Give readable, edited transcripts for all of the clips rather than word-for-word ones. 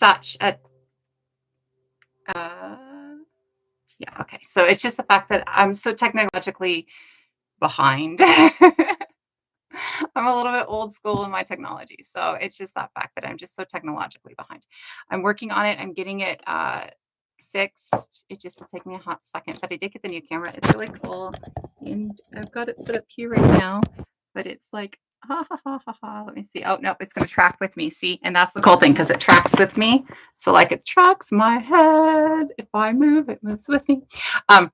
such a uh, yeah, okay. So it's just the fact that I'm so technologically behind. I'm a little bit old school in my technology. So it's just that fact that I'm just so technologically behind. I'm working on it. I'm getting it fixed. It just will take me a hot second, but I did get the new camera. It's really cool. And I've got it set up here right now, but it's like, ha ha ha ha ha. Let me see. Oh, no, it's going to track with me. See, and that's the cool thing because it tracks with me. So, like, it tracks my head. If I move, it moves with me. Um,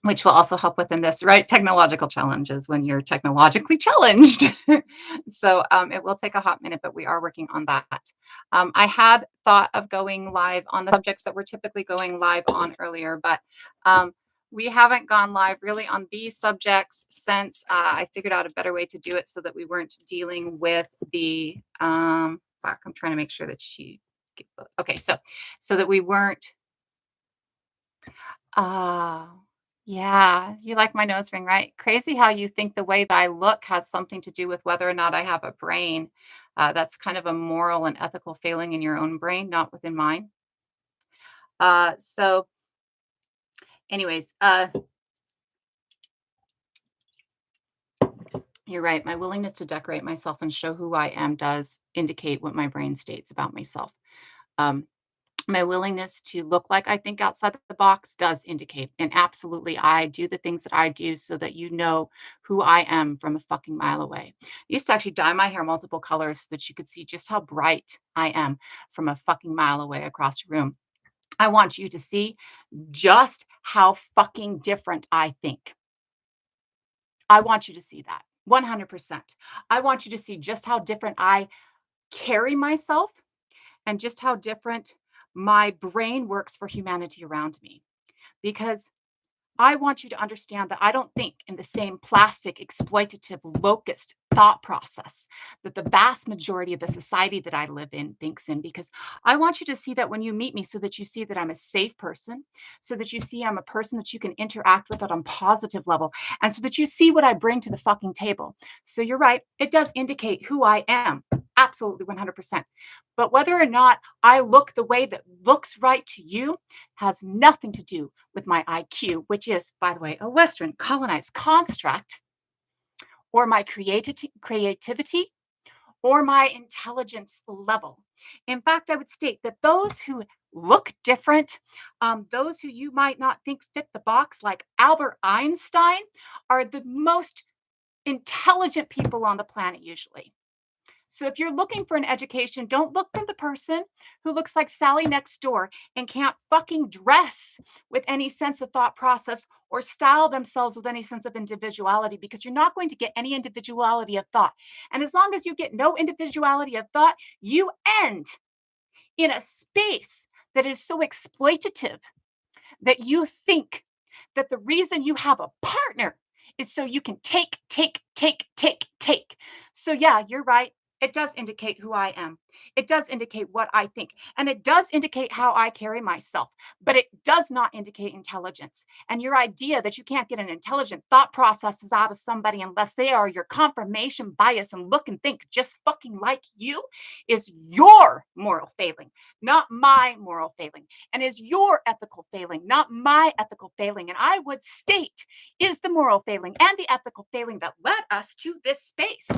which will also help within this, right? Technological challenges when you're technologically challenged. So it will take a hot minute, but we are working on that. I had thought of going live on the subjects that we're typically going live on earlier, but we haven't gone live really on these subjects since I figured out a better way to do it so that we weren't dealing with the, fuck, I'm trying to make sure that okay, so that we weren't, oh, yeah. You like my nose ring, right? Crazy how you think the way that I look has something to do with whether or not I have a brain. That's kind of a moral and ethical failing in your own brain, not within mine. So, anyways, you're right. My willingness to decorate myself and show who I am does indicate what my brain states about myself. Um, my willingness to look like I think outside the box does indicate. And absolutely, I do the things that I do so that you know who I am from a fucking mile away. I used to actually dye my hair multiple colors so that you could see just how bright I am from a fucking mile away across the room. I want you to see just how fucking different I think. I want you to see that 100%. I want you to see just how different I carry myself and just how different my brain works for humanity around me. Because I want you to understand that I don't think in the same plastic, exploitative, locust thought process that the vast majority of the society that I live in thinks in. Because I want you to see that when you meet me, so that you see that I'm a safe person, so that you see I'm a person that you can interact with at a positive level, and so that you see what I bring to the fucking table. So you're right, it does indicate who I am. Absolutely 100%. But whether or not I look the way that looks right to you has nothing to do with my IQ, which is, by the way, a Western colonized construct, or my creativity, or my intelligence level. In fact, I would state that those who look different, those who you might not think fit the box, like Albert Einstein, are the most intelligent people on the planet usually. So if you're looking for an education, don't look for the person who looks like Sally next door and can't fucking dress with any sense of thought process or style themselves with any sense of individuality, because you're not going to get any individuality of thought. And as long as you get no individuality of thought, you end in a space that is so exploitative that you think that the reason you have a partner is so you can take, take, take, take, take. So, yeah, you're right. It does indicate who I am. It does indicate what I think. And it does indicate how I carry myself. But it does not indicate intelligence. And your idea that you can't get an intelligent thought processes out of somebody unless they are your confirmation bias and look and think just fucking like you is your moral failing, not my moral failing, and is your ethical failing, not my ethical failing. And I would state is the moral failing and the ethical failing that led us to this space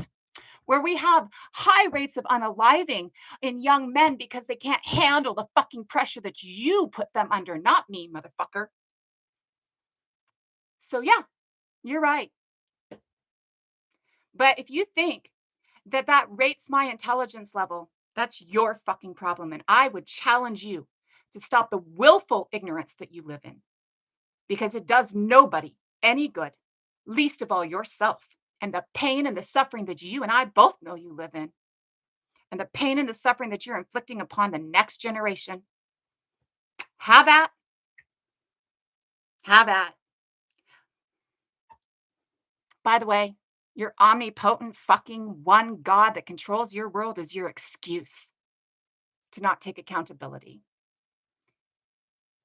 where we have high rates of unaliving in young men because they can't handle the fucking pressure that you put them under, not me, motherfucker. So, yeah, you're right. But if you think that that rates my intelligence level, that's your fucking problem. And I would challenge you to stop the willful ignorance that you live in, because it does nobody any good, least of all yourself, and the pain and the suffering that you and I both know you live in, and the pain and the suffering that you're inflicting upon the next generation. Have at, have at. By the way, your omnipotent fucking one God that controls your world is your excuse to not take accountability.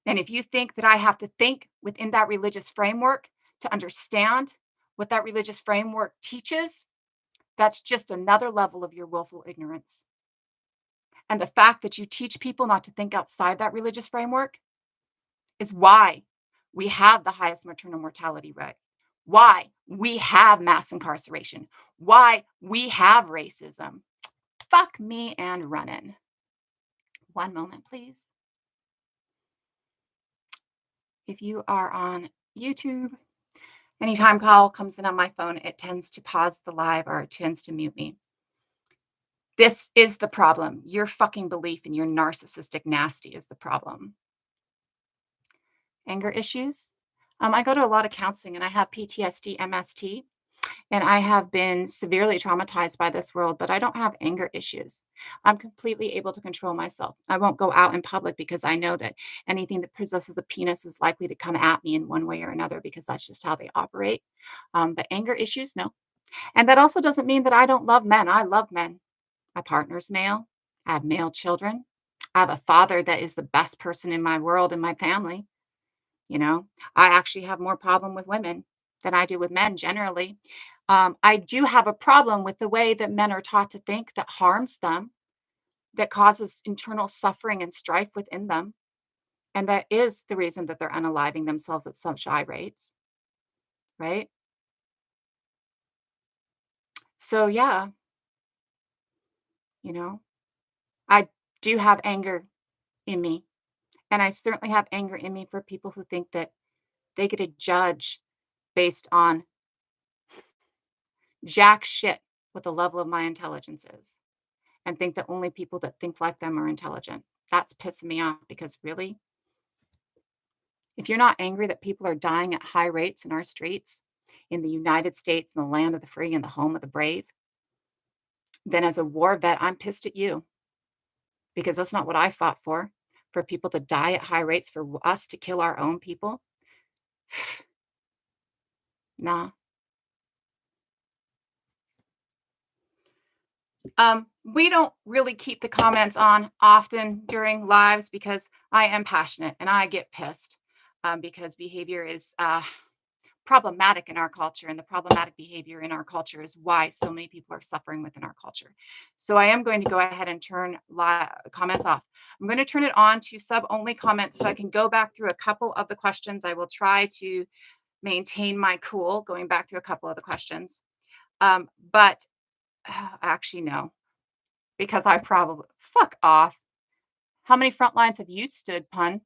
And if you think that I have to think within that religious framework to understand what that religious framework teaches, that's just another level of your willful ignorance. And the fact that you teach people not to think outside that religious framework is why we have the highest maternal mortality rate, why we have mass incarceration, why we have racism. Fuck me and running. One moment, please. If you are on YouTube, anytime call comes in on my phone, it tends to pause the live or it tends to mute me. This is the problem. Your fucking belief in your narcissistic nasty is the problem. Anger issues. I go to a lot of counseling and I have PTSD, MST, and I have been severely traumatized by this world, but I don't have anger issues. I'm completely able to control myself. I won't go out in public because I know that anything that possesses a penis is likely to come at me in one way or another because that's just how they operate. But anger issues, no. And that also doesn't mean that I don't love men. I love men. My partner's male. I have male children. I have a father that is the best person in my world and my family. You know, I actually have more problem with women than I do with men generally. I do have a problem with the way that men are taught to think that harms them, that causes internal suffering and strife within them. And that is the reason that they're unaliving themselves at such high rates, right? So, yeah, you know, I do have anger in me. And I certainly have anger in me for people who think that they get to judge based on jack shit what the level of my intelligence is and think that only people that think like them are intelligent. That's pissing me off because really, if you're not angry that people are dying at high rates in our streets, in the United States, in the land of the free and the home of the brave, then as a war vet, I'm pissed at you because that's not what I fought for people to die at high rates, for us to kill our own people. Nah. We don't really keep the comments on often during lives because I am passionate and I get pissed because behavior is problematic in our culture, and the problematic behavior in our culture is why so many people are suffering within our culture. So I am going to go ahead and turn comments off. I'm going to turn it on to sub only comments so I can go back through a couple of the questions. I will try to maintain my cool going back through a couple of the questions. But actually, no, because I probably fuck off. How many front lines have you stood, pun?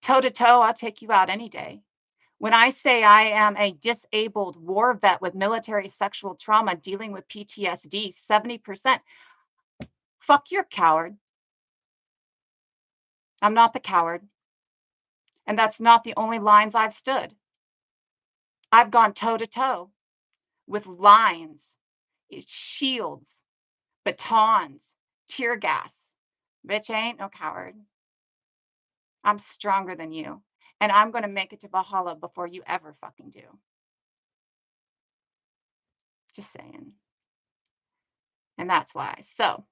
Toe to toe, I'll take you out any day. When I say I am a disabled war vet with military sexual trauma dealing with PTSD, 70%, fuck you're coward. I'm not the coward. And that's not the only lines I've stood. I've gone toe to toe with lines, shields, batons, tear gas. Bitch, I ain't no coward. I'm stronger than you. And I'm going to make it to Valhalla before you ever fucking do. Just saying. And that's why. So,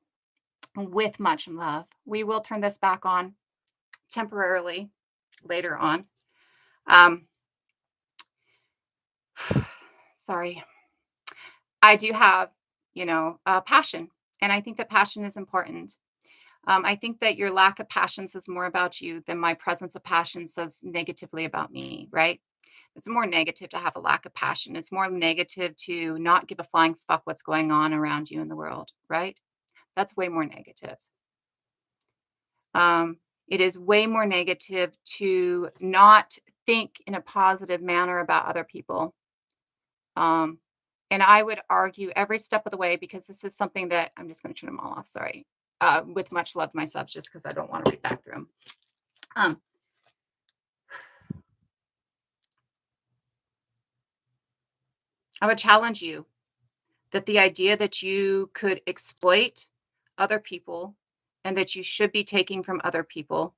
with much love, we will turn this back on temporarily later on. Um, sorry. I do have, passion. And I think that passion is important. I think that your lack of passion says more about you than my presence of passion says negatively about me, right? It's more negative to have a lack of passion. It's more negative to not give a flying fuck what's going on around you in the world, right? That's way more negative. Um, it is way more negative to not think in a positive manner about other people. Um, and I would argue every step of the way, because this is something that I'm just going to turn them all off. Sorry. With much love to my subs, just because I don't want to read back through them. I would challenge you that the idea that you could exploit other people and that you should be taking from other people.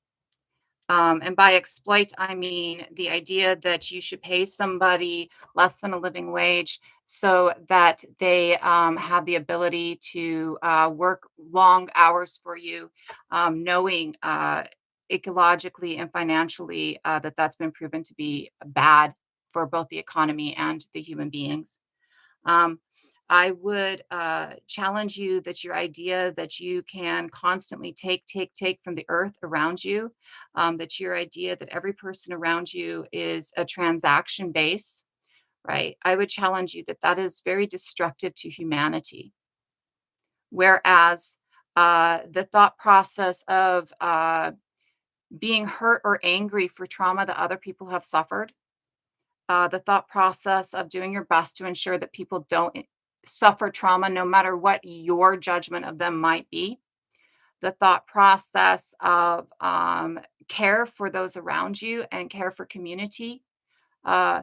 And by exploit, I mean the idea that you should pay somebody less than a living wage so that they have the ability to work long hours for you, knowing ecologically and financially that that's been proven to be bad for both the economy and the human beings. Um, I would challenge you that your idea that you can constantly take from the earth around you, that your idea that every person around you is a transaction base, right? I would challenge you that that is very destructive to humanity. Whereas the thought process of being hurt or angry for trauma that other people have suffered, the thought process of doing your best to ensure that people don't suffer trauma, no matter what your judgment of them might be, the thought process of care for those around you and care for community, uh,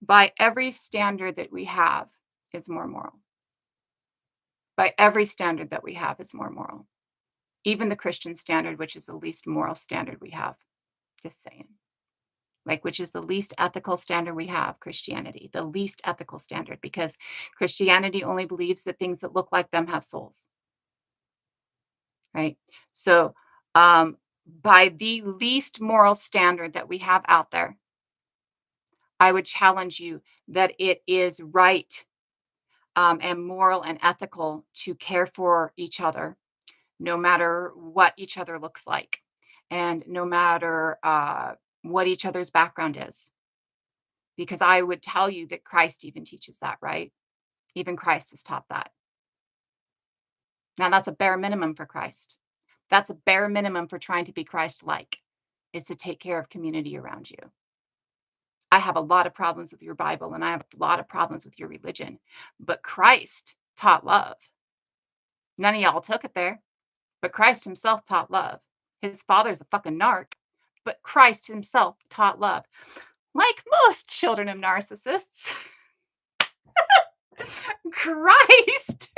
by every standard that we have, is more moral. By every standard that we have is more moral. Even the Christian standard, which is the least moral standard we have. Just saying. Like, which is the least ethical standard we have, Christianity, the least ethical standard, because Christianity only believes that things that look like them have souls, right? So, by the least moral standard that we have out there, I would challenge you that it is right, and moral and ethical to care for each other, no matter what each other looks like, and no matter what each other's background is. Because I would tell you that Christ even teaches that, right? Even Christ has taught that. Now, that's a bare minimum for Christ. That's a bare minimum for trying to be Christ-like, is to take care of community around you. I have a lot of problems with your Bible and I have a lot of problems with your religion, but Christ taught love. None of y'all took it there, but Christ himself taught love. His father's a fucking narc, but Christ himself taught love. Like most children of narcissists, Christ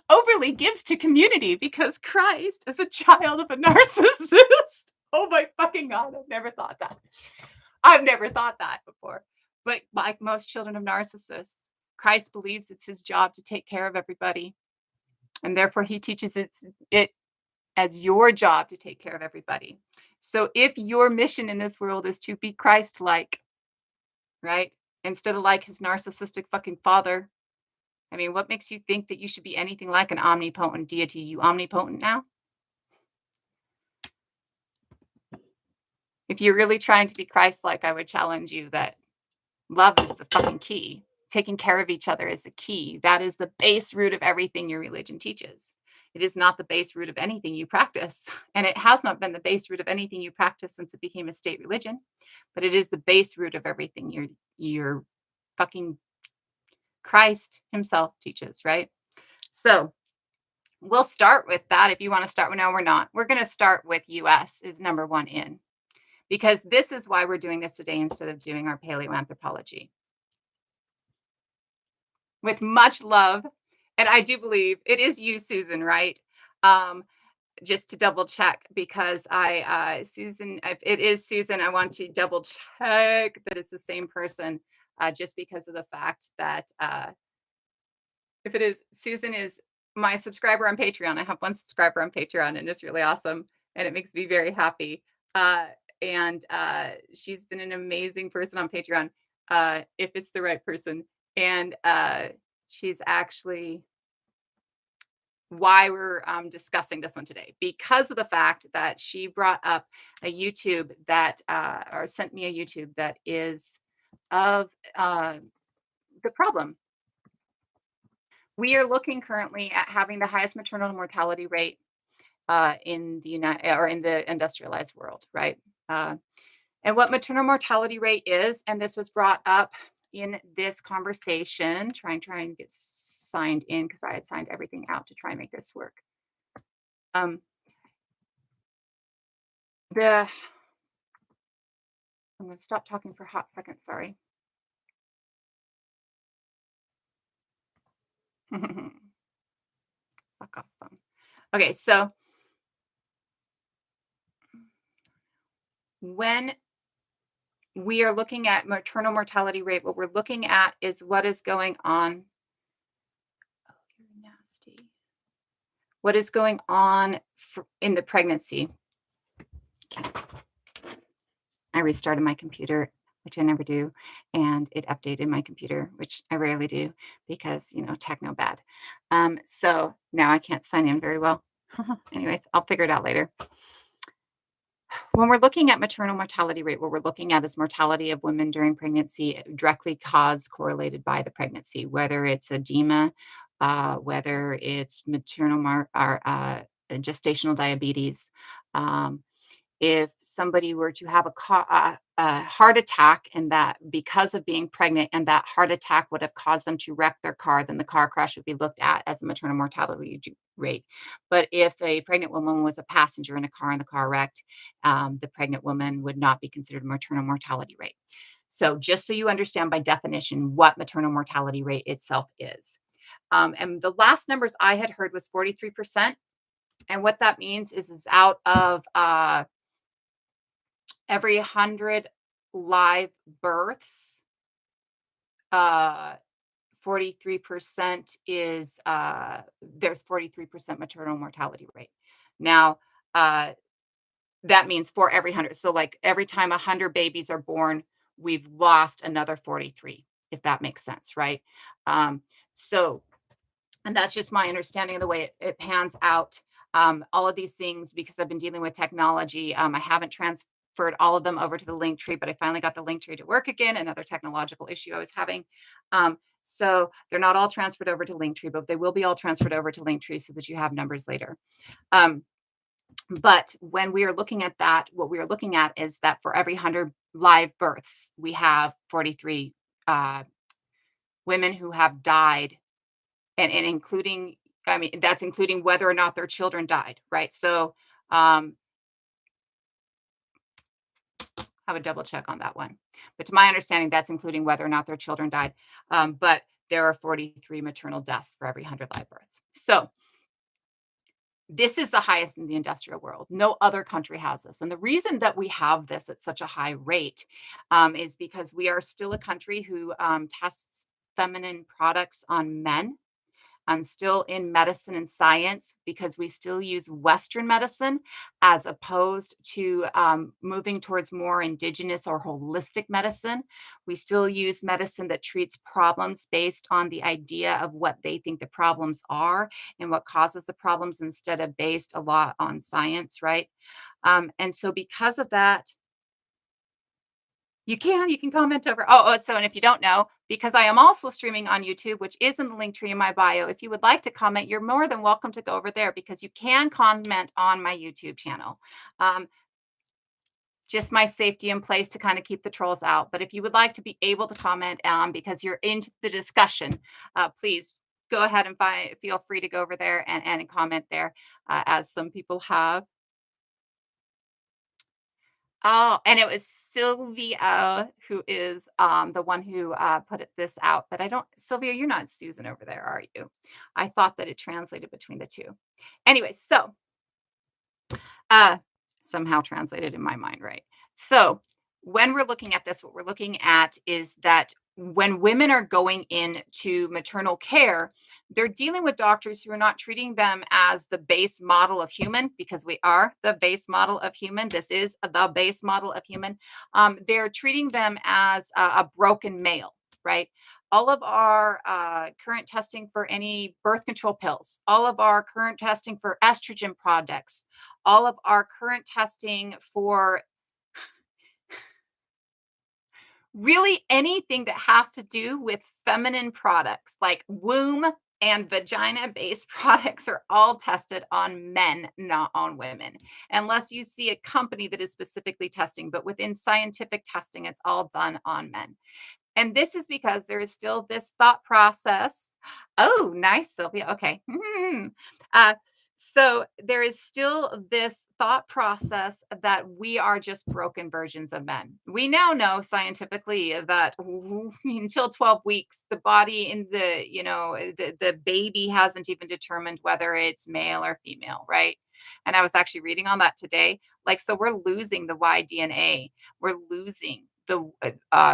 overly gives to community because Christ is a child of a narcissist. Oh my fucking God, I've never thought that. I've never thought that before. But like most children of narcissists, Christ believes it's his job to take care of everybody. And therefore he teaches it as your job to take care of everybody. So if your mission in this world is to be Christ-like, right? Instead of like his narcissistic fucking father, I mean, what makes you think that you should be anything like an omnipotent deity? You omnipotent now? If you're really trying to be Christ-like, I would challenge you that love is the fucking key. Taking care of each other is the key. That is the base root of everything your religion teaches. It is not the base root of anything you practice. And it has not been the base root of anything you practice since it became a state religion. But it is the base root of everything your fucking Christ himself teaches, right? So we'll start with that if you want to start. No, we're not. We're going to start with US is number one in, because this is why we're doing this today instead of doing our paleoanthropology. With much love, and I do believe it is you, Susan, right? Um, just to double check, because Susan, if it is Susan, I want to double check that it's the same person, just because of the fact that if it is, Susan is my subscriber on Patreon. I have one subscriber on Patreon, and it's really awesome, and it makes me very happy. And she's been an amazing person on Patreon, if it's the right person. And she's actually why we're discussing this one today, because of the fact that she brought up a YouTube that, or sent me a YouTube that is of the problem. We are looking currently at having the highest maternal mortality rate in the in the industrialized world, right? And what maternal mortality rate is, and this was brought up in this conversation, trying to get signed in because I had signed everything out to try and make this work. Um, the I'm going to stop talking for a hot second. Sorry. Fuck off phone. Okay, so when we are looking at maternal mortality rate, what we're looking at is what is going on. Oh, you're nasty. What is going on in the pregnancy? Okay. I restarted my computer. which I never do, and it updated my computer, which I rarely do because, techno bad. So now I can't sign in very well. Anyways, I'll figure it out later. When we're looking at maternal mortality rate, what we're looking at is mortality of women during pregnancy directly caused correlated by the pregnancy, whether it's edema, whether it's gestational diabetes. Um, if somebody were to have a heart attack and that because of being pregnant and that heart attack would have caused them to wreck their car, then the car crash would be looked at as a maternal mortality rate. But if a pregnant woman was a passenger in a car and the car wrecked, the pregnant woman would not be considered a maternal mortality rate. So just so you understand by definition what maternal mortality rate itself is. And the last numbers I had heard was 43%. And what that means is out of every 100 live births, uh, 43% is there's 43% maternal mortality rate. Now, uh, that means for every 100. So, like every time 100 babies are born, we've lost another 43, if that makes sense, right? So, and that's just my understanding of the way it pans out. All of these things, because I've been dealing with technology, I haven't transferred all of them over to the link tree, but I finally got the link tree to work again. Another technological issue I was having. So they're not all transferred over to Linktree, but they will be all transferred over to Linktree so that you have numbers later. But when we are looking at that, what we are looking at is that for every 100 live births, we have 43 women who have died, and including, I mean, that's including whether or not their children died, right? So have a double check on that one. But to my understanding, that's including whether or not their children died. But there are 43 maternal deaths for every 100 live births. So this is the highest in the industrial world. No other country has this. And the reason that we have this at such a high rate is because we are still a country who tests feminine products on men. And still in medicine and science, because we still use Western medicine as opposed to moving towards more indigenous or holistic medicine. We still use medicine that treats problems based on the idea of what they think the problems are and what causes the problems instead of based a lot on science, right? And so because of that, you can comment over. So, and if you don't know, because I am also streaming on YouTube, which is in the link tree in my bio, if you would like to comment, you're more than welcome to go over there because you can comment on my YouTube channel. Just my safety in place to kind of keep the trolls out. But if you would like to be able to comment because you're into the discussion, please go ahead and feel free to go over there and comment there, as some people have. Oh, and it was Sylvia who is, the one who, this out, but I don't Sylvia, you're not Susan over there, are you? I thought that it translated between the 2. Anyway, so uh, somehow translated in my mind, right? So when we're looking at this, what we're looking at is that when women are going into maternal care, they're dealing with doctors who are not treating them as the base model of human, because we are the base model of human. This is the base model of human. They're treating them as a broken male, right? All of our current testing for any birth control pills, all of our current testing for estrogen products, all of our current testing for really anything that has to do with feminine products, like womb and vagina based products, are all tested on men, not on women, unless you see a company that is specifically testing. But within scientific testing, it's all done on men. And this is because there is still this thought process. Oh, nice, Sylvia. Okay. Uh, so there is still this thought process that we are just broken versions of men. We now know scientifically that until 12 weeks, the body in the baby hasn't even determined whether it's male or female, right? And I was actually reading on that today. Like, so we're losing the Y DNA. We're losing the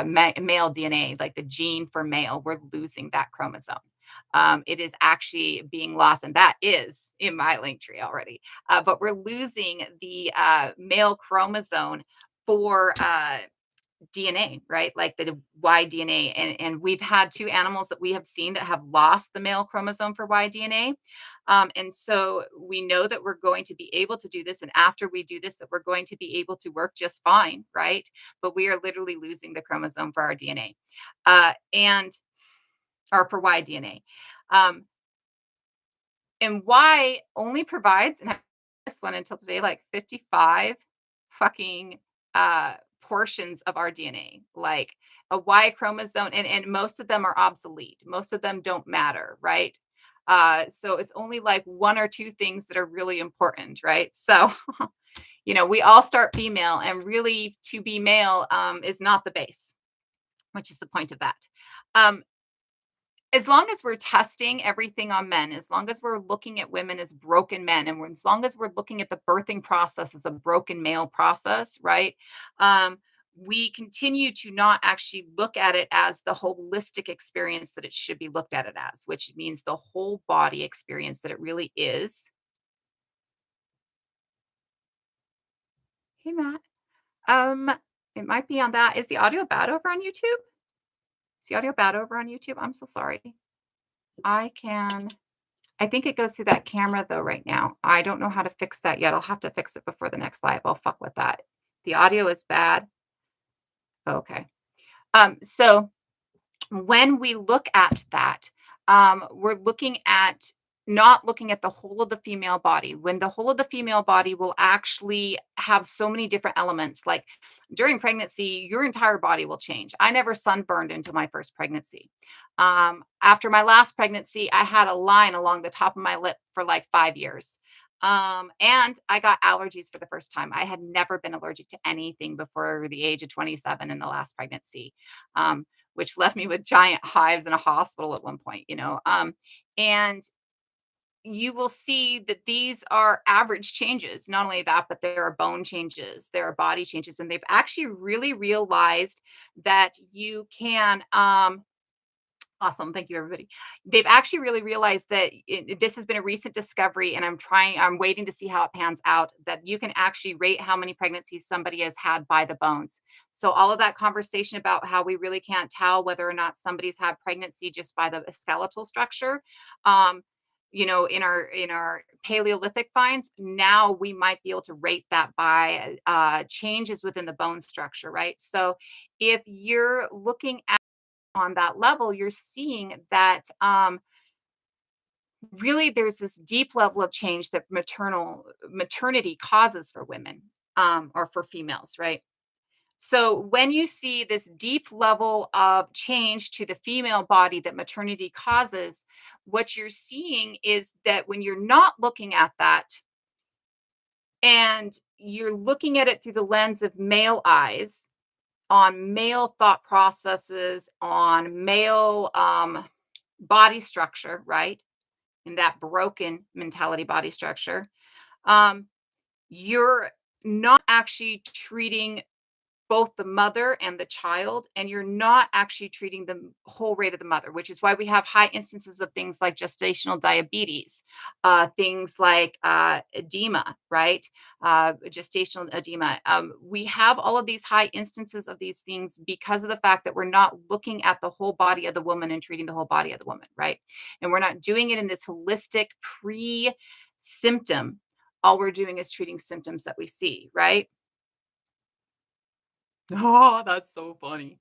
male DNA, like the gene for male. We're losing that chromosome. It is actually being lost, and that is in my link tree already. But we're losing the male chromosome for DNA, right? Like the Y DNA. And we've had two animals that we have seen that have lost the male chromosome for Y DNA. And so we know that we're going to be able to do this. And after we do this, that we're going to be able to work just fine, right? But we are literally losing the chromosome for our DNA. And or for Y DNA. Um, and Y only provides, and I this one until today, like 55 fucking portions of our DNA, like a Y chromosome, and most of them are obsolete. Most of them don't matter, right? So it's only like one or two things that are really important, right? So, we all start female, and really to be male is not the base, which is the point of that. Um, as long as we're testing everything on men, as long as we're looking at women as broken men, and as long as we're looking at the birthing process as a broken male process, right? Um, we continue to not actually look at it as the holistic experience that it should be looked at it as, which means the whole body experience that it really is. Hey, Matt. Um, it might be on that. Is the audio bad over on YouTube? Is the audio bad over on YouTube? I'm so sorry. I can. I think it goes through that camera though right now. I don't know how to fix that yet. I'll have to fix it before the next live. I'll fuck with that. The audio is bad. Okay. So when we look at that, we're looking at not looking at the whole of the female body. When the whole of the female body will actually have so many different elements, like during pregnancy, your entire body will change. I never sunburned until my first pregnancy. After my last pregnancy, I had a line along the top of my lip for like 5 years. And I got allergies for the first time. I had never been allergic to anything before the age of 27 in the last pregnancy. Which left me with giant hives in a hospital at one point, and you will see that these are average changes. Not only that, but there are bone changes, there are body changes, and they've actually really realized that you can awesome. Thank you, everybody. They've actually really realized that this has been a recent discovery, and I'm waiting to see how it pans out. That you can actually rate how many pregnancies somebody has had by the bones. So, all of that conversation about how we really can't tell whether or not somebody's had pregnancy just by the skeletal structure. In our Paleolithic finds, now we might be able to rate that by changes within the bone structure, right? So, if you're looking on that level, you're seeing that really there's this deep level of change that maternity causes for women or for females, right? So when you see this deep level of change to the female body that maternity causes, what you're seeing is that when you're not looking at that and you're looking at it through the lens of male eyes, on male thought processes, on male body structure, right? In that broken mentality body structure, um, you're not actually treating both the mother and the child, and you're not actually treating the whole rate of the mother, which is why we have high instances of things like gestational diabetes, things like edema, right? Gestational edema. We have all of these high instances of these things because of the fact that we're not looking at the whole body of the woman and treating the whole body of the woman, right? And we're not doing it in this holistic pre symptom. All we're doing is treating symptoms that we see, right? Oh, that's so funny.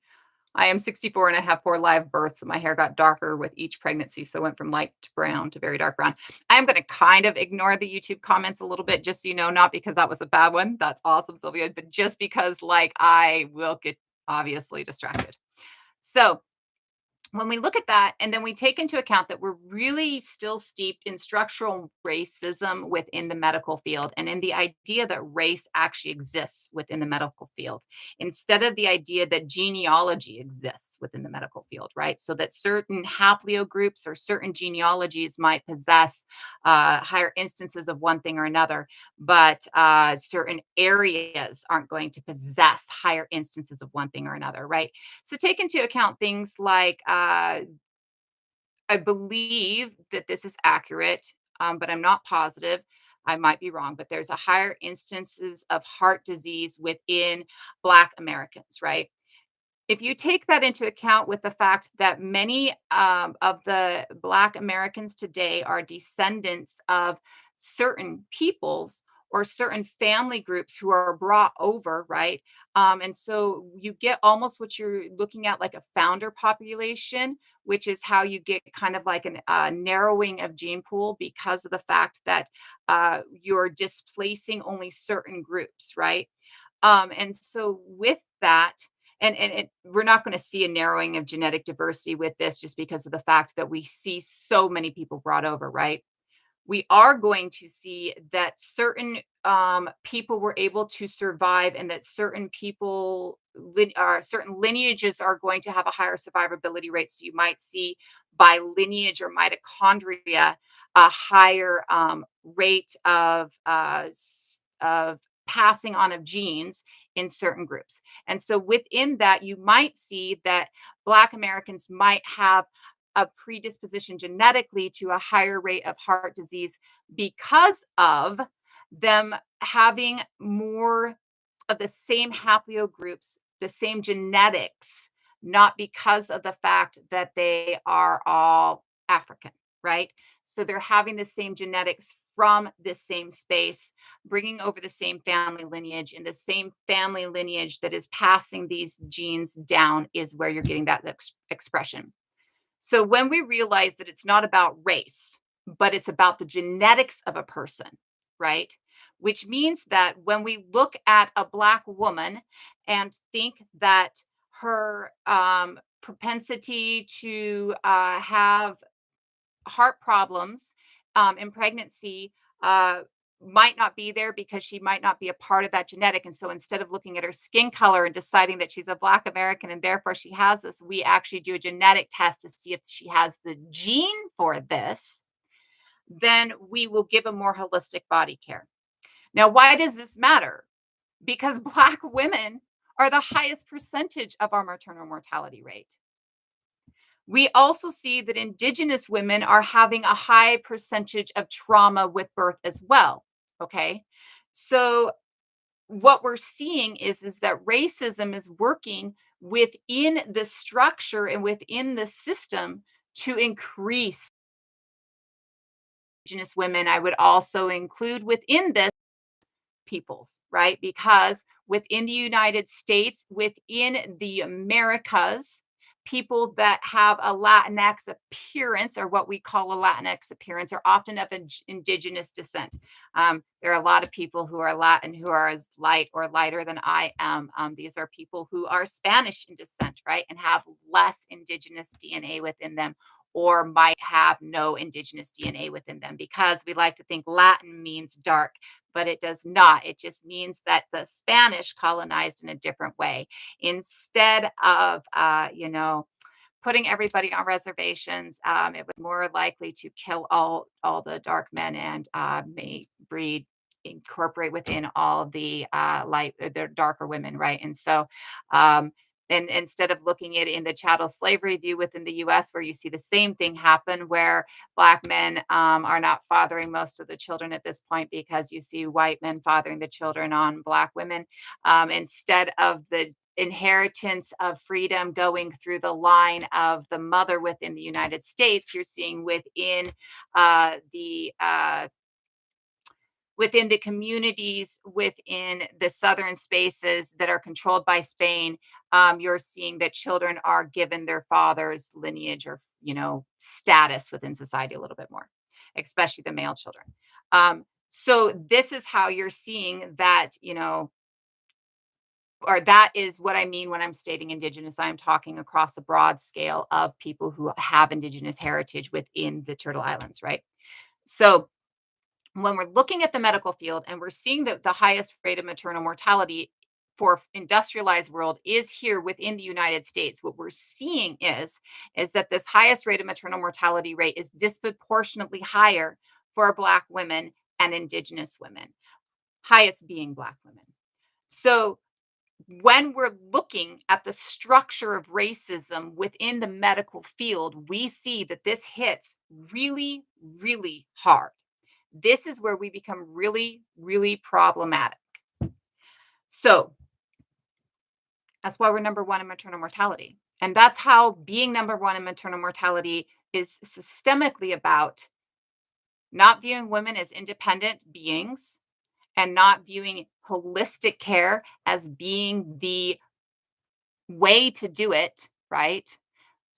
I am 64 and I have 4 live births, and my hair got darker with each pregnancy, so it went from light to brown to very dark brown. I am gonna kind of ignore the YouTube comments a little bit, just so you know, not because that was a bad one. That's awesome, Sylvia, but just because, like, I will get obviously distracted. So, when we look at that and then we take into account that we're really still steeped in structural racism within the medical field and in the idea that race actually exists within the medical field instead of the idea that genealogy exists within the medical field, right? So that certain haplogroups or certain genealogies might possess higher instances of one thing or another, but certain areas aren't going to possess higher instances of one thing or another, right? So take into account things like I believe that this is accurate, but I'm not positive. I might be wrong, but there's a higher instances of heart disease within Black Americans, right? If you take that into account with the fact that many of the Black Americans today are descendants of certain peoples or certain family groups who are brought over, right? And so you get almost what you're looking at like a founder population, which is how you get kind of like a narrowing of gene pool because of the fact that you're displacing only certain groups, right? And so with that, we're not going to see a narrowing of genetic diversity with this just because of the fact that we see so many people brought over, right? We are going to see that certain people were able to survive and that certain certain lineages are going to have a higher survivability rate. So you might see by lineage or mitochondria a higher rate of passing on of genes in certain groups. And so within that, you might see that Black Americans might have a predisposition genetically to a higher rate of heart disease because of them having more of the same haplogroups, the same genetics, not because of the fact that they are all African, right? So they're having the same genetics from this same space, bringing over the same family lineage, and the same family lineage that is passing these genes down is where you're getting that expression. So when we realize that it's not about race, but it's about the genetics of a person, right? Which means that when we look at a Black woman and think that her propensity to have heart problems in pregnancy uh, might not be there because she might not be a part of that genetic. And so instead of looking at her skin color and deciding that she's a Black American and therefore she has this, we actually do a genetic test to see if she has the gene for this. Then we will give a more holistic body care. Now, why does this matter? Because Black women are the highest percentage of our maternal mortality rate. We also see that Indigenous women are having a high percentage of trauma with birth as well. Okay. So, what we're seeing is that racism is working within the structure and within the system to increase Indigenous women. I would also include within this peoples, right? Because within the United States, within the Americas, people that have a Latinx appearance or what we call a Latinx appearance are often of indigenous descent. There are a lot of people who are Latin who are as light or lighter than I am. These are people who are Spanish in descent, right? And have less indigenous DNA within them or might have no indigenous DNA within them because we like to think Latin means dark, but it does not. It just means that the Spanish colonized in a different way. Instead of, putting everybody on reservations, it was more likely to kill all the dark men and may breed incorporate within all the the darker women, right? And so and instead of looking at it in the chattel slavery view within the US, where you see the same thing happen, where Black men are not fathering most of the children at this point because you see white men fathering the children on Black women, instead of the inheritance of freedom going through the line of the mother within the United States, you're seeing uh, the uh, within the communities within the southern spaces that are controlled by Spain, you're seeing that children are given their father's lineage or status within society a little bit more, especially the male children. So this is how you're seeing that, or that is what I mean when I'm stating Indigenous. I'm talking across a broad scale of people who have Indigenous heritage within the Turtle Islands, right? So when we're looking at the medical field and we're seeing that the highest rate of maternal mortality for industrialized world is here within the United States, what we're seeing is that this highest rate of maternal mortality rate is disproportionately higher for Black women and Indigenous women, highest being Black women. So when we're looking at the structure of racism within the medical field, we see that this hits really, really hard. This is where we become really, really problematic. So, That's why we're number one in maternal mortality. And that's how being number one in maternal mortality is systemically about not viewing women as independent beings and not viewing holistic care as being the way to do it, right?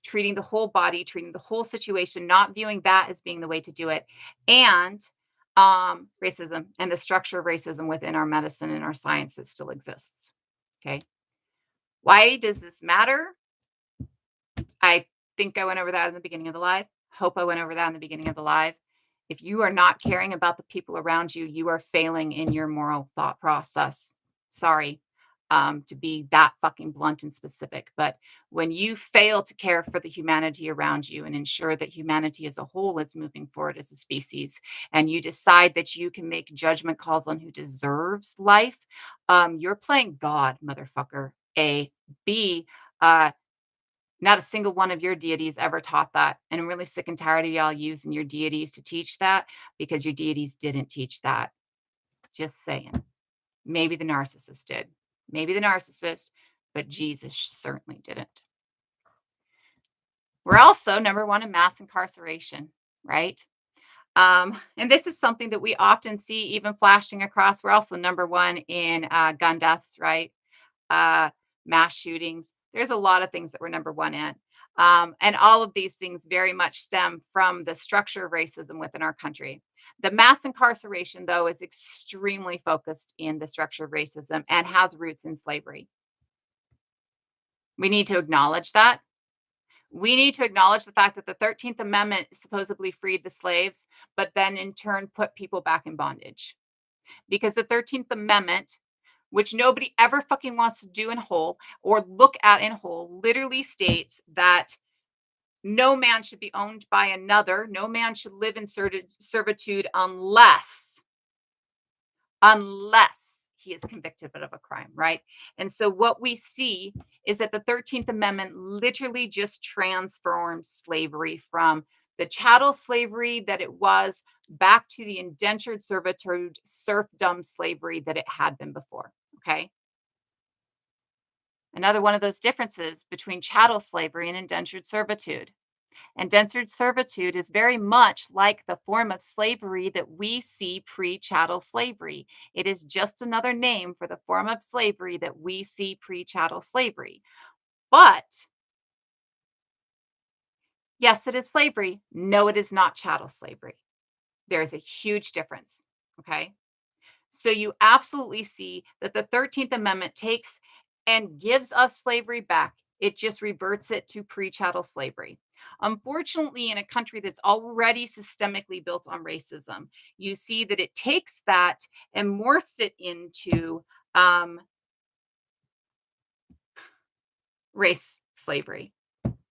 Treating the whole body, treating the whole situation, not viewing that as being the way to do it. And racism and the structure of racism within our medicine and our science that still exists. Okay. Why does this matter? I think I went over that in the beginning of the live. Hope I went over that in the beginning of the live. If you are not caring about the people around you, you are failing in your moral thought process. Sorry, to be that fucking blunt and specific. But when you fail to care for the humanity around you and ensure that humanity as a whole is moving forward as a species, and you decide that you can make judgment calls on who deserves life, you're playing God, motherfucker. A. B. Not a single one of your deities ever taught that. And I'm really sick and tired of y'all using your deities to teach that because your deities didn't teach that. Just saying. Maybe the narcissist did. Maybe the narcissist, but Jesus certainly didn't. We're also number one in mass incarceration, right? And this is something that we often see even flashing across. We're also number one in gun deaths, right? Mass shootings. There's a lot of things that we're number one in. And all of these things very much stem from the structure of racism within our country. The mass incarceration, though, is extremely focused in the structure of racism and has roots in slavery. We need to acknowledge that. We need to acknowledge the fact that the 13th Amendment supposedly freed the slaves, but then in turn put people back in bondage. Because the 13th Amendment, which nobody ever fucking wants to do in whole or look at in whole, literally states that no man should be owned by another. No man should live in servitude unless he is convicted of a crime, right? And so what we see is that the 13th Amendment literally just transforms slavery from the chattel slavery that it was back to the indentured servitude, serfdom slavery that it had been before, okay? Another one of those differences between chattel slavery and indentured servitude. Indentured servitude is very much like the form of slavery that we see pre-chattel slavery. It is just another name for the form of slavery that we see pre-chattel slavery. But yes, it is slavery. No, it is not chattel slavery. There is a huge difference. Okay. So you absolutely see that the 13th Amendment takes and gives us slavery back. It just reverts it to pre-chattel slavery. Unfortunately, in a country that's already systemically built on racism, you see that it takes that and morphs it into race slavery,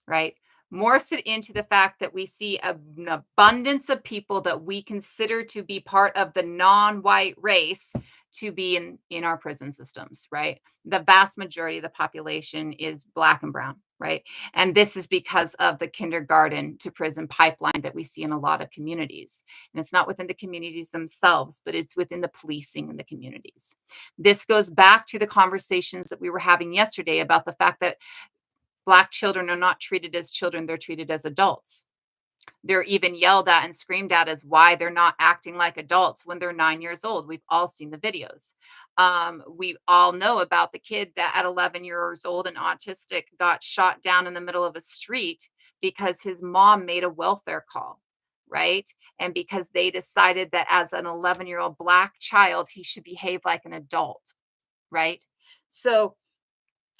right? Morphs it into the fact that we see an abundance of people that we consider to be part of the non-white race to be in our prison systems, right? The vast majority of the population is black and brown, right? And this is because of the kindergarten to prison pipeline that we see in a lot of communities. And it's not within the communities themselves, but it's within the policing in the communities. This goes back to the conversations that we were having yesterday about the fact that Black children are not treated as children, they're treated as adults. They're even yelled at and screamed at as why they're not acting like adults when they're 9 years old. We've all seen the videos. We all know about the kid that at 11 years old and autistic got shot down in the middle of a street because his mom made a welfare call, right? And because they decided that as an 11-year-old Black child, he should behave like an adult, right? So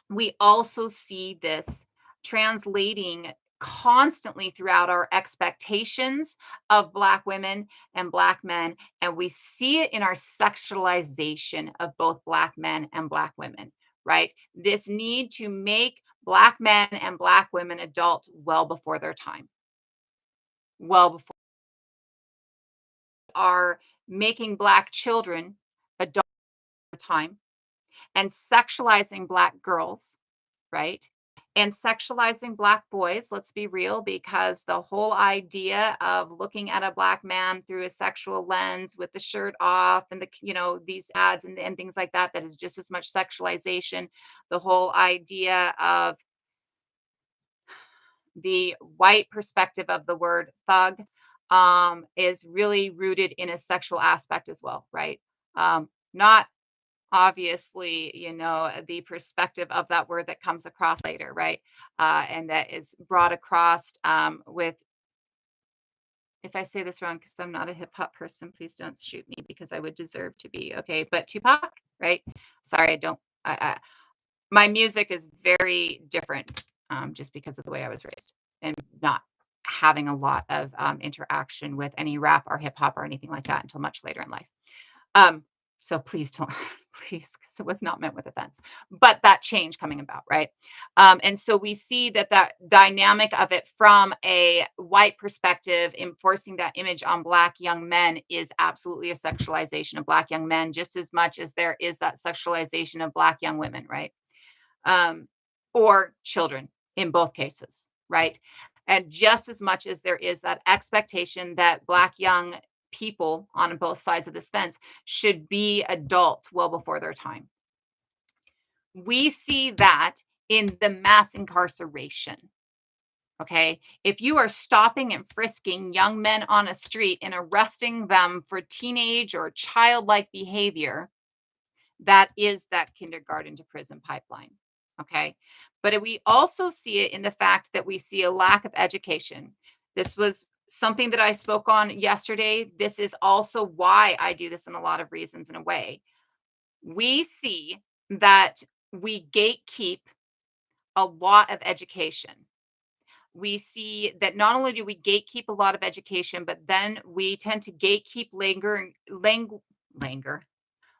we also see this translating constantly throughout our expectations of Black women and Black men. And we see it in our sexualization of both Black men and Black women, right? This need to make Black men and Black women adult well before their time, well before are making Black children adult their time and sexualizing Black girls, right? And sexualizing Black boys, let's be real, because the whole idea of looking at a Black man through a sexual lens with the shirt off and these ads and things like that, that is just as much sexualization. The whole idea of the white perspective of the word thug is really rooted in a sexual aspect as well, right? Not obviously, the perspective of that word that comes across later, right? And that is brought across with, if I say this wrong, because I'm not a hip hop person, please don't shoot me because I would deserve to be. Okay. But Tupac, right? Sorry, I don't, my music is very different just because of the way I was raised and not having a lot of interaction with any rap or hip hop or anything like that until much later in life. Um, so please don't, please, because it was not meant with offense, but that change coming about, right? And so we see that dynamic of it from a white perspective, enforcing that image on Black young men is absolutely a sexualization of Black young men, just as much as there is that sexualization of Black young women, right? um, or children in both cases, right? And just as much as there is that expectation that Black young people on both sides of this fence should be adults well before their time. We see that in the mass incarceration. Okay. If you are stopping and frisking young men on a street and arresting them for teenage or childlike behavior, that is that kindergarten to prison pipeline. Okay. But we also see it in the fact that we see a lack of education. This was something that I spoke on yesterday. This is also why I do this in a lot of reasons in a way. We see that we gatekeep a lot of education. We see that not only do we gatekeep a lot of education, but then we tend to gatekeep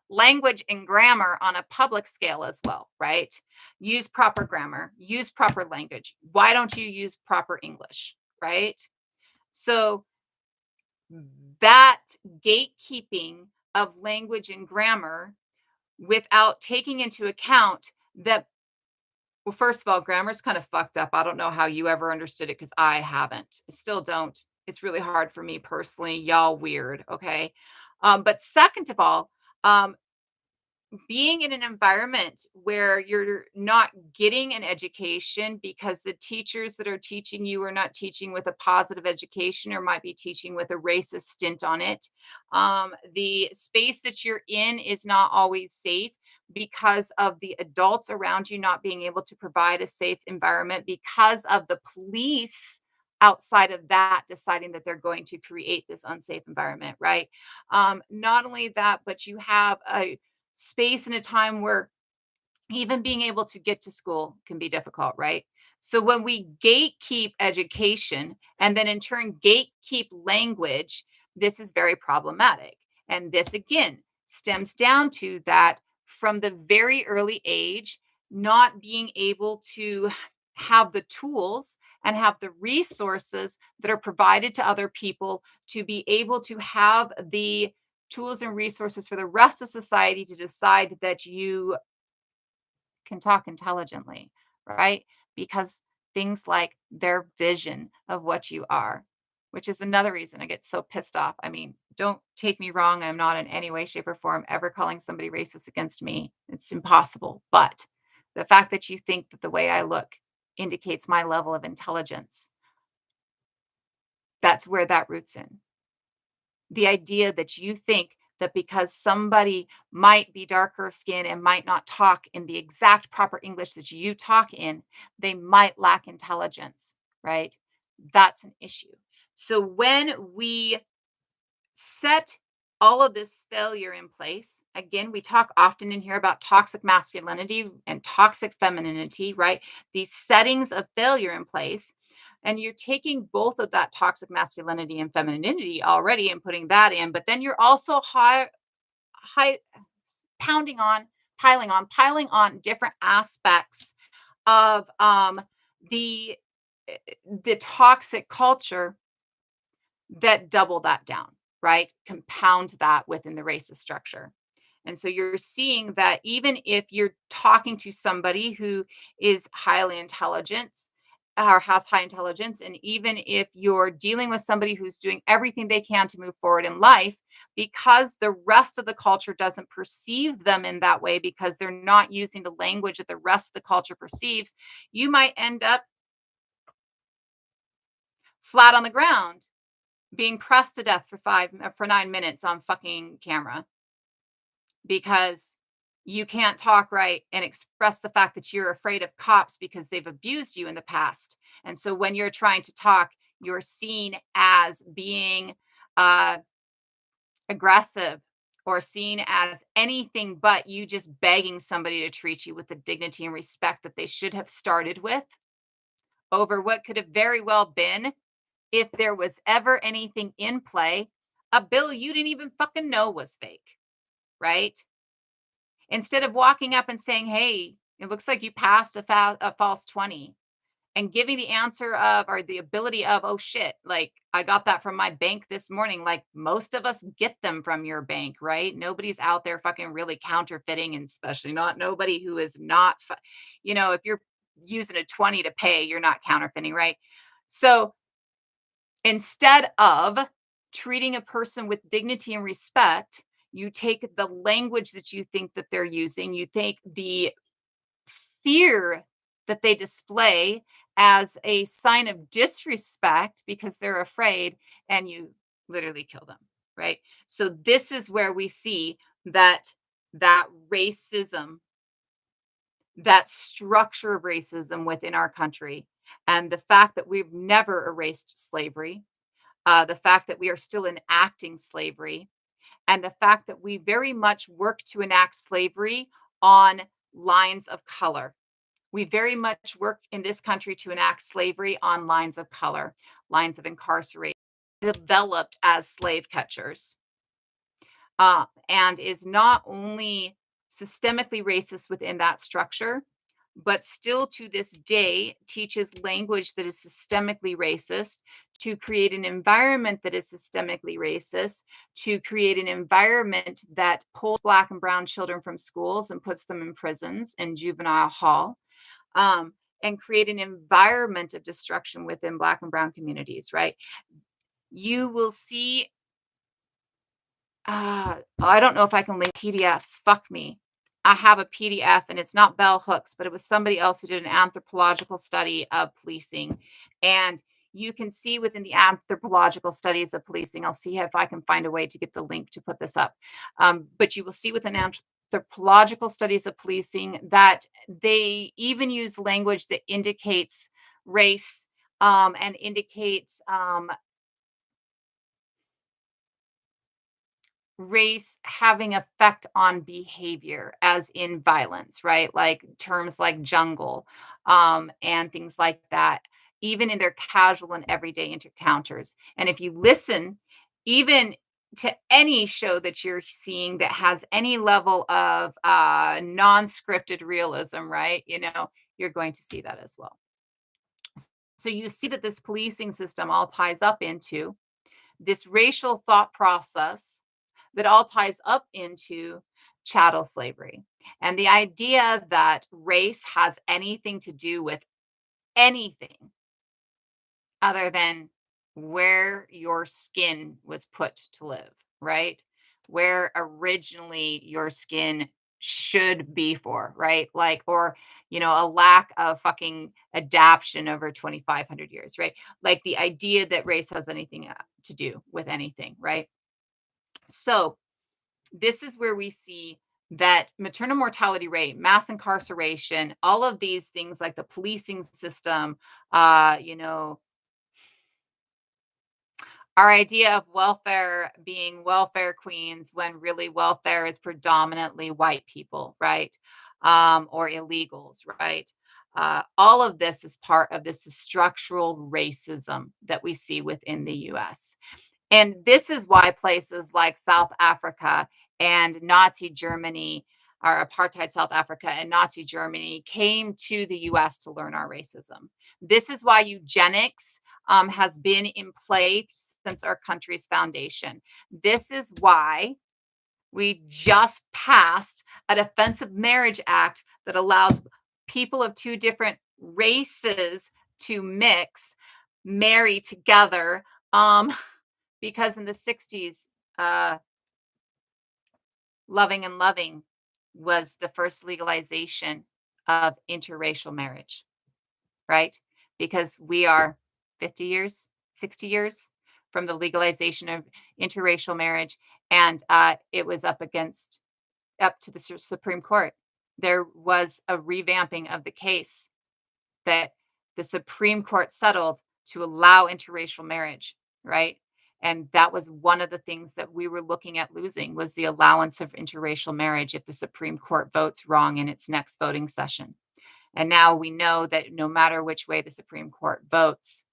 language and grammar on a public scale as well, right? Use proper grammar, use proper language. Why don't you use proper English, right? So that gatekeeping of language and grammar without taking into account that, well, first of all, grammar is kind of fucked up. I don't know how you ever understood it because I haven't. I still don't. It's really hard for me personally. Y'all weird, okay? But second of all, um, being in an environment where you're not getting an education because the teachers that are teaching you are not teaching with a positive education or might be teaching with a racist stint on it. The space that you're in is not always safe because of the adults around you not being able to provide a safe environment because of the police outside of that deciding that they're going to create this unsafe environment, right? Not only that, but you have a space and a time where even being able to get to school can be difficult, right? So when we gatekeep education and then in turn gatekeep language, this is very problematic. And this again stems down to that from the very early age, not being able to have the tools and have the resources that are provided to other people to be able to have the tools and resources for the rest of society to decide that you can talk intelligently, right? Because things like their vision of what you are, which is another reason I get so pissed off. I mean, don't take me wrong. I'm not in any way, shape, or form ever calling somebody racist against me. It's impossible. But the fact that you think that the way I look indicates my level of intelligence, that's where that roots in. The idea that you think that because somebody might be darker of skin and might not talk in the exact proper English that you talk in, they might lack intelligence, right? That's an issue. So when we set all of this failure in place, again, we talk often in here about toxic masculinity and toxic femininity, right? These settings of failure in place. And you're taking both of that toxic masculinity and femininity already and putting that in, but then you're also high pounding on, piling on different aspects of the the toxic culture that double that down, right? Compound that within the racist structure. And so you're seeing that even if you're talking to somebody who is highly intelligent or has high intelligence, and even if you're dealing with somebody who's doing everything they can to move forward in life, because the rest of the culture doesn't perceive them in that way, because they're not using the language that the rest of the culture perceives, you might end up flat on the ground being pressed to death for 9 minutes on fucking camera because you can't talk right and express the fact that you're afraid of cops because they've abused you in the past. And so when you're trying to talk, you're seen as being uh, aggressive or seen as anything but you just begging somebody to treat you with the dignity and respect that they should have started with over what could have very well been, if there was ever anything in play, a bill you didn't even fucking know was fake, right? Instead of walking up and saying, "Hey, it looks like you passed a false 20," and giving the answer of or the ability of, "Oh shit, like I got that from my bank this morning." Like most of us get them from your bank, right? Nobody's out there fucking really counterfeiting, and especially not nobody who is not, if you're using a 20 to pay, you're not counterfeiting, right? So instead of treating a person with dignity and respect, you take the language that you think that they're using, you take the fear that they display as a sign of disrespect because they're afraid, and you literally kill them, right? So this is where we see that racism, that structure of racism within our country, and the fact that we've never erased slavery, the fact that we are still enacting slavery, and the fact that we very much work to enact slavery on lines of color. We very much work in this country to enact slavery on lines of color, lines of incarceration, developed as slave catchers, and is not only systemically racist within that structure, but still to this day teaches language that is systemically racist, to create an environment that is systemically racist, to create an environment that pulls Black and Brown children from schools and puts them in prisons and juvenile hall, and create an environment of destruction within Black and Brown communities, right? You will see I don't know if I can link PDFs. Fuck me. I have a PDF and it's not bell hooks, but it was somebody else who did an anthropological study of policing. And you can see within the anthropological studies of policing, I'll see if I can find a way to get the link to put this up. But you will see within anthropological studies of policing that they even use language that indicates race, and indicates race having effect on behavior as in violence, right? Like terms like jungle, and things like that, even in their casual and everyday encounters. And if you listen even to any show that you're seeing that has any level of non-scripted realism, right, you're going to see that as well. So you see that this policing system all ties up into this racial thought process that all ties up into chattel slavery. And the idea that race has anything to do with anything other than where your skin was put to live, right? Where originally your skin should be for, right? Like, or, a lack of fucking adaptation over 2,500 years, right? Like the idea that race has anything to do with anything, right? So, this is where we see that maternal mortality rate, mass incarceration, all of these things like the policing system, uh, you know, our idea of welfare being welfare queens when really welfare is predominantly white people, right? Or illegals, right? All of this is part of this structural racism that we see within the US. And this is why places like South Africa and Nazi Germany, or apartheid South Africa and Nazi Germany, came to the US to learn our racism. This is why eugenics has been in play since our country's foundation. This is why We just passed a Defensive Marriage Act that allows people of two different races to mix, marry together. Um, because in the 60s, uh, loving and loving was the first legalization of interracial marriage, right? Because we are 50 years, 60 years from the legalization of interracial marriage. And it was up to the Supreme Court. There was a revamping of the case that the Supreme Court settled to allow interracial marriage, right? And that was one of the things that we were looking at losing was the allowance of interracial marriage if the Supreme Court votes wrong in its next voting session. And now we know that no matter which way the Supreme Court votes,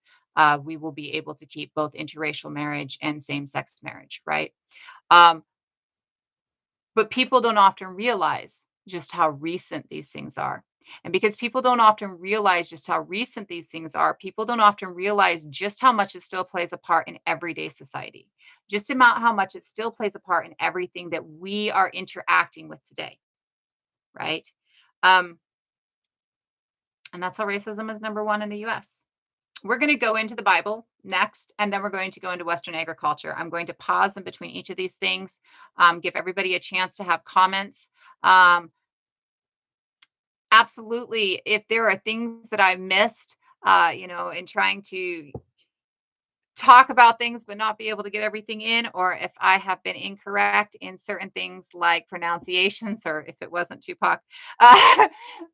we will be able to keep both interracial marriage and same-sex marriage, right? Um, but people don't often realize just how recent these things are. And because people don't often realize just how recent these things are, people don't often realize just how much it still plays a part in everyday society. Just about how much it still plays a part in everything that we are interacting with today, right? Um, and that's how racism is number one in the US. We're going to go into the Bible next, and then we're going to go into Western agriculture. I'm going to pause in between each of these things, give everybody a chance to have comments. Um, Absolutely. If there are things that I missed, in trying to talk about things but not be able to get everything in, or if I have been incorrect in certain things like pronunciations, or if it wasn't Tupac, uh,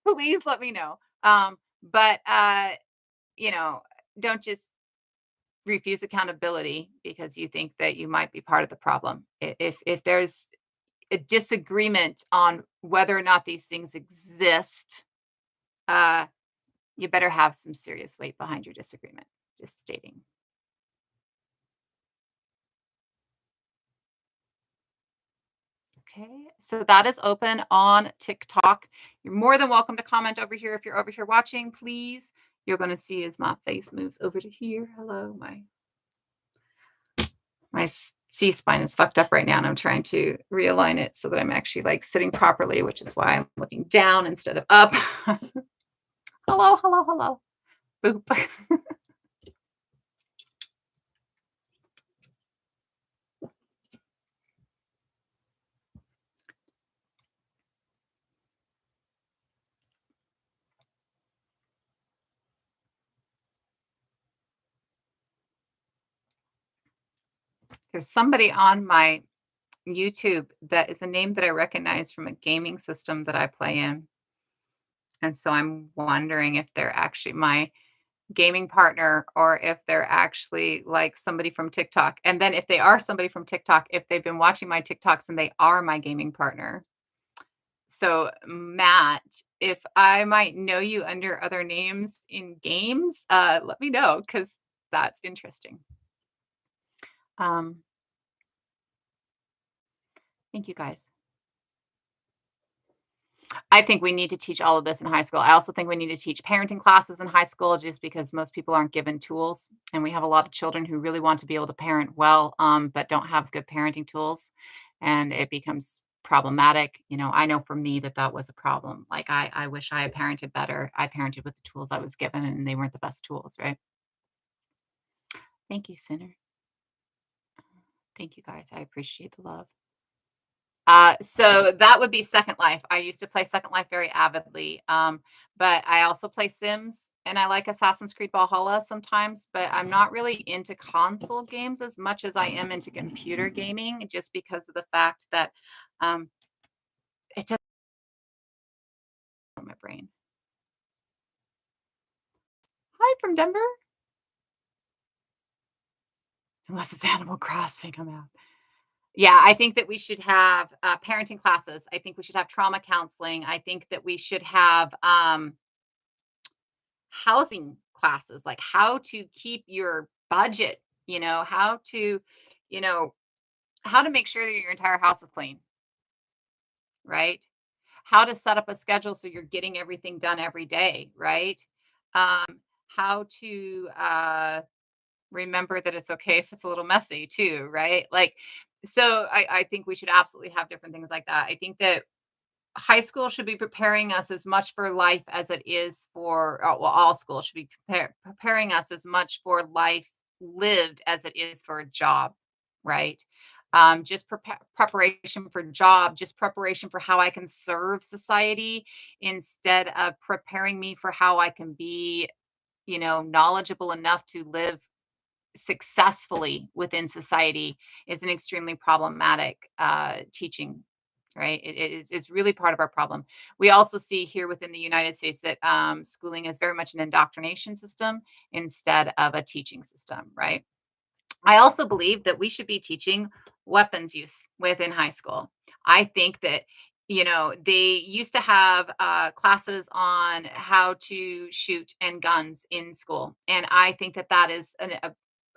please let me know. But you know, don't just refuse accountability because you think that you might be part of the problem. If there's a disagreement on whether or not these things exist, uh, you better have some serious weight behind your disagreement. Just stating. Okay, so that is open on TikTok. You're more than welcome to comment over here if you're over here watching, please. You're going to see as my face moves over to here. Hello, my C-spine is fucked up right now, and I'm trying to realign it so that I'm actually like sitting properly, which is why I'm looking down instead of up. Hello, hello, hello. Boop. There's somebody on my YouTube that is a name that I recognize from a gaming system that I play in. And so I'm wondering if they're actually my gaming partner or if they're actually like somebody from TikTok. And then if they are somebody from TikTok, if they've been watching my TikToks and they are my gaming partner. So, Matt, if I might know you under other names in games, let me know because that's interesting. Um, Thank you guys. I think we need to teach all of this in high school. I also think we need to teach parenting classes in high school just because most people aren't given tools. And we have a lot of children who really want to be able to parent well, but don't have good parenting tools. And it becomes problematic. I know for me that that was a problem. Like, I wish I had parented better. I parented with the tools I was given, and they weren't the best tools, right? Thank you, Sinner. Thank you guys. I appreciate the love. So that would be Second Life. I used to play Second Life very avidly, but I also play Sims and I like Assassin's Creed Valhalla sometimes, but I'm not really into console games as much as I am into computer gaming, just because of the fact that um, it just my brain. Hi from Denver. Unless it's Animal Crossing, I'm out. Yeah, I think that we should have parenting classes. I think we should have trauma counseling. I think that we should have housing classes, like how to keep your budget, how to, you know, how to make sure that your entire house is clean, right? How to set up a schedule so you're getting everything done every day, right? How to remember that it's okay if it's a little messy too, right? Like So I think we should absolutely have different things like that. I think that high school should be preparing us as much for life as it is for well, all schools should be preparing us as much for life lived as it is for a job, right? Just preparation for job, just preparation for how I can serve society instead of preparing me for how I can be, knowledgeable enough to live successfully within society is an extremely problematic teaching, right? It's really part of our problem. We also see here within the United States that schooling is very much an indoctrination system instead of a teaching system, right? I also believe that we should be teaching weapons use within high school. I think that, they used to have classes on how to shoot and guns in school. And I think that that is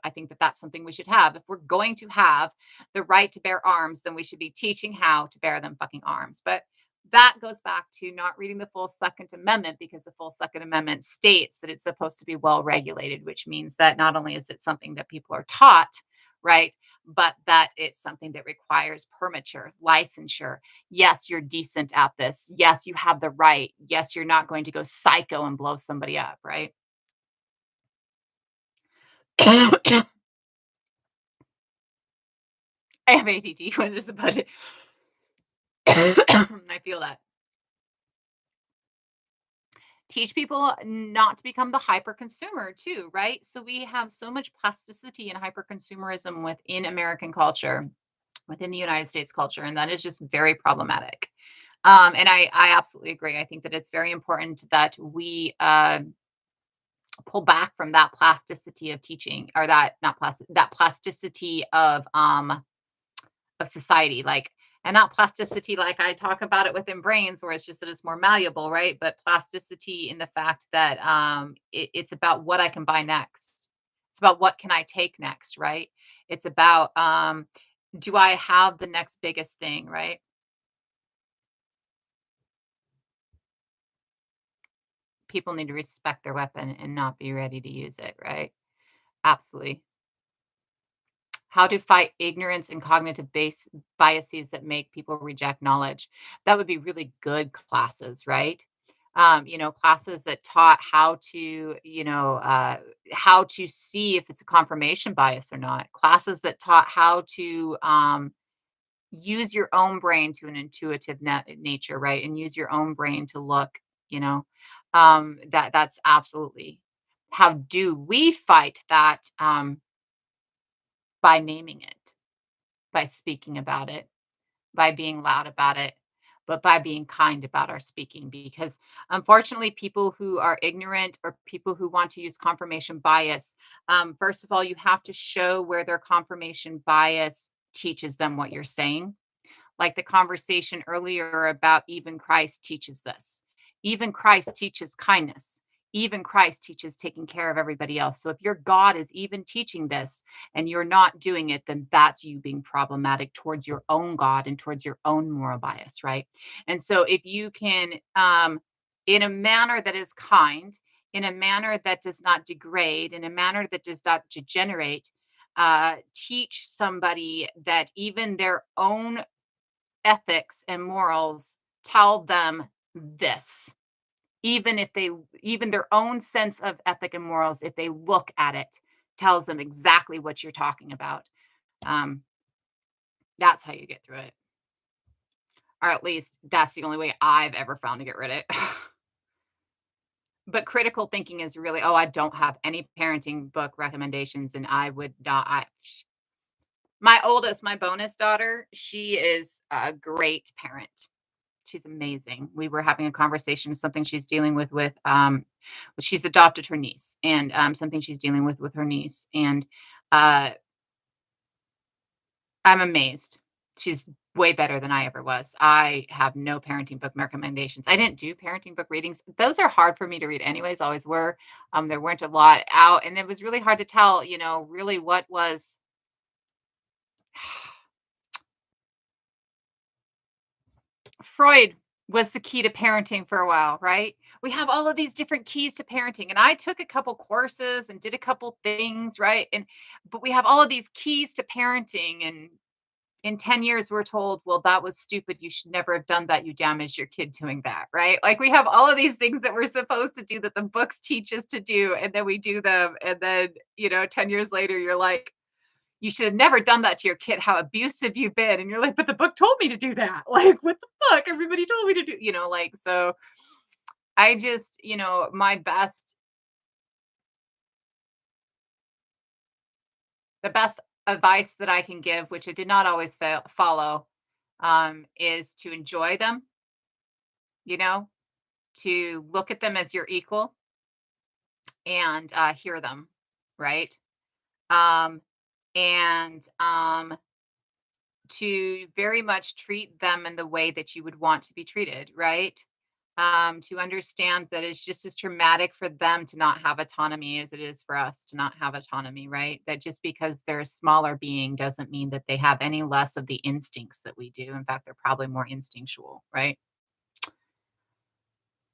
I think that that's something we should have. If we're going to have the right to bear arms, then we should be teaching how to bear them fucking arms. But that goes back to not reading the full Second Amendment because the full Second Amendment states that it's supposed to be well regulated, which means that not only is it something that people are taught, right, but that it's something that requires permature, licensure. Yes, you're decent at this. Yes, you have the right. Yes, you're not going to go psycho and blow somebody up, right? I have ADD when it is a budget. I feel that. Teach people not to become the hyper consumer too, right? So we have so much plasticity and hyper consumerism within American culture, within the United States culture, and that is just very problematic. And I absolutely agree. I think that it's very important that we pull back from that plasticity of teaching, or that not plastic, that plasticity of society, like, and not plasticity like I talk about it within brains, where it's just that it's more malleable, right? But plasticity in the fact that it's about what I can buy next. It's about what can I take next, right? It's about do I have the next biggest thing, right? People need to respect their weapon and not be ready to use it, right? Absolutely. How to fight ignorance and cognitive base biases that make people reject knowledge. That would be really good classes, right? Classes that taught how to see if it's a confirmation bias or not. Classes that taught how to use your own brain to an intuitive nature, right? And use your own brain to look, you know, that's absolutely. How do we fight that? By naming it, by speaking about it, by being loud about it, but by being kind about our speaking. Because unfortunately, people who are ignorant or people who want to use confirmation bias, first of all, you have to show where their confirmation bias teaches them what you're saying, like the conversation earlier about even Christ teaches this. Even Christ teaches kindness. Even Christ teaches taking care of everybody else. So if your God is even teaching this and you're not doing it, then that's you being problematic towards your own God and towards your own moral bias, right? And so if you can, in a manner that is kind, in a manner that does not degrade, in a manner that does not degenerate, teach somebody that even their own ethics and morals tell them this, even if they even their own sense of ethic and morals, if they look at it, tells them exactly what you're talking about. um, that's how you get through it, or at least that's the only way I've ever found to get rid of it. But critical thinking is really, oh, I don't have any parenting book recommendations, and I would not. My bonus daughter, she is a great parent. She's amazing. We were having a conversation, something she's dealing she's adopted her niece, and something she's dealing with her niece, and uh, I'm amazed. She's way better than I ever was. I have no parenting book recommendations. I didn't do parenting book readings. Those are hard for me to read anyways, always were. There weren't a lot out, and it was really hard to tell, really what was Freud was the key to parenting for a while, right? We have all of these different keys to parenting, and I took a couple courses and did a couple things, right? But we have all of these keys to parenting, and in 10 years we're told, well, that was stupid, you should never have done that, you damaged your kid doing that, right? Like we have all of these things that we're supposed to do that the books teach us to do, and then we do them, and then 10 years later you're like, you should have never done that to your kid, how abusive you've been, and you're like, but the book told me to do that. Like what the fuck, everybody told me to do, like. So I just, my best the best advice that I can give, which I did not always follow, is to enjoy them, you know, to look at them as your equal, and hear them, right? Um, and to very much treat them in the way that you would want to be treated, right? To understand that it's just as traumatic for them to not have autonomy as it is for us to not have autonomy, right? That just because they're a smaller being doesn't mean that they have any less of the instincts that we do. In fact, they're probably more instinctual, right?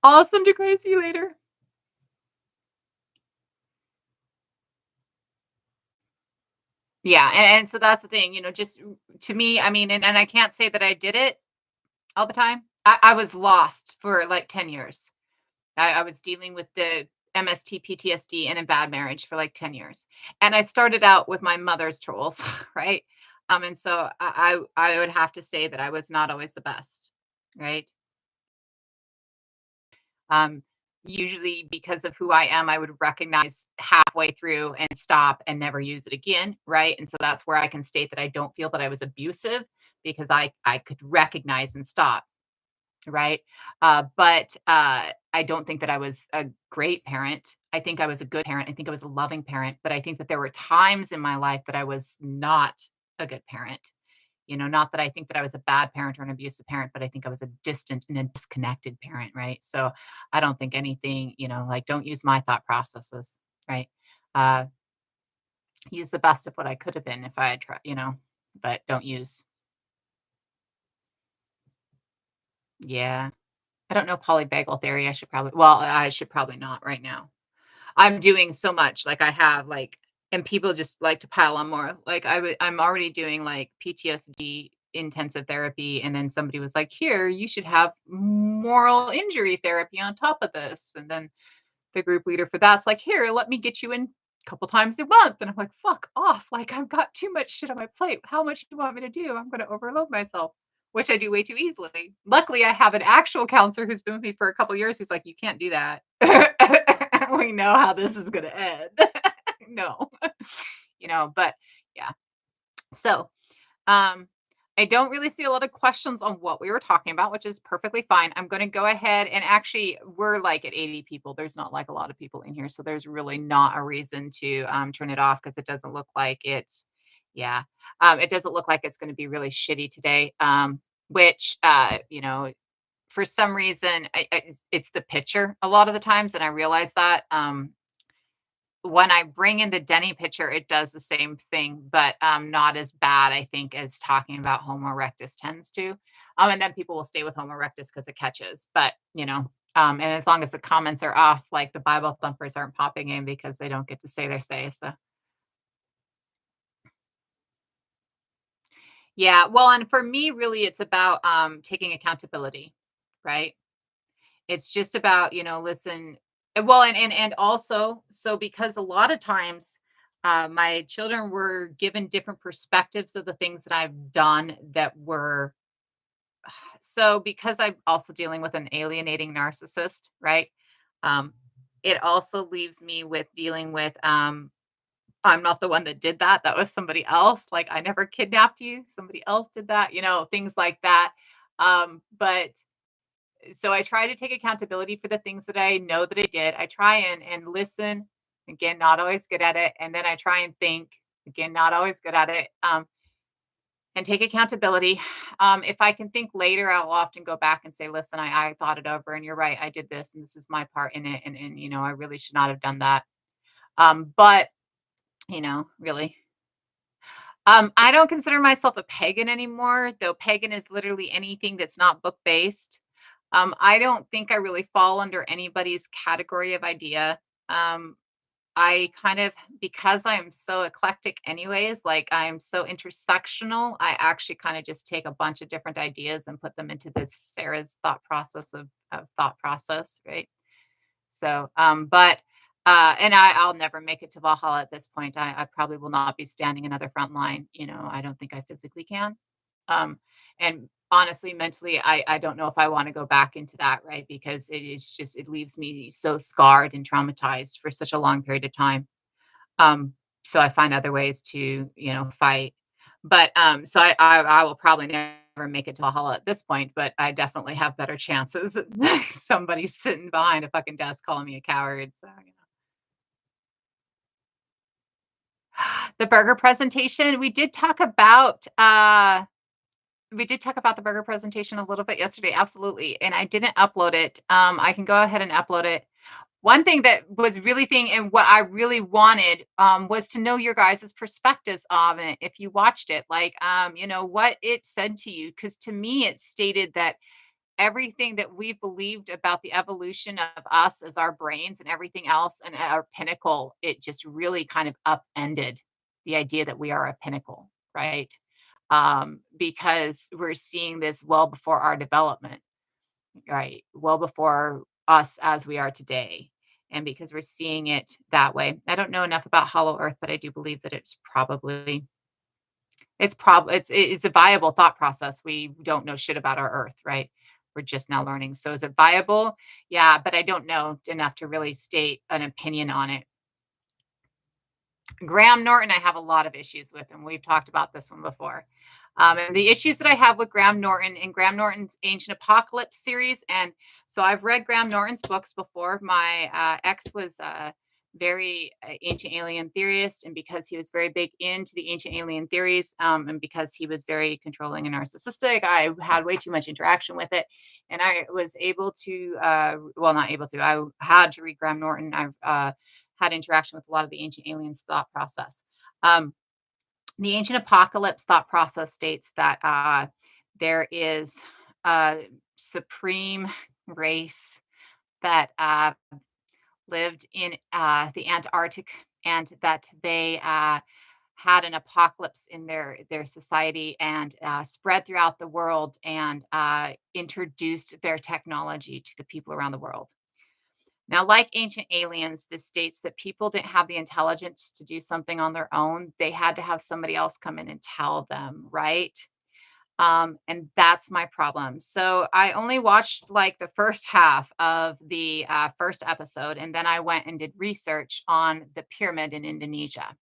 Awesome to see you later. Yeah, and so that's the thing, just to me, I mean, and I can't say that I did it all the time. I was lost for like 10 years. I was dealing with the MST PTSD and a bad marriage for like 10 years. And I started out with my mother's trolls, right? And so I would have to say that I was not always the best, right? Um, Usually because of who I am, I would recognize halfway through and stop and never use it again, right? And so that's where I can state that I don't feel that I was abusive because I could recognize and stop, right? But I don't think that I was a great parent. I think I was a good parent. I think I was a loving parent, but I think that there were times in my life that I was not a good parent. Not that I think that I was a bad parent or an abusive parent, but I think I was a distant and a disconnected parent, right? So I don't think anything, like don't use my thought processes, right? Uh, Use the best of what I could have been if I had tried, but don't use. Yeah. I don't know polyvagal theory. I should probably not right now. I'm doing so much, like, I have, like, and people just like to pile on more. Like, I'm already doing, like, PTSD intensive therapy, and then somebody was like, "Here, you should have moral injury therapy on top of this." And then the group leader for that's like, "Here, let me get you in a couple times a month." And I'm like, "Fuck off, like, I've got too much shit on my plate. How much do you want me to do? I'm gonna overload myself," which I do way too easily. Luckily, I have an actual counselor who's been with me for a couple years who's like, "You can't do that. We know how this is gonna end." No. But yeah. So, um, I don't really see a lot of questions on what we were talking about, which is perfectly fine. I'm going to go ahead and actually, we're like at 80 people. There's not like a lot of people in here. So there's really not a reason to turn it off because it doesn't look like yeah, it doesn't look like it's going to be really shitty today. Which, for some reason, it's the picture a lot of the times. And I realize that. When I bring in the Denny picture, it does the same thing, but, not as bad, I think, as talking about Homo erectus tends to. And then people will stay with Homo erectus because it catches, but, and as long as the comments are off, like, the Bible thumpers aren't popping in because they don't get to say their say, so yeah, well, and for me, really, it's about, taking accountability, right? It's just about, listen, well, and also, so because a lot of times, my children were given different perspectives of the things that I've done that were so because I'm also dealing with an alienating narcissist, right? Um, it also leaves me with dealing with, I'm not the one that did that. That was somebody else. Like I never kidnapped you. Somebody else did that, things like that. But so I try to take accountability for the things that I know that I did. I try and listen. Again, not always good at it. And then I try and think. Again, not always good at it. And take accountability. If I can think later, I'll often go back and say, "Listen, I thought it over, and you're right. I did this, and this is my part in it, and I really should not have done that." But really, I don't consider myself a pagan anymore. Though pagan is literally anything that's not book based. I don't think I really fall under anybody's category of idea. Um, I kind of, because I'm so eclectic anyways, like I'm so intersectional, I actually kind of just take a bunch of different ideas and put them into this Sarah's thought process of thought process, right? So, but and I'll never make it to Valhalla at this point. I probably will not be standing another front line. I don't think I physically can. And honestly, mentally, I don't know if I want to go back into that, right? Because it leaves me so scarred and traumatized for such a long period of time. Um, so I find other ways to, fight. But so I will probably never make it to Valhalla at this point, but I definitely have better chances than somebody sitting behind a fucking desk calling me a coward. So, the burger presentation, we did talk about the burger presentation a little bit yesterday, absolutely. And I didn't upload it. I can go ahead and upload it. One thing that was really thing and what I really wanted, was to know your guys' perspectives on it if you watched it, like, what it said to you. Because to me, it stated that everything that we've believed about the evolution of us as our brains and everything else and our pinnacle, it just really kind of upended the idea that we are a pinnacle, right? Because we're seeing this well before our development, right? Well before us as we are today. And because we're seeing it that way. I don't know enough about Hollow Earth, but I do believe that it's a viable thought process. We don't know shit about our Earth, right? We're just now learning. So is it viable? Yeah, but I don't know enough to really state an opinion on it. Graham Norton, I have a lot of issues with, and we've talked about this one before. And the issues that I have with Graham Norton and Graham Norton's Ancient Apocalypse series, and so I've read Graham Norton's books before. My ex was a very ancient alien theorist, and because he was very big into the ancient alien theories, and because he was very controlling and narcissistic, I had way too much interaction with it, and I was able to, well, not able to, I had to read Graham Norton. I've had interaction with a lot of the ancient aliens thought process. Um, the ancient apocalypse thought process states that there is a supreme race that lived in the Antarctic, and that they had an apocalypse in their society and spread throughout the world and introduced their technology to the people around the world. Now, like ancient aliens, this states that people didn't have the intelligence to do something on their own. They had to have somebody else come in and tell them, right? And that's my problem. So I only watched like the first half of the first episode, and then I went and did research on the pyramid in Indonesia.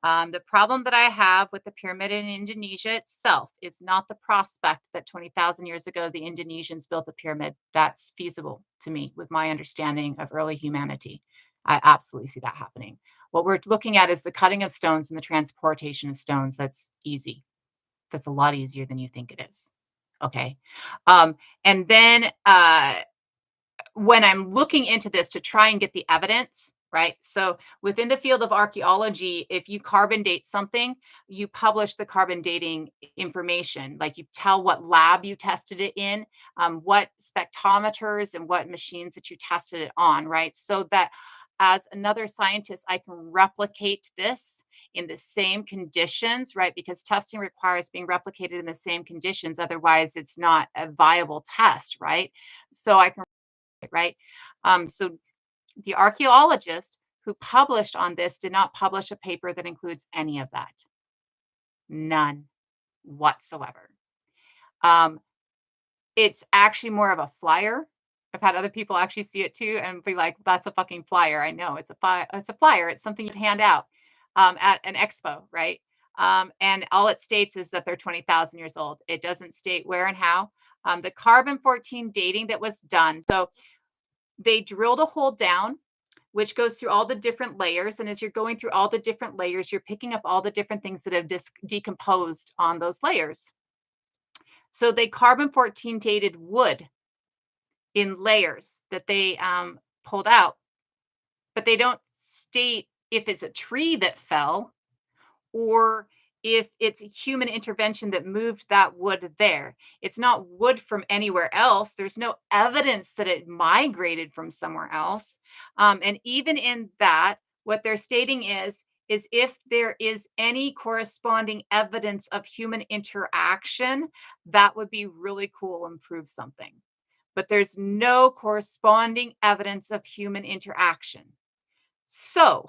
The problem that I have with the pyramid in Indonesia itself is not the prospect that 20,000 years ago the Indonesians built a pyramid. That's feasible to me with my understanding of early humanity. I absolutely see that happening. What we're looking at is the cutting of stones and the transportation of stones. That's easy. That's a lot easier than you think it is. Okay. And then when I'm looking into this to try and get the evidence, right? So within the field of archaeology, if you carbon date something, you publish the carbon dating information. Like you tell what lab you tested it in, what spectrometers and what machines that you tested it on, right? So that as another scientist, I can replicate this in the same conditions, right? Because testing requires being replicated in the same conditions. Otherwise, it's not a viable test, right? So I can, right? So the archaeologist who published on this did not publish a paper that includes any of that. None whatsoever. Um, it's actually more of a flyer. I've had other people actually see it too and be like, "That's a fucking flyer." I know it's a flyer. It's something you'd hand out at an expo, right? And all it states is that they're 20,000 years old. It doesn't state where and how. The carbon 14 dating that was done. So they drilled a hole down, which goes through all the different layers. And as you're going through all the different layers, you're picking up all the different things that have decomposed on those layers. So they carbon 14 dated wood in layers that they pulled out, but they don't state if it's a tree that fell or if it's a human intervention that moved that wood there. It's not wood from anywhere else. There's no evidence that it migrated from somewhere else. And even in that, What they're stating is if there is any corresponding evidence of human interaction, that would be really cool and prove something. But there's no corresponding evidence of human interaction. So,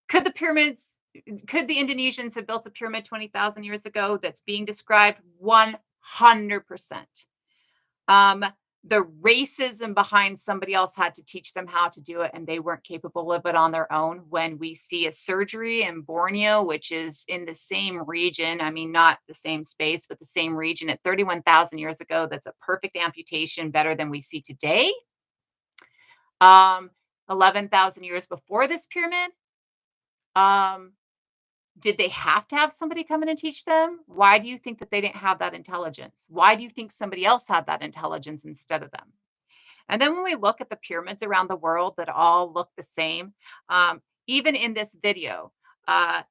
could the pyramids could the Indonesians have built a pyramid 20,000 years ago that's being described? 100%. Um, the racism behind somebody else had to teach them how to do it, and they weren't capable of it on their own. When we see a surgery in Borneo, which is in the same region, I mean, not the same space, but the same region at 31,000 years ago, that's a perfect amputation, better than we see today. 11,000 years before this pyramid, um, did they have to have somebody come in and teach them? Why do you think that they didn't have that intelligence? Why do you think somebody else had that intelligence instead of them? And then when we look at the pyramids around the world that all look the same, even in this video, uh,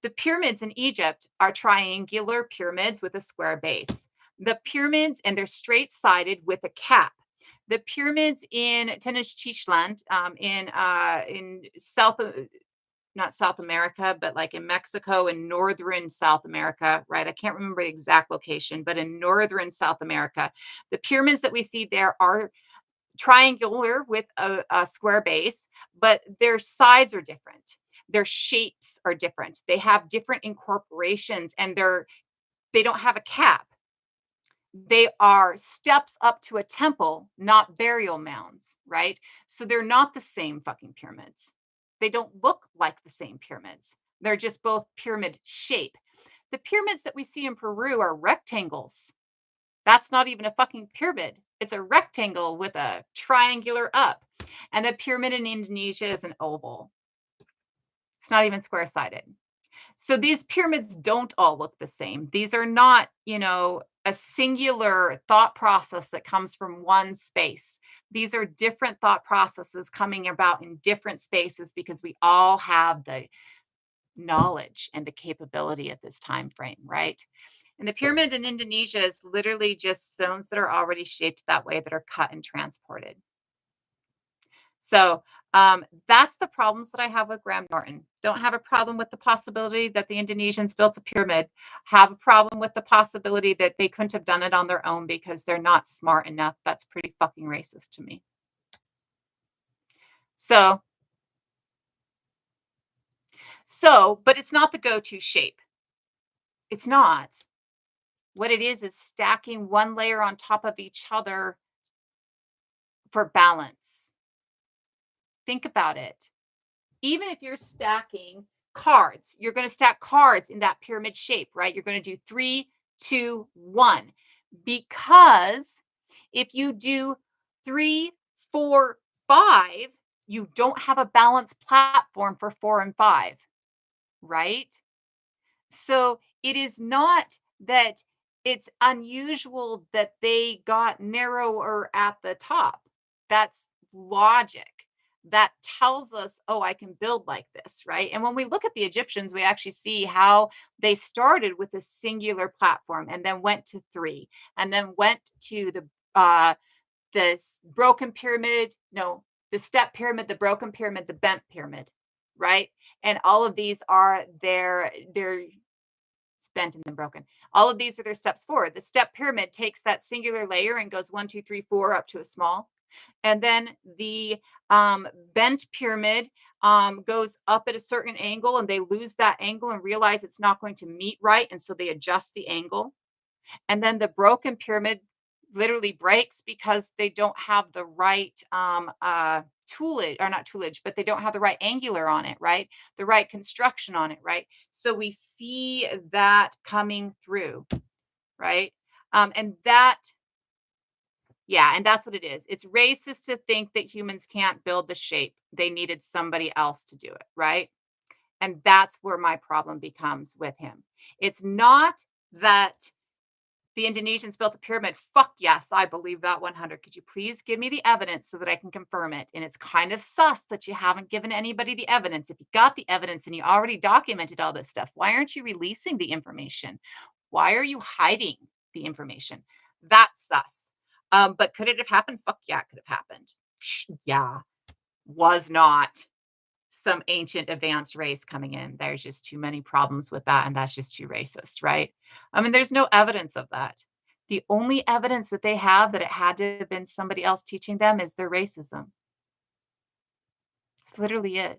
the pyramids in Egypt are triangular pyramids with a square base. The pyramids, and they're straight sided with a cap. The pyramids in Tenochtitlan, in South, not South America, but like in Mexico and northern South America, right? I can't remember the exact location, but in northern South America, the pyramids that we see there are triangular with a square base, but their sides are different. Their shapes are different. They have different incorporations, and they don't have a cap. They are steps up to a temple, not burial mounds, right? So they're not the same fucking pyramids. They don't look like the same pyramids. They're just both pyramid shape. The pyramids that we see in Peru are rectangles. That's not even a fucking pyramid. It's a rectangle with a triangular up. And the pyramid in Indonesia is an oval. It's not even square sided. So these pyramids don't all look the same. These are not, a singular thought process that comes from one space. These are different thought processes coming about in different spaces because we all have the knowledge and the capability at this time frame, right? And the pyramid in Indonesia is literally just stones that are already shaped that way that are cut and transported. So that's the problems that I have with Graham Norton. Don't have a problem with the possibility that the Indonesians built a pyramid. Have a problem with the possibility that they couldn't have done it on their own because they're not smart enough. That's pretty fucking racist to me. So, but it's not the go-to shape. It's not. What it is stacking one layer on top of each other for balance. Think about it. Even if you're stacking cards, you're going to stack cards in that pyramid shape, right? You're going to do 3, 2, 1. Because if you do 3, 4, 5, you don't have a balanced platform for 4 and 5, right? So it is not that it's unusual that they got narrower at the top. That's logic. That tells us, oh, I can build like this, right? And when we look at the Egyptians, we actually see how they started with a singular platform and then went to 3 and then went to this broken pyramid, no, the step pyramid, the broken pyramid, the bent pyramid, right? And all of these are their bent and then broken. All of these are their steps forward. The step pyramid takes that singular layer and goes 1, 2, 3, 4 up to a small. And then the bent pyramid goes up at a certain angle and they lose that angle and realize it's not going to meet right. And so they adjust the angle. And then the broken pyramid literally breaks because they don't have the right toolage, or not toolage, but they don't have the right angular on it, right? The right construction on it, right? So we see that coming through, right? And that, yeah, and that's what it is. It's racist to think that humans can't build the shape. They needed somebody else to do it, right? And that's where my problem becomes with him. It's not that the Indonesians built a pyramid. Fuck yes, I believe that 100. Could you please give me the evidence so that I can confirm it? And it's kind of sus that you haven't given anybody the evidence. If you got the evidence and you already documented all this stuff, why aren't you releasing the information? Why are you hiding the information? That's sus. But could it have happened? Fuck yeah, it could have happened. Yeah. was not some ancient advanced race coming in. There's just too many problems with that, and that's just too racist, right? I mean, there's no evidence of that. The only evidence that they have that it had to have been somebody else teaching them is their racism. It's literally it.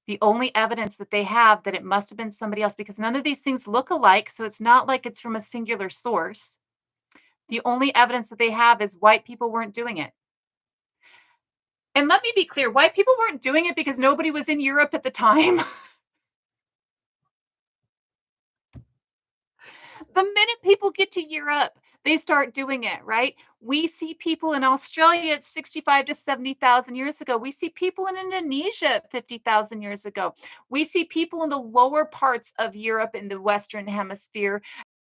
The only evidence that they have that it must have been somebody else because none of these things look alike, so it's not like it's from a singular source. The only evidence that they have is white people weren't doing it. And let me be clear, white people weren't doing it because nobody was in Europe at the time. The minute people get to Europe, they start doing it, right? We see people in Australia at 65 to 70,000 years ago. We see people in Indonesia at 50,000 years ago. We see people in the lower parts of Europe in the Western Hemisphere.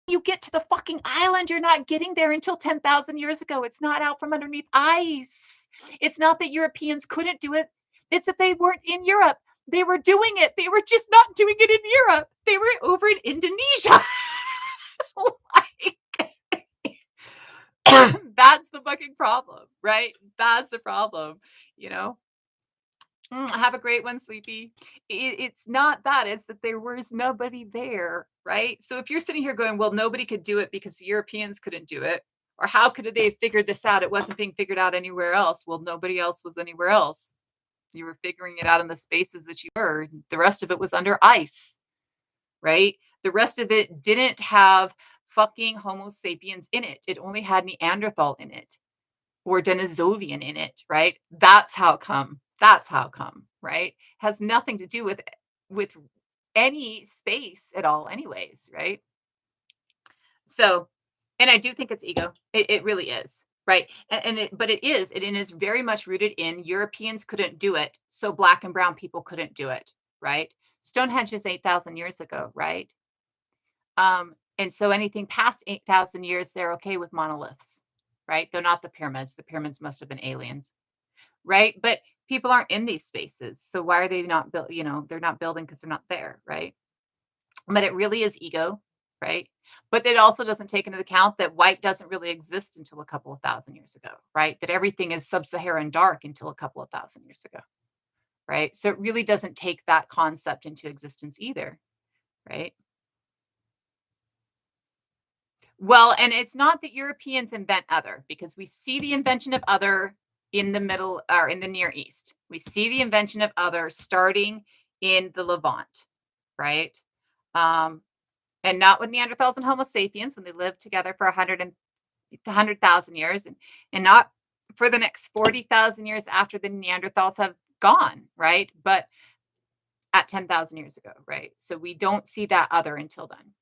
You get to the fucking island, you're not getting there until 10,000 years ago. It's not out from underneath ice. It's not that Europeans couldn't do it, it's that they weren't in Europe. They were doing it. They were just not doing it in Europe. They were over in Indonesia. Like, that's the fucking problem, right? That's the problem, you know? Have a great one, Sleepy. It's not that, it's that there was nobody there, right? So if you're sitting here going, well, nobody could do it because the Europeans couldn't do it, or how could they have figured this out? It wasn't being figured out anywhere else. Well, nobody else was anywhere else. You were figuring it out in the spaces that you were. The rest of it was under ice, right? The rest of it didn't have fucking Homo sapiens in it. It only had Neanderthal in it or Denisovian in it, right? That's how come. That's how come, right? Has nothing to do with any space at all, anyways, right? So, and I do think it's ego. It really is, right? But it is very much rooted in Europeans couldn't do it, so black and brown people couldn't do it, right? Stonehenge is 8,000 years ago, right? And so anything past 8,000 years, they're okay with monoliths, right? They're not the pyramids. The pyramids must have been aliens, right? But people aren't in these spaces. So why are they not built? They're not building because they're not there, right? But it really is ego, right? But it also doesn't take into account that white doesn't really exist until a couple of thousand years ago, right? That everything is sub Saharan dark until a couple of thousand years ago, right? So it really doesn't take that concept into existence either, right? Well, and it's not that Europeans invent other, because we see the invention of other in the middle or in the Near East. We see the invention of other starting in the Levant, right? Um, and not with Neanderthals and Homo sapiens when they lived together for 100,000 years, and not for the next 40,000 years after the Neanderthals have gone, right? But at 10,000 years ago, right? So we don't see that other until then.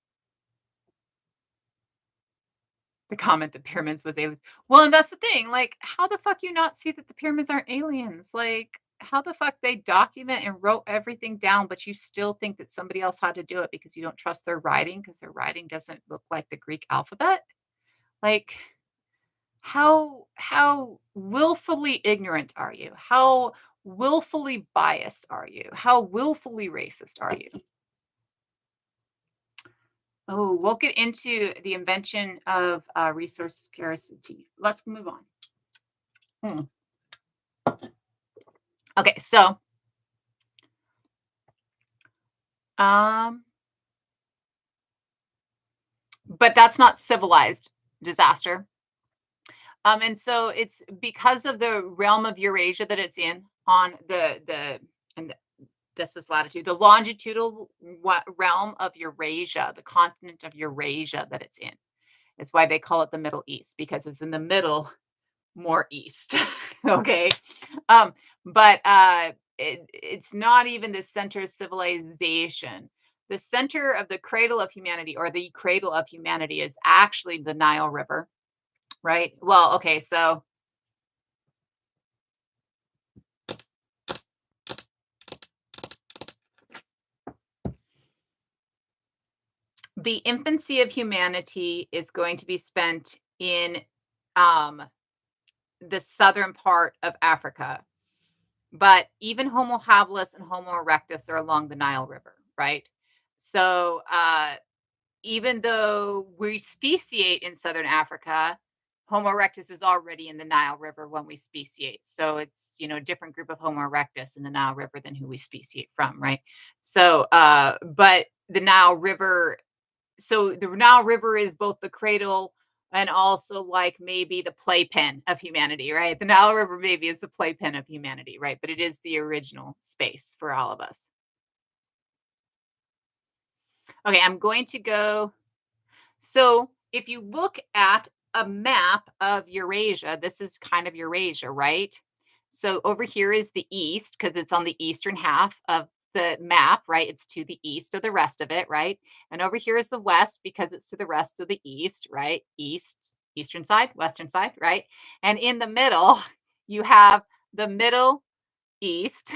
The comment that pyramids was aliens. Well, and that's the thing, like, how the fuck you not see that the pyramids aren't aliens? Like, how the fuck they document and wrote everything down, but you still think that somebody else had to do it because you don't trust their writing because their writing doesn't look like the Greek alphabet? Like, how willfully ignorant are you? How willfully biased are you? How willfully racist are you? Oh, we'll get into the invention of resource scarcity. Let's move on. Hmm. Okay, so um, but that's not civilized disaster. And so it's because of the realm of Eurasia that it's in on and this is latitude, the longitudinal realm of Eurasia, the continent of Eurasia that it's in. It's why they call it the Middle East because it's in the middle, more east. Okay. Um, but it's not even the center of civilization. The center of the cradle of humanity or the cradle of humanity is actually the Nile River, right? Well, okay, so the infancy of humanity is going to be spent in um, the southern part of Africa. But even Homo habilis and Homo erectus are along the Nile River, right? So even though we speciate in southern Africa, Homo erectus is already in the Nile River when we speciate. So it's, a different group of Homo erectus in the Nile River than who we speciate from, right? So, but the Nile River, so the Nile River is both the cradle and also like maybe the playpen of humanity, right? The Nile River maybe is the playpen of humanity, right? But it is the original space for all of us. Okay, I'm going to go. So if you look at a map of Eurasia, this is kind of Eurasia, right? So over here is the east because it's on the eastern half of the map, right? It's to the east of the rest of it, right? And over here is the west because it's to the rest of the east, right? Eastern side, western side, right? And in the middle, you have the Middle East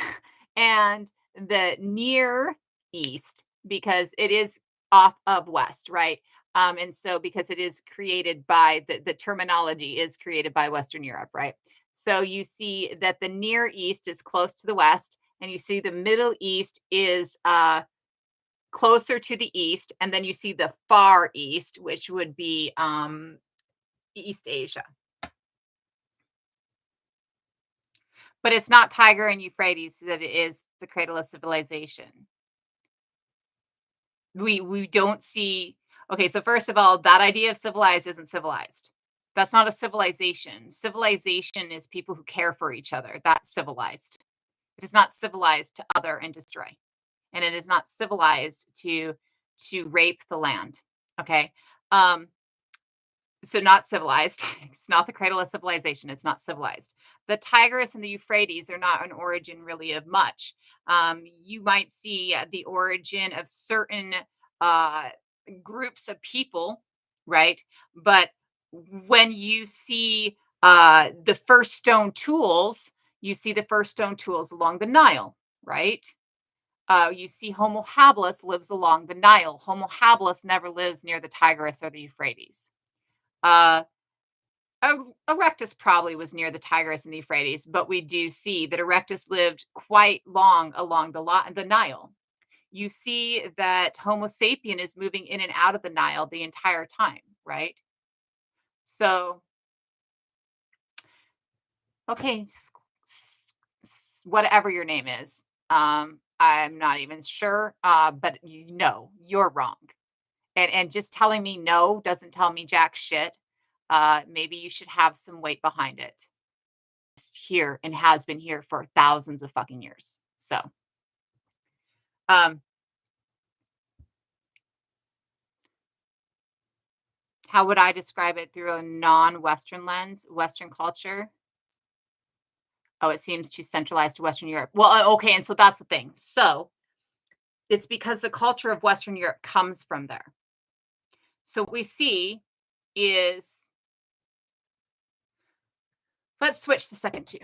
and the Near East because it is off of West, right? And so because it is created by the terminology is created by Western Europe, right? So you see that the Near East is close to the West, and you see the Middle East is closer to the East, and then you see the Far East, which would be East Asia. But it's not Tiger and Euphrates that it is the cradle of civilization. We don't see. Okay, so first of all, that idea of civilized isn't civilized. That's not a civilization. Civilization is people who care for each other. That's civilized. It is not civilized to other and destroy. And it is not civilized to rape the land. Okay. Um, so not civilized. It's not the cradle of civilization. It's not civilized. The Tigris and the Euphrates are not an origin really of much. You might see the origin of certain uh, groups of people, right? But when you see the first stone tools, you see the first stone tools along the Nile, right? You see Homo habilis lives along the Nile. Homo habilis never lives near the Tigris or the Euphrates. Uh, Erectus probably was near the Tigris and the Euphrates, but we do see that Erectus lived quite long along the Nile. You see that Homo sapien is moving in and out of the Nile the entire time, right? So, okay, whatever your name is, I'm not even sure, but you're wrong. And just telling me no doesn't tell me jack shit. Maybe you should have some weight behind it. It's here and has been here for thousands of fucking years. So, um, how would I describe it through a non-Western lens, Western culture? Oh, it seems too centralized to Western Europe. Well, okay, and so that's the thing. So it's because the culture of Western Europe comes from there. So what we see is, let's switch the second two.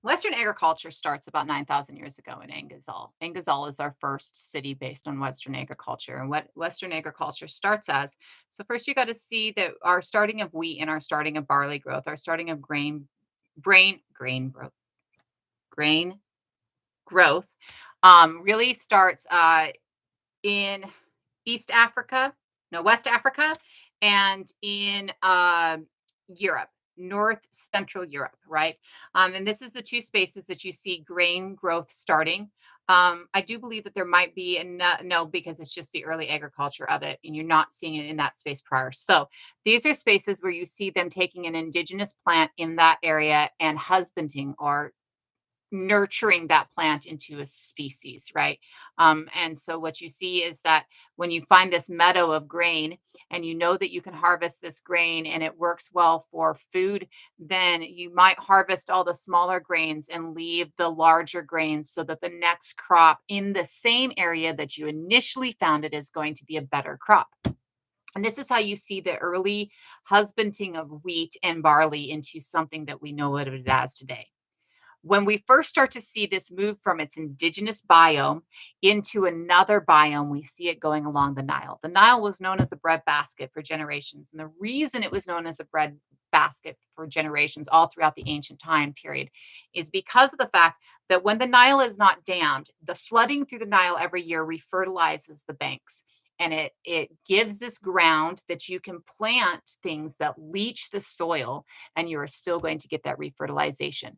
Western agriculture starts about 9,000 years ago in Angazal. Angazal is our first city based on Western agriculture. And what Western agriculture starts as, so first you got to see that our starting of wheat and our starting of barley growth, our starting of grain growth really starts in West Africa, and in Europe, North Central Europe, right? And this is the two spaces that you see grain growth starting. I do believe that there might be, and no, because it's just the early agriculture of it, and you're not seeing it in that space prior. So these are spaces where you see them taking an indigenous plant in that area and husbanding or nurturing that plant into a species, right? And so what you see is that when you find this meadow of grain and you know that you can harvest this grain and it works well for food, then you might harvest all the smaller grains and leave the larger grains so that the next crop in the same area that you initially found it is going to be a better crop. And this is how you see the early husbanding of wheat and barley into something that we know what it as today. When we first start to see this move from its indigenous biome into another biome, we see it going along the Nile. The Nile was known as a breadbasket for generations. And the reason it was known as a breadbasket for generations all throughout the ancient time period is because of the fact that when the Nile is not dammed, the flooding through the Nile every year refertilizes the banks. and it gives this ground that you can plant things that leach the soil, and you are still going to get that refertilization.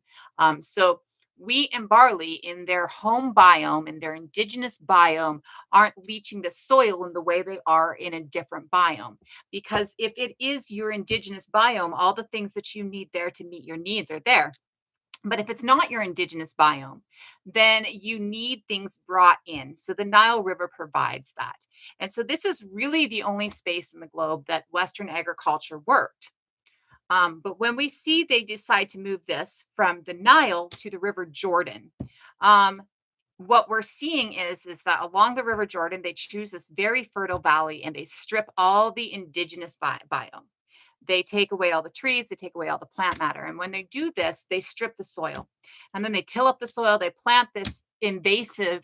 So wheat and barley in their home biome, in their indigenous biome, aren't leaching the soil in the way they are in a different biome. Because if it is your indigenous biome, all the things that you need there to meet your needs are there. But if it's not your indigenous biome, then you need things brought in. So the Nile River provides that. And so this is really the only space in the globe that Western agriculture worked. But when we see they decide to move this from the Nile to the River Jordan, um, what we're seeing is that along the River Jordan, they choose this very fertile valley and they strip all the indigenous biome. They take away all the trees, they take away all the plant matter. And when they do this, they strip the soil. And then they till up the soil, they plant this invasive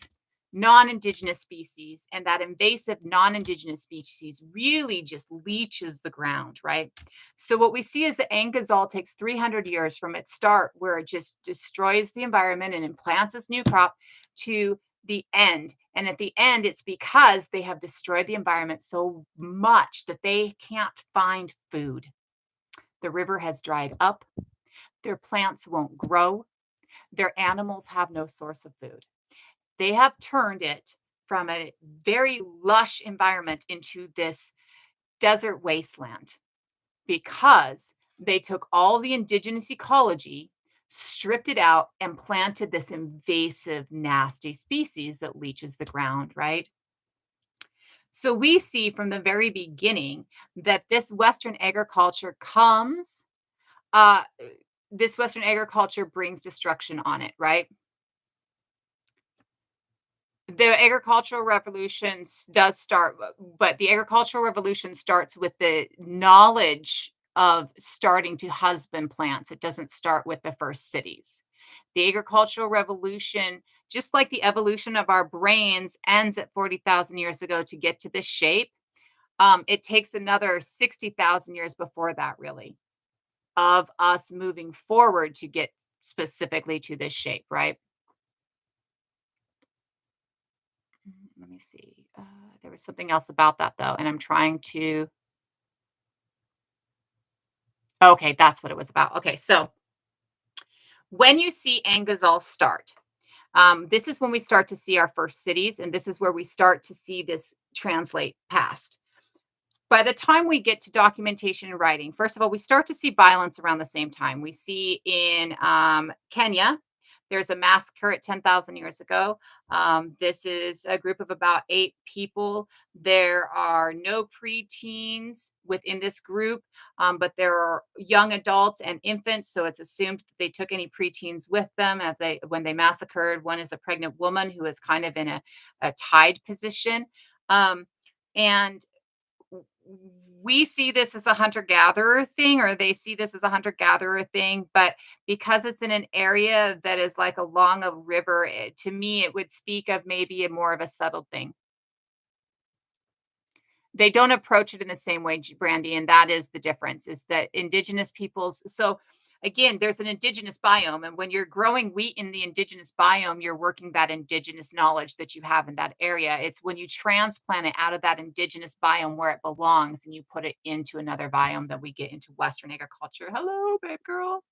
non-indigenous species, and that invasive non-indigenous species really just leaches the ground, right? So what we see is that Angazol takes 300 years from its start, where it just destroys the environment and implants this new crop, to the end. And at the end, it's because they have destroyed the environment so much that they can't find food. The river has dried up, their plants won't grow, their animals have no source of food. They have turned it from a very lush environment into this desert wasteland because they took all the indigenous ecology, stripped it out, and planted this invasive, nasty species that leaches the ground, right? So we see from the very beginning that uh, this Western agriculture brings destruction on it, right? The agricultural revolution does start, but the agricultural revolution starts with the knowledge of starting to husband plants. It doesn't start with the first cities. The agricultural revolution, just like the evolution of our brains, ends at 40,000 years ago to get to this shape. It takes another 60,000 years before that, really, of us moving forward to get specifically to this shape, right? Let me see. There was something else about that though, and I'm trying to. Okay, that's what it was about. Okay, so when you see Angazol start, this is when we start to see our first cities, and this is where we start to see this translate past. By the time we get to documentation and writing, first of all, we start to see violence around the same time. We see in Kenya, there's a massacre at 10,000 years ago. This is a group of about 8 people. There are no preteens within this group, but there are young adults and infants. So it's assumed that they took any preteens with them when they massacred. One is a pregnant woman who is kind of in a tied position. Um, and we see this as a hunter gatherer thing, or they see this as a hunter gatherer thing, but because it's in an area that is like along a river, to me it would speak of maybe a more of a settled thing. They don't approach it in the same way, Brandy, and that is the difference, is that indigenous peoples. So again, there's an indigenous biome, and when you're growing wheat in the indigenous biome, you're working that indigenous knowledge that you have in that area. It's when you transplant it out of that indigenous biome where it belongs and you put it into another biome that we get into Western agriculture. Hello, babe girl.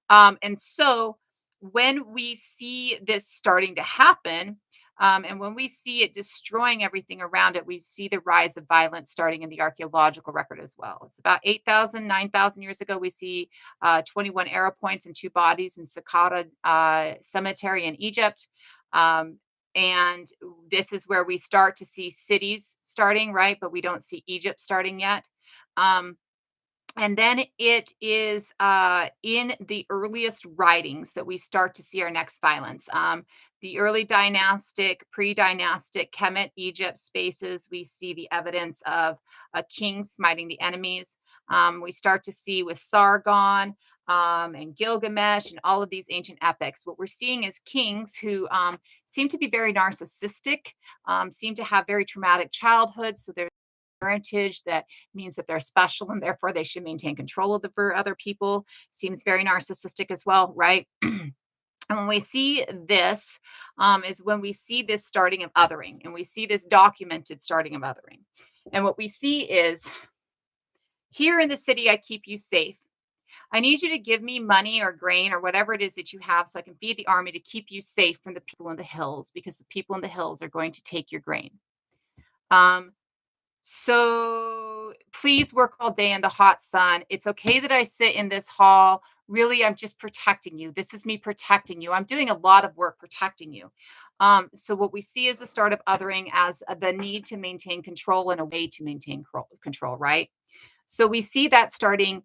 And so when we see this starting to happen, and when we see it destroying everything around it, we see the rise of violence starting in the archaeological record as well. It's about 8,000, 9,000 years ago. We see 21 arrow points and 2 bodies in Saqqara Cemetery in Egypt. Um, and this is where we start to see cities starting, right? But we don't see Egypt starting yet. Um, and then it is in the earliest writings that we start to see our next violence. The early dynastic, pre-dynastic Kemet Egypt spaces, we see the evidence of a king smiting the enemies. We start to see with Sargon and Gilgamesh and all of these ancient epics. What we're seeing is kings who seem to be very narcissistic, seem to have very traumatic childhoods. So they're heritage that means that they're special and therefore they should maintain control of the for other people. Seems very narcissistic as well, right? And when we see this, is when we see this starting of othering, and we see this documented starting of othering. And what we see is, here in the city, I keep you safe. I need you to give me money or grain or whatever it is that you have so I can feed the army to keep you safe from the people in the hills, because the people in the hills are going to take your grain. Um, so please work all day in the hot sun. It's okay that I sit in this hall. Really, I'm just protecting you. This is me protecting you. I'm doing a lot of work protecting you. So what we see is the start of othering as the need to maintain control and a way to maintain control, right? So we see that starting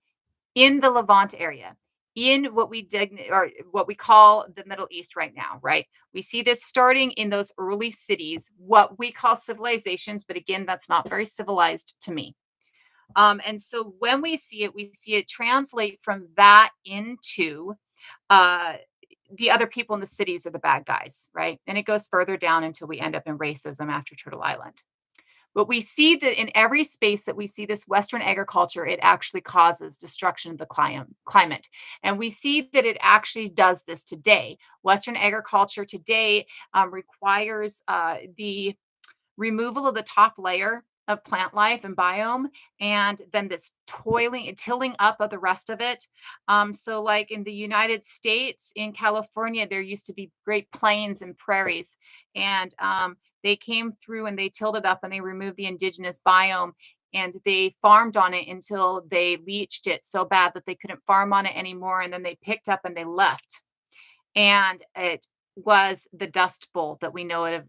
in the Levant area, in what we or what we call the Middle East right now, right? We see this starting in those early cities, what we call civilizations, but again, that's not very civilized to me. And so when we see it translate from that into uh, the other people in the cities are the bad guys, right? And it goes further down until we end up in racism after Turtle Island. But we see that in every space that we see this Western agriculture, it actually causes destruction of the climate. And we see that it actually does this today. Western agriculture today requires the removal of the top layer of plant life and biome, and then this toiling and tilling up of the rest of it. So like in the United States, in California, there used to be great plains and prairies, and they came through and they tilled it up and they removed the indigenous biome, and they farmed on it until they leached it so bad that they couldn't farm on it anymore, and then they picked up and they left, and it was the Dust Bowl that we know it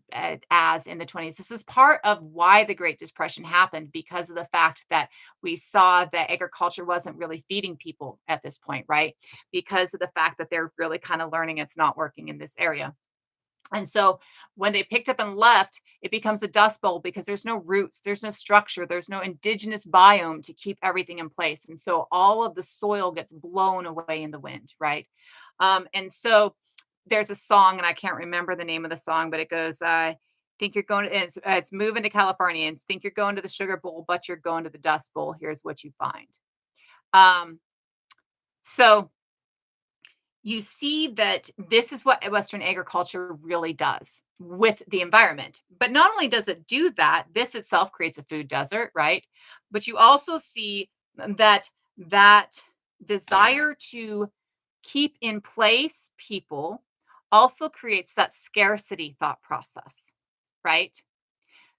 as in the 20s. This is part of why the Great Depression happened, because of the fact that we saw that agriculture wasn't really feeding people at this point, right? Because of the fact that they're really kind of learning it's not working in this area. And so when they picked up and left, it becomes a dust bowl because there's no roots, there's no structure, there's no indigenous biome to keep everything in place. And so all of the soil gets blown away in the wind, right? And so there's a song, and I can't remember the name of the song, but it goes, think you're going to, and it's moving to California, and think you're going to the sugar bowl, but you're going to the dust bowl. Here's what you find. Um, so you see that this is what Western agriculture really does with the environment. But not only does it do that, this itself creates a food desert, right? But you also see that that desire to keep in place people also creates that scarcity thought process, right?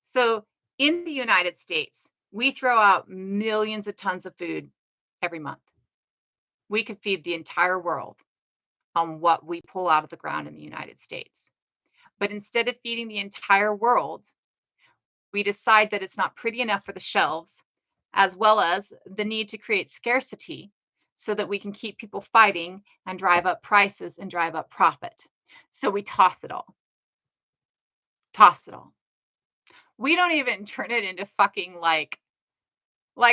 So in the United States, we throw out millions of tons of food every month. We could feed the entire world on what we pull out of the ground in the United States. But instead of feeding the entire world, we decide that it's not pretty enough for the shelves, as well as the need to create scarcity so that we can keep people fighting and drive up prices and drive up profit. So we toss it all. Toss it all. We don't even turn it into fucking like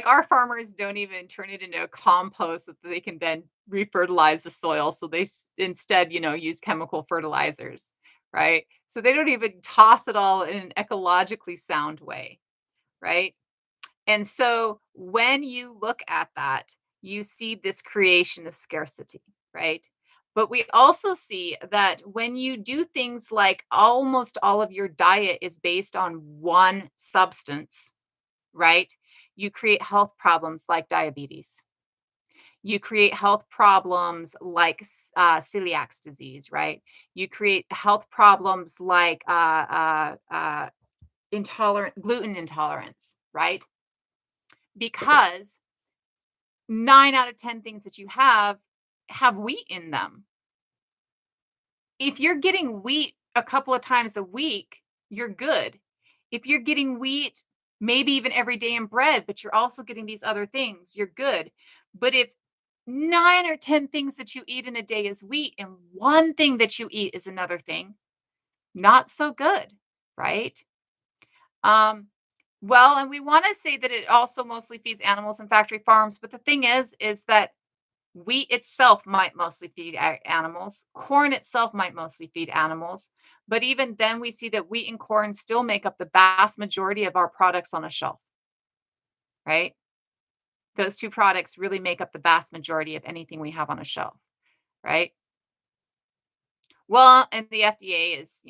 our farmers don't even turn it into a compost that they can then refertilize the soil. So they instead, use chemical fertilizers, right? So they don't even toss it all in an ecologically sound way, right? And so when you look at that, you see this creation of scarcity, right? But we also see that when you do things like almost all of your diet is based on one substance, right? You create health problems like diabetes. You create health problems like celiac disease, right? You create health problems like gluten intolerance, right? Because 9 out of 10 things that you have wheat in them. If you're getting wheat a couple of times a week, you're good. If you're getting wheat, maybe even every day in bread, but you're also getting these other things, you're good. But if 9 or 10 things that you eat in a day is wheat and one thing that you eat is another thing, not so good, right? Um, well, and we want to say that it also mostly feeds animals and factory farms, but the thing is that wheat itself might mostly feed animals. Corn itself might mostly feed animals. But even then, we see that wheat and corn still make up the vast majority of our products on a shelf, right? Those two products really make up the vast majority of anything we have on a shelf, right? Well, and the FDA is,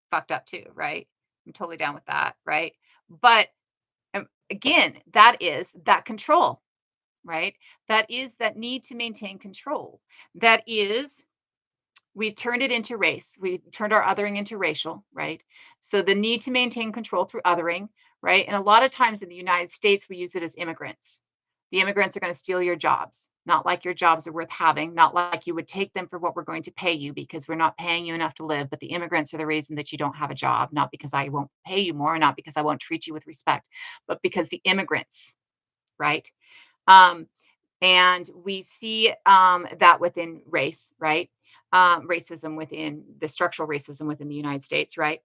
fucked up too, right? I'm totally down with that, right? But again, that is that control, right? That is that need to maintain control. That is, we've turned it into race. We turned our othering into racial, right? So the need to maintain control through othering, right? And a lot of times in the United States, we use it as immigrants. The immigrants are going to steal your jobs, not like your jobs are worth having, not like you would take them for what we're going to pay you because we're not paying you enough to live. But the immigrants are the reason that you don't have a job, not because I won't pay you more, not because I won't treat you with respect, but because the immigrants, right? Um, and we see that within race, right? Racism within the structural racism within the United States, right?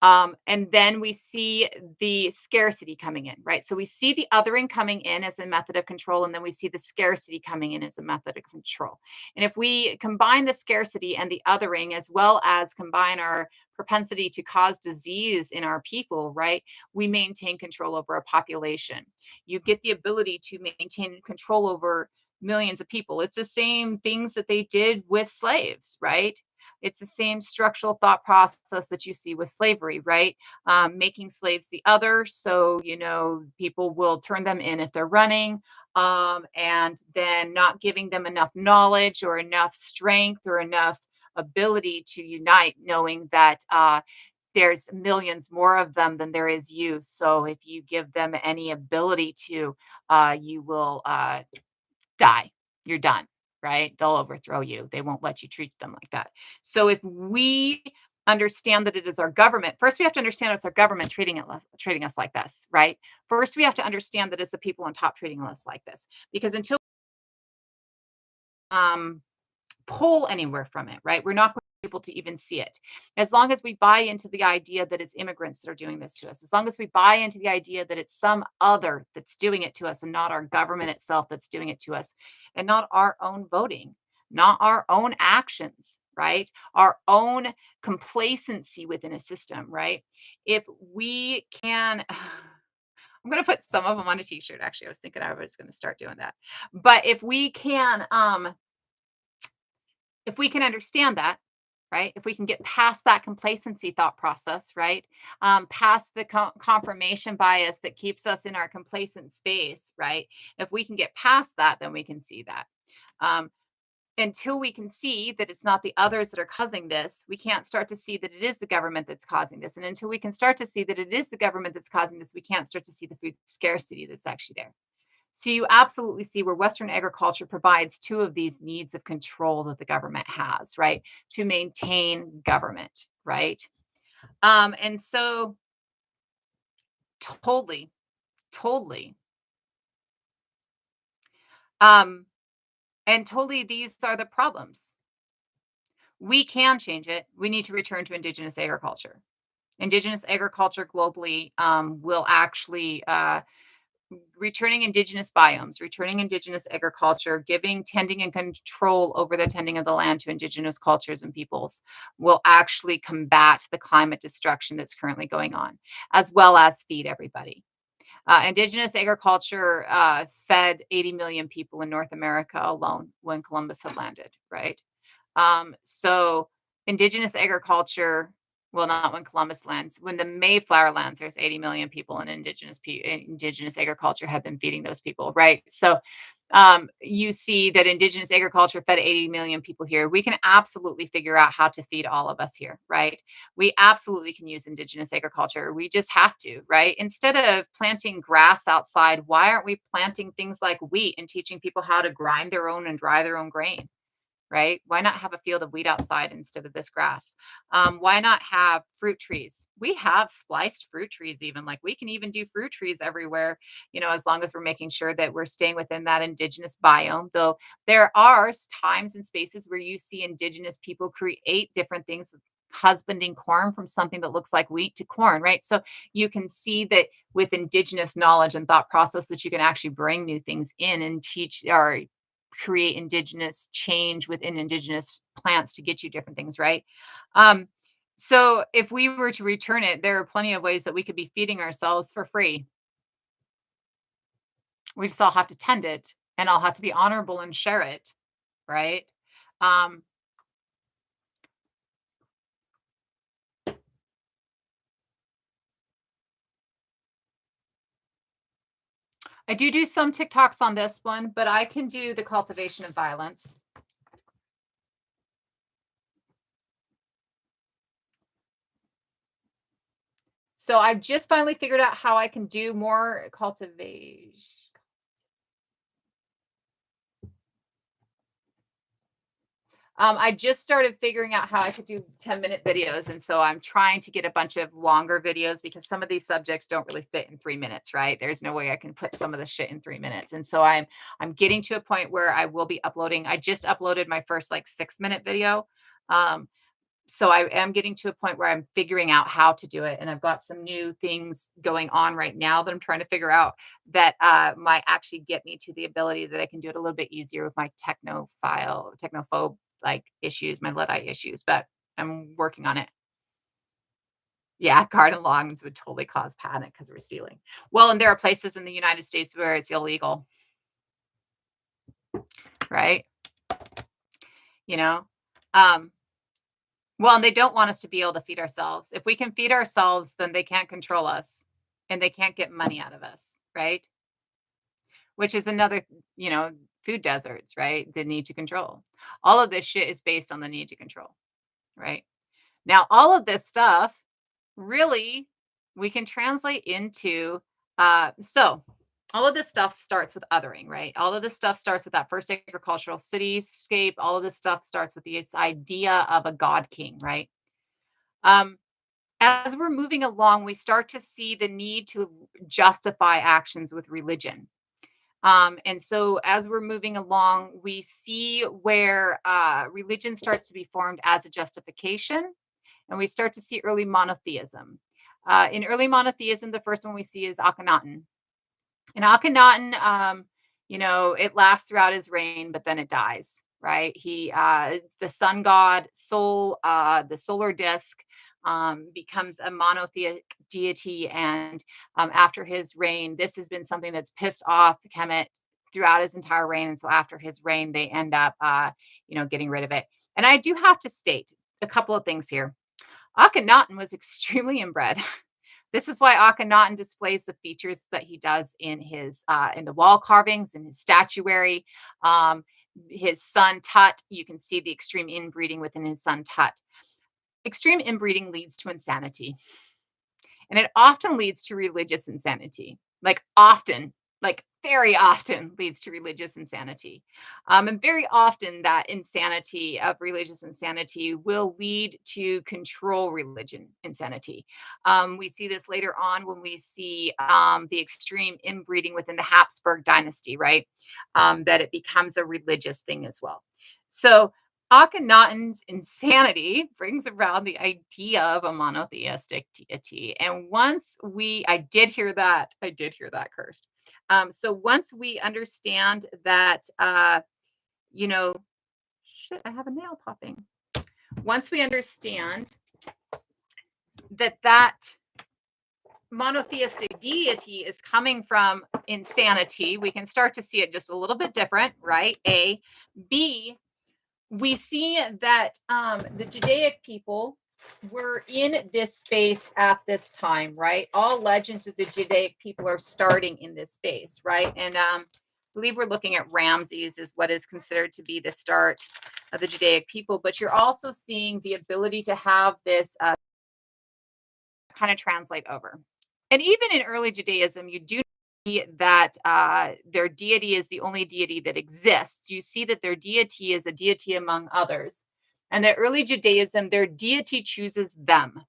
And then we see the scarcity coming in, right? So we see the othering coming in as a method of control, and then we see the scarcity coming in as a method of control. And if we combine the scarcity and the othering, as well as combine our propensity to cause disease in our people, right, we maintain control over a population. You get the ability to maintain control over millions of people. It's the same things that they did with slaves, right? It's the same structural thought process that you see with slavery, right? Making slaves the other. So, people will turn them in if they're running, and then not giving them enough knowledge or enough strength or enough ability to unite, knowing that there's millions more of them than there is you. So if you give them any ability to, you will die. You're done, right? They'll overthrow you. They won't let you treat them like that. So if we understand that it is our government, first we have to understand it's our government treating us like this, right? First, we have to understand that it's the people on top treating us like this, because until um, pull anywhere from it, right? We're not going to be able to even see it. As long as we buy into the idea that it's immigrants that are doing this to us, as long as we buy into the idea that it's some other that's doing it to us and not our government itself that's doing it to us, and not our own voting, not our own actions, right? Our own complacency within a system, right? If we can, I'm going to put some of them on a t-shirt. Actually, I was thinking I was going to start doing that. But if we can understand that, right? If we can get past that complacency thought process, right? Past the confirmation bias that keeps us in our complacent space, right? If we can get past that, then we can see that. Um, until we can see that it's not the others that are causing this, we can't start to see that it is the government that's causing this. And until we can start to see that it is the government that's causing this, we can't start to see the food scarcity that's actually there. So you absolutely see where Western agriculture provides two of these needs of control that the government has, right? To maintain government, right? And so totally, totally. Um, and totally these are the problems. We can change it. We need to return to indigenous agriculture. Indigenous agriculture globally will actually returning indigenous biomes, returning indigenous agriculture, giving tending and control over the tending of the land to indigenous cultures and peoples will actually combat the climate destruction that's currently going on, as well as feed everybody. Indigenous agriculture fed 80 million people in North America alone when Columbus had landed, right? So indigenous agriculture, well, not when Columbus lands, when the Mayflower lands, there's 80 million people, and indigenous agriculture have been feeding those people, right? So you see that indigenous agriculture fed 80 million people here. We can absolutely figure out how to feed all of us here, right? We absolutely can use indigenous agriculture. We just have to, right? Instead of planting grass outside, why aren't we planting things like wheat and teaching people how to grind their own and dry their own grain? Right? Why not have a field of wheat outside instead of this grass? Why not have fruit trees? We have spliced fruit trees, even like we can even do fruit trees everywhere, as long as we're making sure that we're staying within that indigenous biome. Though there are times and spaces where you see indigenous people create different things, husbanding corn from something that looks like wheat to corn, right? So you can see that with indigenous knowledge and thought process that you can actually bring new things in and teach or create indigenous change within indigenous plants to get you different things, right? Um, so if we were to return it, there are plenty of ways that we could be feeding ourselves for free. We just all have to tend it and I'll have to be honorable and share it, right? Um, I do some TikToks on this one, but I can do the cultivation of violence. So I've just finally figured out how I can do more cultivation. I just started figuring out how I could do 10-minute videos. And so I'm trying to get a bunch of longer videos because some of these subjects don't really fit in 3 minutes, right? There's no way I can put some of the shit in 3 minutes. And so I'm getting to a point where I will be uploading. I just uploaded my first like 6-minute video. Um, so I am getting to a point where I'm figuring out how to do it. And I've got some new things going on right now that I'm trying to figure out that might actually get me to the ability that I can do it a little bit easier with my technophobe like issues, my Luddite issues, but I'm working on it. Yeah, garden lawns would totally cause panic because we're stealing. Well, and there are places in the United States where it's illegal, right? You know? Um, Well, and they don't want us to be able to feed ourselves. If we can feed ourselves, then they can't control us and they can't get money out of us, right? Which is another, food deserts, right? The need to control. All of this shit is based on the need to control, right? Now, all of this stuff really we can translate into so all of this stuff starts with othering, right? All of this stuff starts with that first agricultural cityscape. All of this stuff starts with this idea of a god king, right? Um, as we're moving along, we start to see the need to justify actions with religion. And so, as we're moving along, we see where religion starts to be formed as a justification, and we start to see early monotheism. In early monotheism, the first one we see is Akhenaten. And Akhenaten, it lasts throughout his reign, but then it dies, right? It's the sun god, the solar disk, becomes a monotheistic deity. And after his reign, this has been something that's pissed off Kemet throughout his entire reign. And so after his reign, they end up, getting rid of it. And I do have to state a couple of things here. Akhenaten was extremely inbred. This is why Akhenaten displays the features that he does in his in the wall carvings and his statuary. Um, his son Tut, you can see the extreme inbreeding within his son Tut. Extreme inbreeding leads to insanity. And it often leads to religious insanity, like often, like very often leads to religious insanity. And very often that insanity of religious insanity will lead to control religion insanity. We see this later on when we see the extreme inbreeding within the Habsburg dynasty, right? That it becomes a religious thing as well. So Akhenaten's insanity brings around the idea of a monotheistic deity. And I did hear that cursed. So once we understand that, you know, shit, I have a nail popping. Once we understand that monotheistic deity is coming from insanity, we can start to see it just a little bit different, right? A, B, we see that the Judaic people were in this space at this time, right? All legends of the Judaic people are starting in this space, right? And I believe we're looking at Ramses is what is considered to be the start of the Judaic people. But you're also seeing the ability to have this kind of translate over. And even in early Judaism, you do see that their deity is the only deity that exists. You see that their deity is a deity among others. And that early Judaism, their deity chooses them.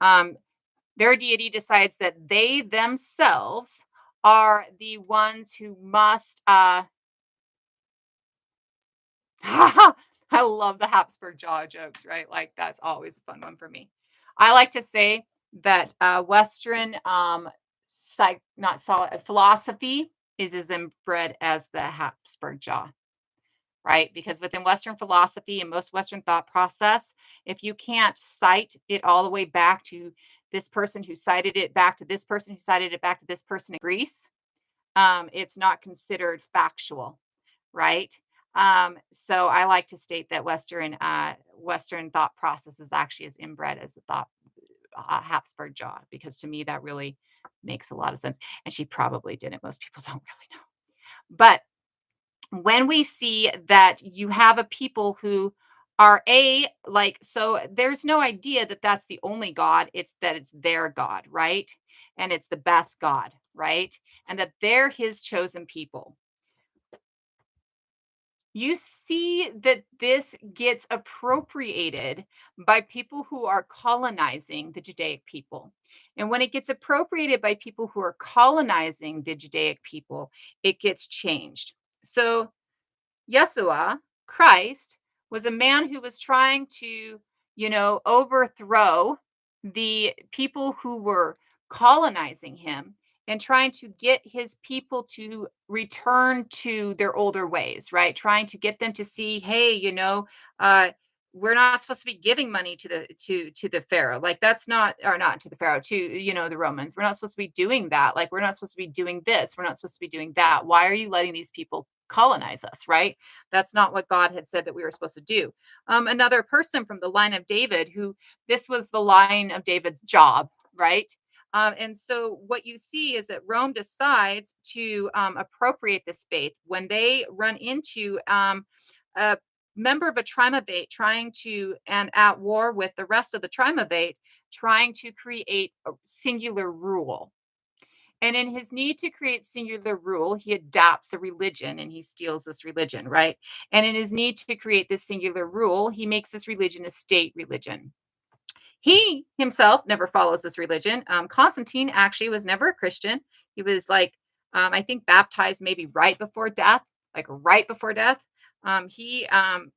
Their deity decides that they themselves are the ones who must. I love the Habsburg jaw jokes, right? Like that's always a fun one for me. I like to say that Western not solid philosophy is as inbred as the Habsburg jaw, right? Because within Western philosophy and most Western thought process, if you can't cite it all the way back to this person who cited it back to this person who cited it back to this person in Greece, it's not considered factual, right? So I like to state that Western thought process is actually as inbred as the thought Habsburg jaw, because to me that really makes a lot of sense. And she probably didn't. Most people don't really know. But when we see that you have a people who are like, so there's no idea that that's the only God, it's that it's their God, right? And it's the best God, right? And that they're his chosen people. You see that this gets appropriated by people who are colonizing the Judaic people. And when it gets appropriated by people who are colonizing the Judaic people, it gets changed. So Yeshua, Christ, was a man who was trying to, overthrow the people who were colonizing him and trying to get his people to return to their older ways, right? Trying to get them to see, hey, we're not supposed to be giving money to the pharaoh, like that's not, or not to the pharaoh, to the Romans. We're not supposed to be doing that, like we're not supposed to be doing this, we're not supposed to be doing that. Why are you letting these people colonize us, right? That's not what God had said that we were supposed to do. Another person from the line of David, who this was the line of David's job, right? And so what you see is that Rome decides to appropriate this faith when they run into a member of a triumvirate trying to, and at war with the rest of the triumvirate, trying to create a singular rule. And in his need to create singular rule, he adopts a religion and he steals this religion, right? And in his need to create this singular rule, he makes this religion a state religion. He himself never follows this religion. Constantine actually was never a Christian. He was like, I think, baptized maybe right before death, like right before death. He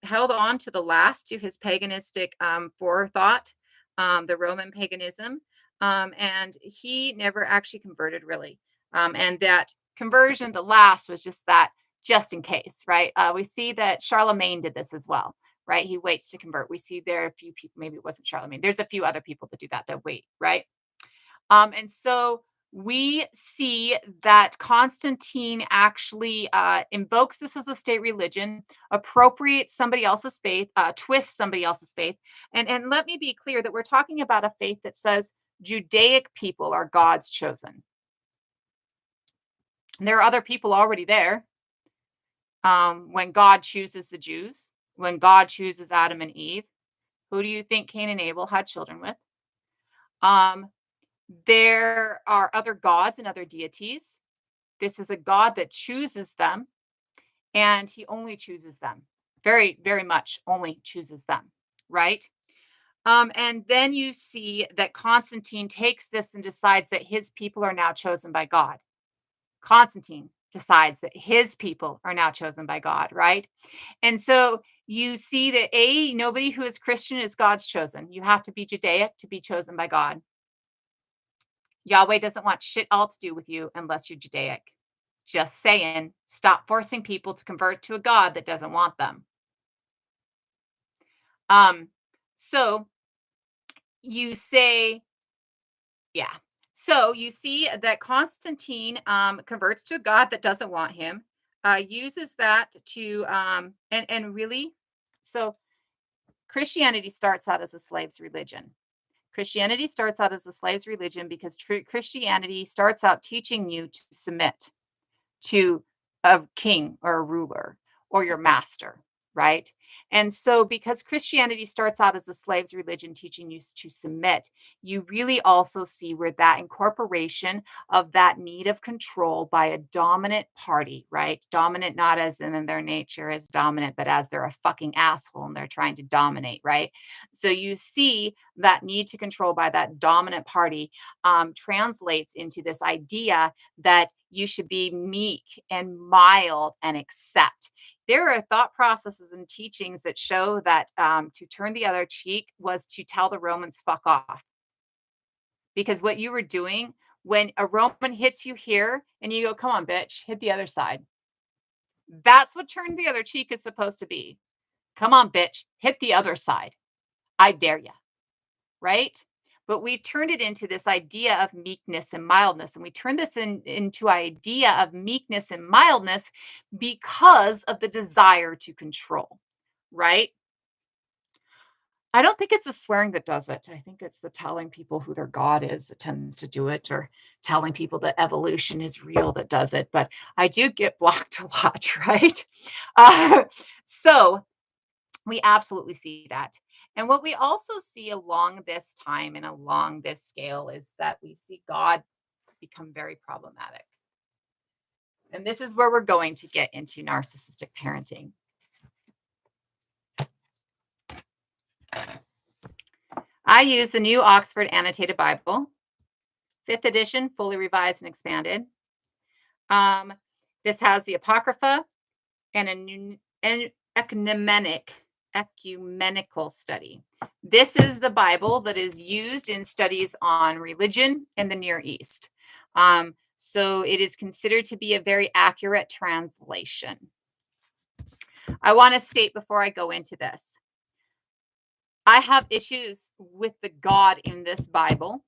held on to the last to his paganistic forethought, the Roman paganism, and he never actually converted really. And that conversion, the last, was just that just in case, right? We see that Charlemagne did this as well, right? He waits to convert. We see there are a few people, maybe it wasn't Charlemagne. There's a few other people that do that wait, right? And so we see that Constantine actually invokes this as a state religion, appropriates somebody else's faith, twists somebody else's faith. And let me be clear that we're talking about a faith that says Judaic people are God's chosen. And there are other people already there. When God chooses the Jews, when God chooses Adam and Eve, who do you think Cain and Abel had children with? Um, there are other gods and other deities. This is a God that chooses them, and he only chooses them. Very, very much only chooses them, right? And then you see that Constantine takes this and decides that his people are now chosen by God. Constantine decides that his people are now chosen by God, right? And so you see that nobody who is Christian is God's chosen. You have to be Judaic to be chosen by God. Yahweh doesn't want shit all to do with you unless you're Judaic. Just saying, stop forcing people to convert to a God that doesn't want them. So you say, yeah. So you see that Constantine converts to a God that doesn't want him, uses that to, and really, so Christianity starts out as a slave's religion. Christianity starts out as a slave's religion because Christianity starts out teaching you to submit to a king or a ruler or your master, right? And so, because Christianity starts out as a slave's religion teaching you to submit, you really also see where that incorporation of that need of control by a dominant party, right? Dominant, not as in their nature as dominant, but as they're a fucking asshole and they're trying to dominate, right? So, you see that need to control by that dominant party translates into this idea that you should be meek and mild and accept. There are thought processes and teachings that show that to turn the other cheek was to tell the Romans, fuck off. Because what you were doing when a Roman hits you here and you go, come on, bitch, hit the other side. That's what turn the other cheek is supposed to be. Come on, bitch, hit the other side. I dare you. Right? But we've turned it into this idea of meekness and mildness. And we turn this into idea of meekness and mildness because of the desire to control, right? I don't think it's the swearing that does it. I think it's the telling people who their God is that tends to do it, or telling people that evolution is real that does it. But I do get blocked a lot, right? Uh, so we absolutely see that. And what we also see along this time and along this scale is that we see God become very problematic. And this is where we're going to get into narcissistic parenting. I use the New Oxford Annotated Bible, 5th edition, fully revised and expanded. Um, this has the Apocrypha and an ecumenical study. This is the Bible that is used in studies on religion in the Near East. So it is considered to be a very accurate translation. I want to state before I go into this, I have issues with the God in this Bible.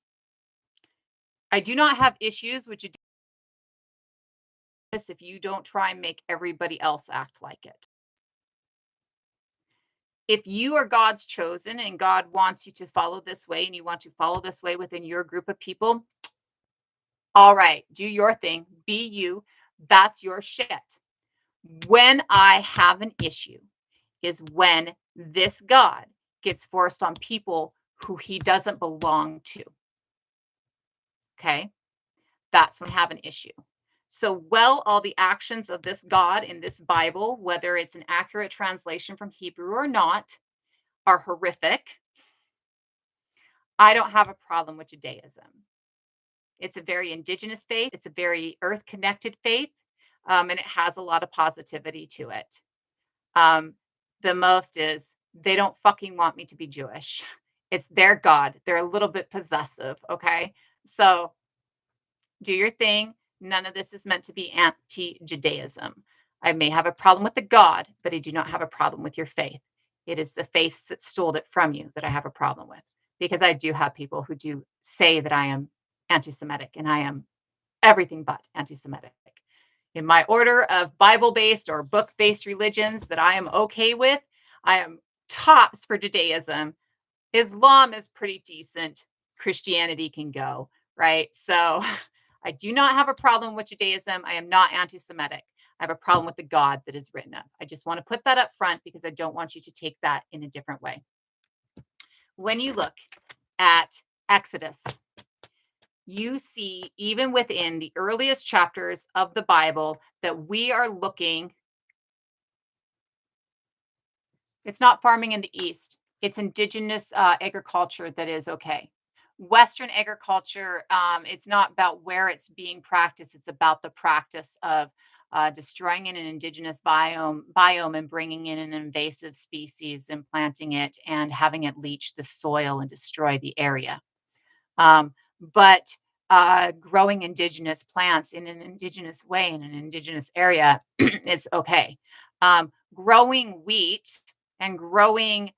I do not have issues with this if you don't try and make everybody else act like it. If you are God's chosen and God wants you to follow this way and you want to follow this way within your group of people, all right, do your thing, be you. That's your shit. When I have an issue is when this God gets forced on people who he doesn't belong to. Okay? That's when I have an issue. So, well, all the actions of this God in this Bible, whether it's an accurate translation from Hebrew or not, are horrific. I don't have a problem with Judaism. It's a very indigenous faith. It's a very earth connected faith. And it has a lot of positivity to it. The most is they don't fucking want me to be Jewish. It's their God. They're a little bit possessive. Okay. So do your thing. None of this is meant to be anti Judaism. I may have a problem with the God, but I do not have a problem with your faith. It is the faiths that stole it from you that I have a problem with, because I do have people who do say that I am anti Semitic, and I am everything but anti Semitic. In my order of Bible based or book based religions that I am okay with, I am tops for Judaism. Islam is pretty decent. Christianity can go, right? So I do not have a problem with Judaism. I am not anti Semitic. I have a problem with the God that is written up. I just want to put that up front because I don't want you to take that in a different way. When you look at Exodus, you see, even within the earliest chapters of the Bible, that we are looking. It's not farming in the East. It's indigenous agriculture that is okay. Western agriculture, it's not about where it's being practiced. It's about the practice of destroying an indigenous biome and bringing in an invasive species and planting it and having it leach the soil and destroy the area. But growing indigenous plants in an indigenous way in an indigenous area is okay. Growing wheat and growing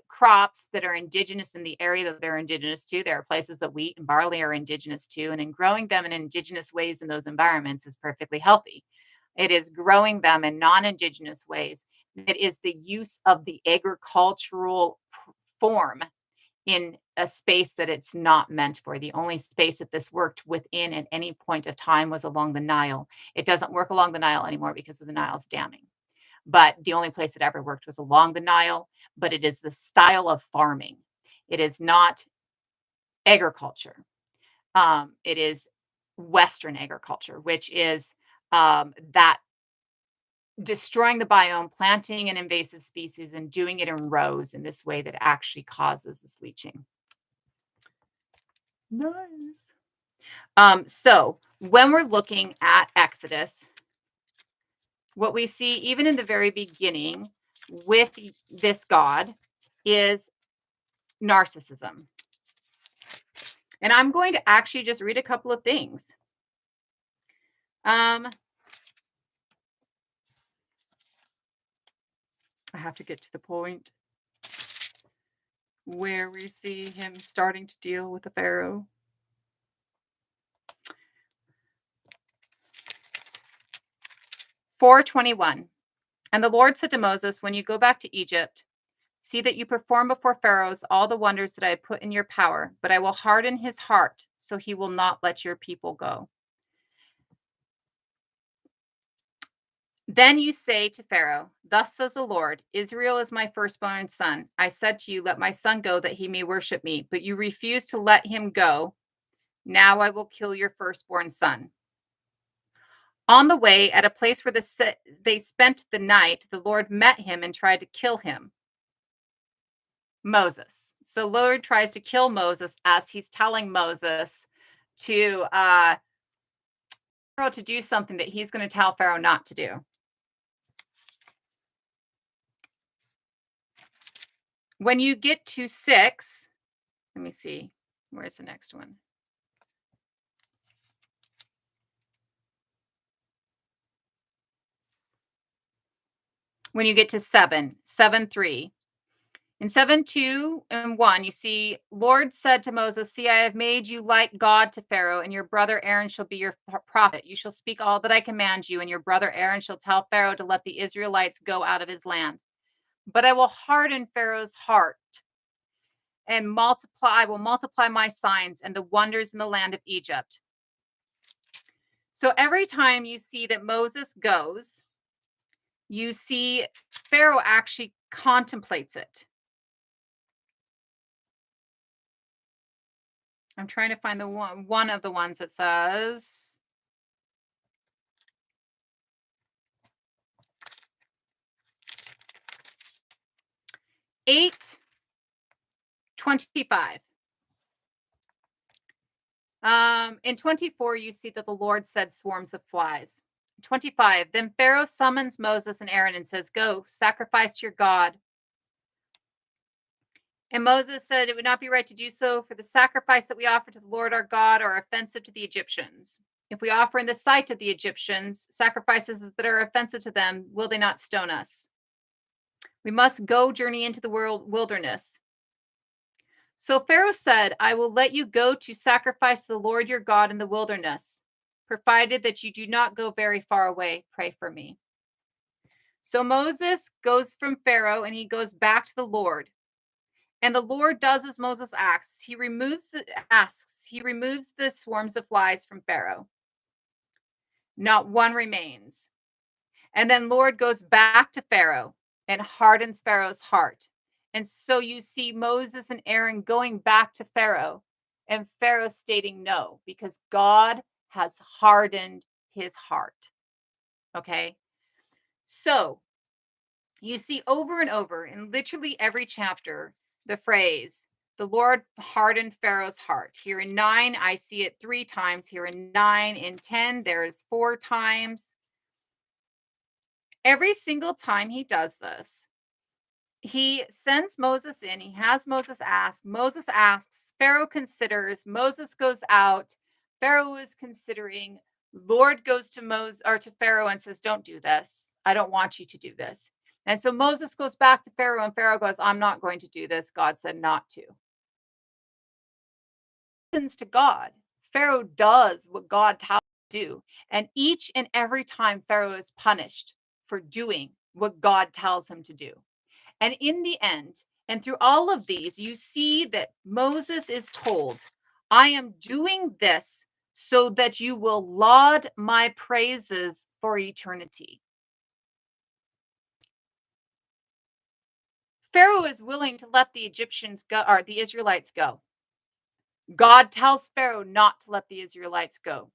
crops that are indigenous in the area that they're indigenous to. There are places that wheat and barley are indigenous to, and in growing them in indigenous ways in those environments is perfectly healthy. It is growing them in non-indigenous ways. It is the use of the agricultural form in a space that it's not meant for. The only space that this worked within at any point of time was along the Nile. It doesn't work along the Nile anymore because of the Nile's damming. But the only place it ever worked was along the Nile. But it is the style of farming. It is not agriculture. It is Western agriculture, which is that destroying the biome, planting an invasive species, and doing it in rows in this way that actually causes this leaching. Nice. So when we're looking at Exodus, what we see even in the very beginning with this God is narcissism. And I'm going to actually just read a couple of things. I have to get to the point where we see him starting to deal with the Pharaoh. 4:21. And the Lord said to Moses, when you go back to Egypt, See that you perform before Pharaoh's all the wonders that I have put in your power, but I will harden his heart so he will not let your people go. Then you say to Pharaoh, thus says the Lord, Israel is my firstborn son. I said to you, let my son go that he may worship me, but you refuse to let him go. Now I will kill your firstborn son. On the way, at a place where they spent the night, the Lord met him and tried to kill him. Moses. So Lord tries to kill Moses as he's telling Moses to Pharaoh to do something that he's going to tell Pharaoh not to do. When you get to 6, let me see. Where's the next one? When you get to 7:3. In 7:2 and 1, you see, Lord said to Moses, see, I have made you like God to Pharaoh, and your brother Aaron shall be your prophet. You shall speak all that I command you, and your brother Aaron shall tell Pharaoh to let the Israelites go out of his land. But I will harden Pharaoh's heart and I will multiply my signs and the wonders in the land of Egypt. So every time you see that Moses goes, you see Pharaoh actually contemplates it. I'm trying to find the one of the ones that says 8:25. In 24, you see that the Lord said swarms of flies. 25, then Pharaoh summons Moses and Aaron and says, go, sacrifice to your God. And Moses said, it would not be right to do so, for the sacrifice that we offer to the Lord our God are offensive to the Egyptians. If we offer in the sight of the Egyptians sacrifices that are offensive to them, will they not stone us? We must go journey into the wilderness. So Pharaoh said, I will let you go to sacrifice to the Lord your God in the wilderness, provided that you do not go very far away. Pray for me. So Moses goes from Pharaoh and he goes back to the Lord. And the Lord does as Moses asks. He removes the swarms of flies from Pharaoh. Not one remains. And then Lord goes back to Pharaoh and hardens Pharaoh's heart. And so you see Moses and Aaron going back to Pharaoh and Pharaoh stating no, because God has hardened his heart. Okay. So you see over and over in literally every chapter, the phrase, the Lord hardened Pharaoh's heart. Here in 9, I see it 3 times. Here in 9, in 10, there's 4 times. Every single time he does this, he sends Moses in. He has Moses ask. Moses asks. Pharaoh considers. Moses goes out. Pharaoh is considering. Lord goes to Moses or to Pharaoh and says, don't do this. I don't want you to do this. And so Moses goes back to Pharaoh and Pharaoh goes, I'm not going to do this. God said not to. Listens to God. Pharaoh does what God tells him to do. And each and every time Pharaoh is punished for doing what God tells him to do. And in the end, and through all of these, you see that Moses is told, I am doing this so that you will laud my praises for eternity. Pharaoh is willing to let the Egyptians go, or the Israelites go. God tells Pharaoh not to let the Israelites go.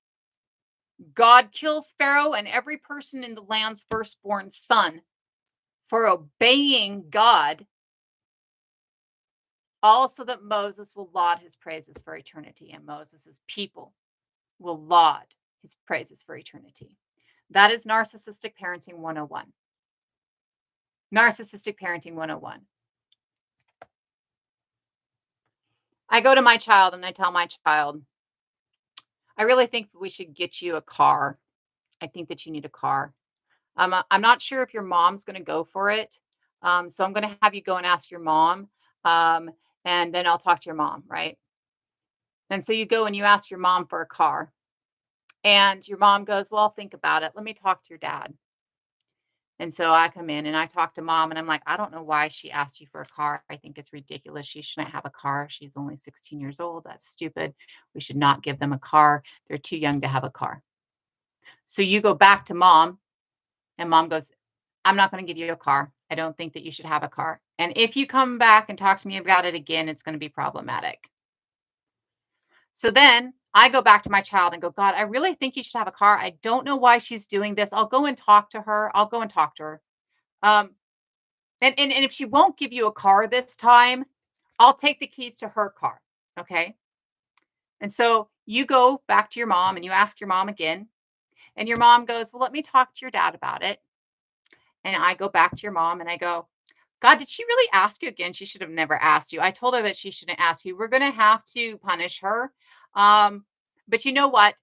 God kills Pharaoh and every person in the land's firstborn son for obeying God, also that Moses will laud his praises for eternity, and Moses' people will laud his praises for eternity. That is Narcissistic Parenting 101. Narcissistic Parenting 101. I go to my child and I tell my child, I really think we should get you a car. I think that you need a car. I'm not sure if your mom's going to go for it. So I'm going to have you go and ask your mom. And then I'll talk to your mom, right? And so you go and you ask your mom for a car. And your mom goes, well, think about it. Let me talk to your dad. And so I come in and I talk to mom and I'm like, I don't know why she asked you for a car. I think it's ridiculous. She shouldn't have a car. She's only 16 years old. That's stupid. We should not give them a car. They're too young to have a car. So you go back to mom and mom goes, I'm not going to give you a car. I don't think that you should have a car. And if you come back and talk to me about it again, it's going to be problematic. So then I go back to my child and go, God, I really think you should have a car. I don't know why she's doing this. I'll go and talk to her. I'll go and talk to her. Um, and if she won't give you a car this time, I'll take the keys to her car. Okay. And so you go back to your mom and you ask your mom again. And your mom goes, well, let me talk to your dad about it. And I go back to your mom and I go, God, did she really ask you again? She should have never asked you. I told her that she shouldn't ask you. We're going to have to punish her. Um, but you know what?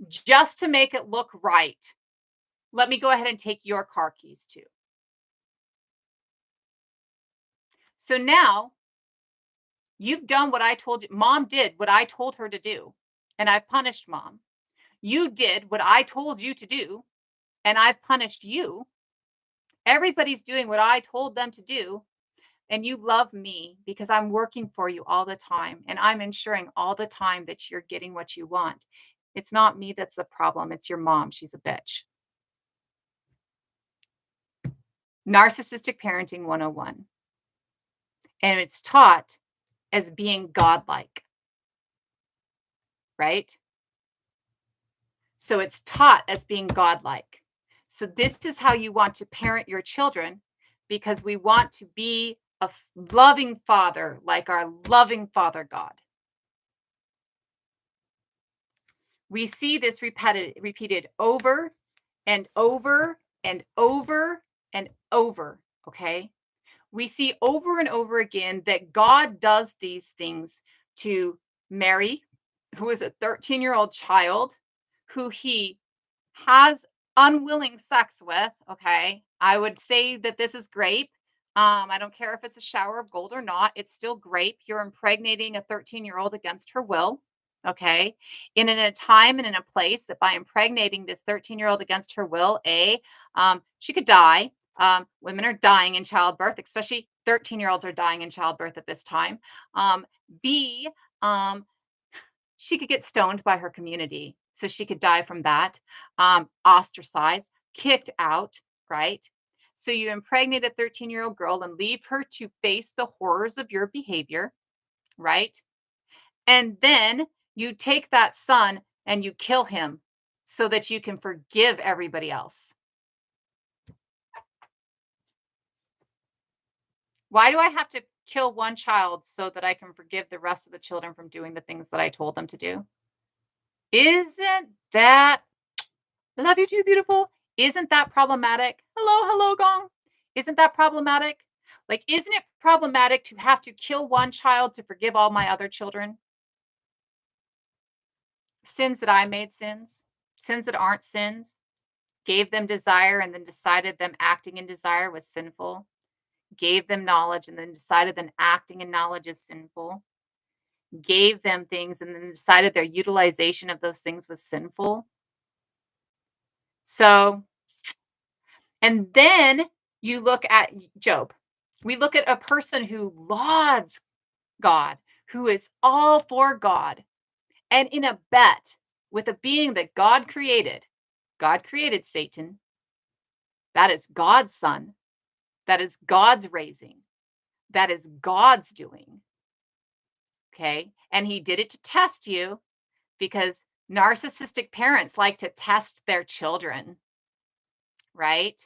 Just to make it look right, let me go ahead and take your car keys too. So now you've done what I told you. Mom did what I told her to do, and I've punished mom. You did what I told you to do, and I've punished you. Everybody's doing what I told them to do, and you love me because I'm working for you all the time, and I'm ensuring all the time that you're getting what you want. It's not me that's the problem. It's your mom. She's a bitch. Narcissistic parenting 101. And it's taught as being godlike, right? So it's taught as being godlike. So this is how you want to parent your children because we want to be a loving father like our loving Father God. We see this repeated over and over and over and over, okay? We see over and over again that God does these things to Mary, who is a 13-year-old child who he has unwilling sex with. Okay. I would say that this is grape. I don't care if it's a shower of gold or not. It's still grape. You're impregnating a 13-year-old against her will. Okay. In a time and in a place that by impregnating this 13-year-old against her will, she could die. Women are dying in childbirth, especially 13-year-olds are dying in childbirth at this time. B, she could get stoned by her community. So she could die from that, ostracized, kicked out, right? So you impregnate a 13-year-old girl and leave her to face the horrors of your behavior, right? And then you take that son and you kill him so that you can forgive everybody else. Why do I have to kill one child so that I can forgive the rest of the children from doing the things that I told them to do? Isn't that love you too, beautiful? Isn't that problematic? Hello, hello, gong. Isn't that problematic? Like, isn't it problematic to have to kill one child to forgive all my other children? Sins that I made sins that aren't sins, gave them desire and then decided them acting in desire was sinful, gave them knowledge and then decided then acting in knowledge is sinful, gave them things and then decided their utilization of those things was sinful. So, and then you look at Job. We look at a person who lauds God, who is all for God, and in a bet with a being that God created. God created Satan. That is God's son. That is God's raising. That is God's doing. Okay. And he did it to test you because narcissistic parents like to test their children, right?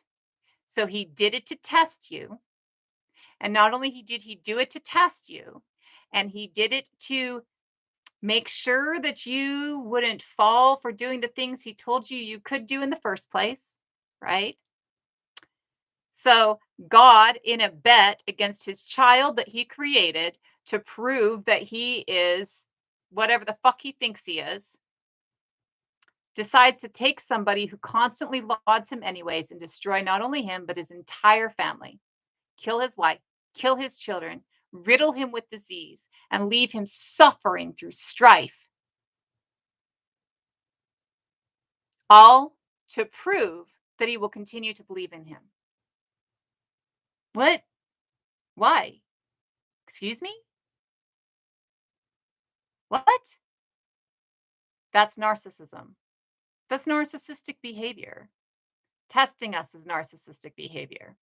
So he did it to test you. And not only did he do it to test you, and he did it to make sure that you wouldn't fall for doing the things he told you you could do in the first place, right? So God, in a bet against his child that he created to prove that he is whatever the fuck he thinks he is, decides to take somebody who constantly lauds him anyways and destroy not only him, but his entire family, kill his wife, kill his children, riddle him with disease, and leave him suffering through strife, all to prove that he will continue to believe in him. What? Why? Excuse me? What? That's narcissism. That's narcissistic behavior. Testing us is narcissistic behavior.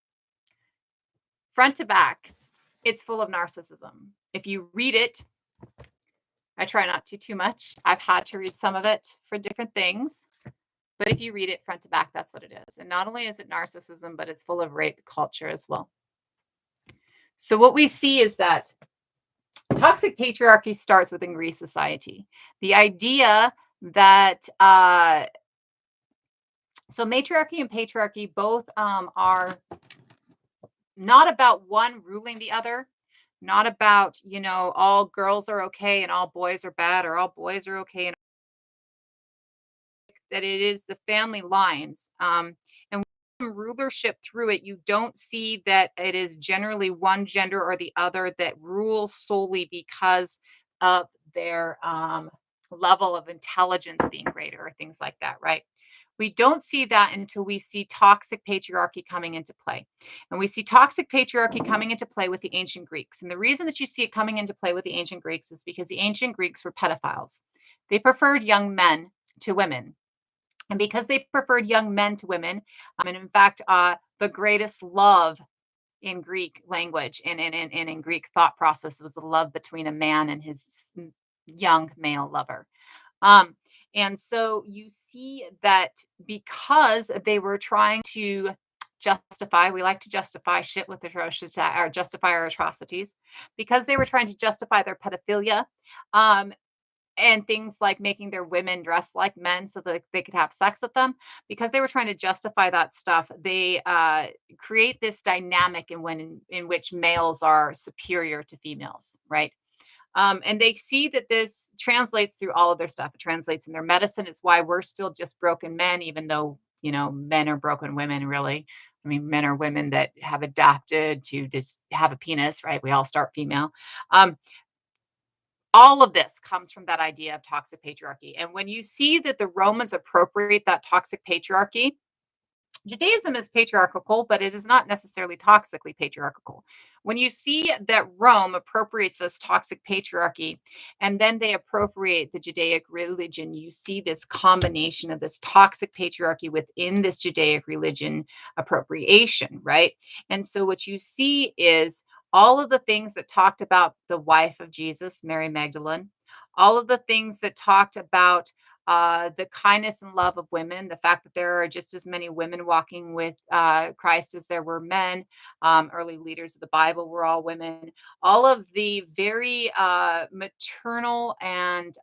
Front to back, it's full of narcissism. If you read it, I try not to too much. I've had to read some of it for different things. But if you read it front to back, that's what it is. And not only is it narcissism, but it's full of rape culture as well. So what we see is that toxic patriarchy starts within Greece society. The idea that so matriarchy and patriarchy both are not about one ruling the other, not about, all girls are okay and all boys are bad, or all boys are okay and that it is the family lines. And rulership through it, you don't see that it is generally one gender or the other that rules solely because of their level of intelligence being greater or things like that, right? We don't see that until we see toxic patriarchy coming into play. And we see toxic patriarchy coming into play with the ancient Greeks. And the reason that you see it coming into play with the ancient Greeks is because the ancient Greeks were pedophiles. They preferred young men to women. And because they preferred young men to women, and in fact, the greatest love in Greek language and in Greek thought process was the love between a man and his young male lover. Um, and so you see that because they were trying to justify, we like to justify shit with atrocious or justify our atrocities, because they were trying to justify their pedophilia. Um, and things like making their women dress like men so that they could have sex with them, because they were trying to justify that stuff, they create this dynamic in which males are superior to females, right? And they see that this translates through all of their stuff. It translates in their medicine. It's why we're still just broken men, even though, men are broken women, really. I mean, men are women that have adapted to just have a penis, right? We all start female. Um, all of this comes from that idea of toxic patriarchy. And when you see that the Romans appropriate that toxic patriarchy, Judaism is patriarchal, but it is not necessarily toxically patriarchal. When you see that Rome appropriates this toxic patriarchy and then they appropriate the Judaic religion, you see this combination of this toxic patriarchy within this Judaic religion appropriation, right? And so what you see is all of the things that talked about the wife of Jesus, Mary Magdalene, all of the things that talked about the kindness and love of women, the fact that there are just as many women walking with Christ as there were men. Early leaders of the Bible were all women. All of the very maternal and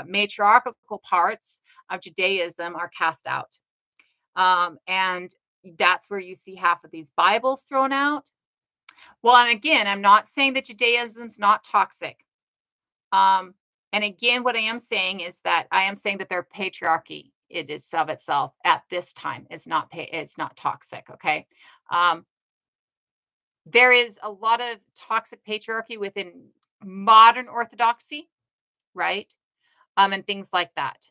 matriarchal parts of Judaism are cast out. And that's where you see half of these Bibles thrown out. Well, and again, I'm not saying that Judaism's not toxic. Um, and again, what I am saying is that I am saying that their patriarchy, it is of itself at this time is not it's not toxic. Okay. Um, there is a lot of toxic patriarchy within modern orthodoxy, right? And things like that.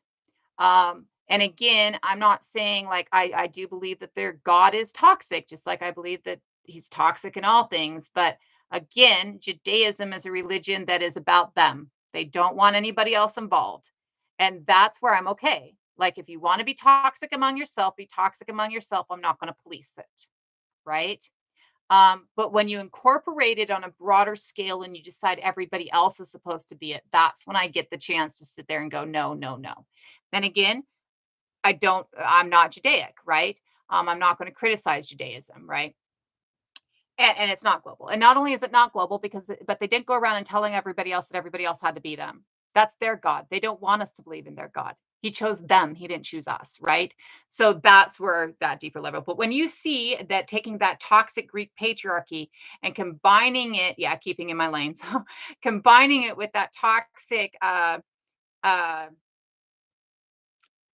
And again, I'm not saying like I do believe that their God is toxic, just like I believe that he's toxic in all things. But again, Judaism is a religion that is about them. They don't want anybody else involved. And that's where I'm okay. Like if you want to be toxic among yourself, be toxic among yourself. I'm not going to police it. Right. But when you incorporate it on a broader scale and you decide everybody else is supposed to be it, that's when I get the chance to sit there and go, no, no, no. Then again, I'm not Judaic, right? I'm not going to criticize Judaism, right? And it's not global. And not only is it not global but they didn't go around and telling everybody else that everybody else had to be them. That's their God. They don't want us to believe in their God. He chose them. He didn't choose us, right? So that's where that deeper level. But when you see that taking that toxic Greek patriarchy and combining it, yeah, keeping in my lane, so combining it with that toxic uh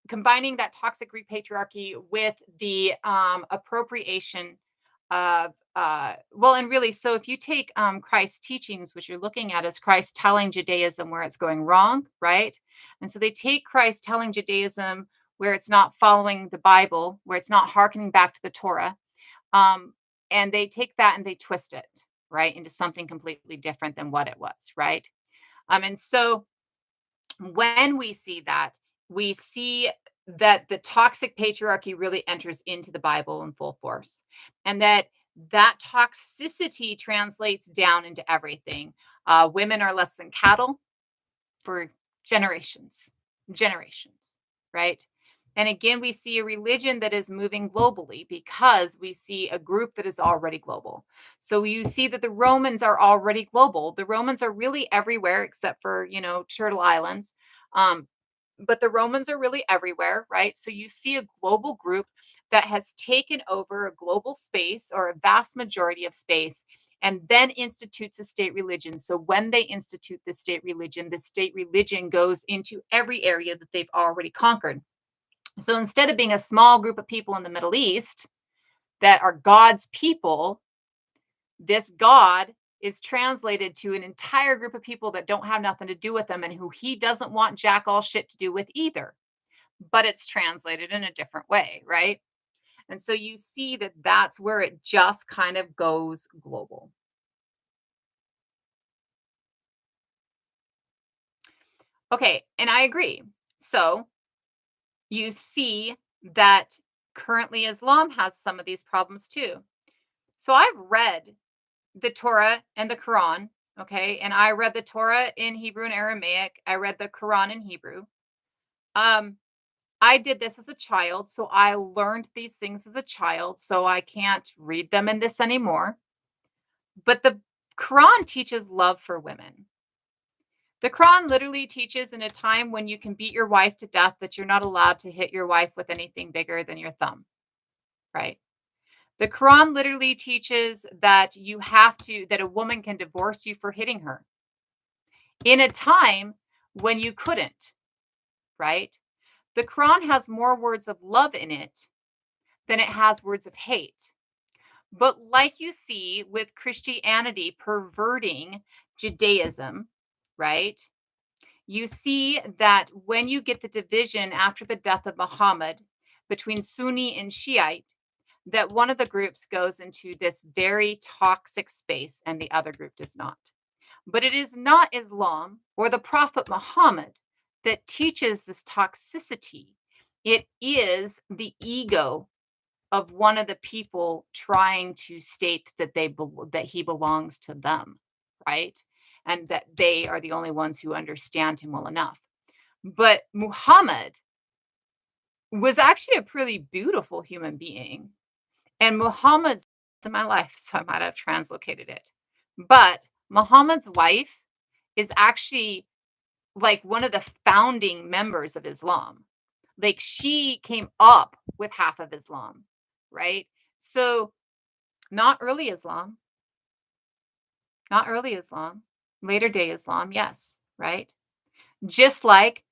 combining that toxic Greek patriarchy with the appropriation of well, and really, so if you take Christ's teachings, which you're looking at is Christ telling Judaism where it's going wrong, right? And so they take Christ telling Judaism where it's not following the Bible, where it's not hearkening back to the Torah. and they take that and they twist it, right, into something completely different than what it was, right? And so when we see that, we see that the toxic patriarchy really enters into the Bible in full force, and that toxicity translates down into everything. Women are less than cattle for generations, generations, right? And again, we see a religion that is moving globally because we see a group that is already global. So you see that the Romans are already global. The Romans are really everywhere except for, Turtle Islands. Um, but the Romans are really everywhere, right? So you see a global group that has taken over a global space or a vast majority of space and then institutes a state religion. So when they institute the state religion goes into every area that they've already conquered. So instead of being a small group of people in the Middle East that are God's people, this God is translated to an entire group of people that don't have nothing to do with them and who he doesn't want jack all shit to do with either. But it's translated in a different way, right? And so you see that that's where it just kind of goes global. Okay, and I agree. So you see that currently Islam has some of these problems too. So I've read the Torah and the Quran, okay? And I read the Torah in Hebrew and Aramaic. I read the Quran in Hebrew. Um, I did this as a child, so I learned these things as a child, so I can't read them in this anymore. But the Quran teaches love for women. The Quran literally teaches in a time when you can beat your wife to death that you're not allowed to hit your wife with anything bigger than your thumb, right? The Quran literally teaches that that a woman can divorce you for hitting her in a time when you couldn't, right? The Quran has more words of love in it than it has words of hate. But like you see with Christianity perverting Judaism, right? You see that when you get the division after the death of Muhammad between Sunni and Shiite, that one of the groups goes into this very toxic space and the other group does not. But it is not Islam or the Prophet Muhammad that teaches this toxicity. It is the ego of one of the people trying to state that that he belongs to them, right? And that they are the only ones who understand him well enough. But Muhammad was actually a pretty beautiful human being. And Muhammad's in my life, so I might have translocated it. But Muhammad's wife is actually like one of the founding members of Islam. Like she came up with half of Islam, right? So not early Islam, not early Islam, later day Islam, yes, right? Just like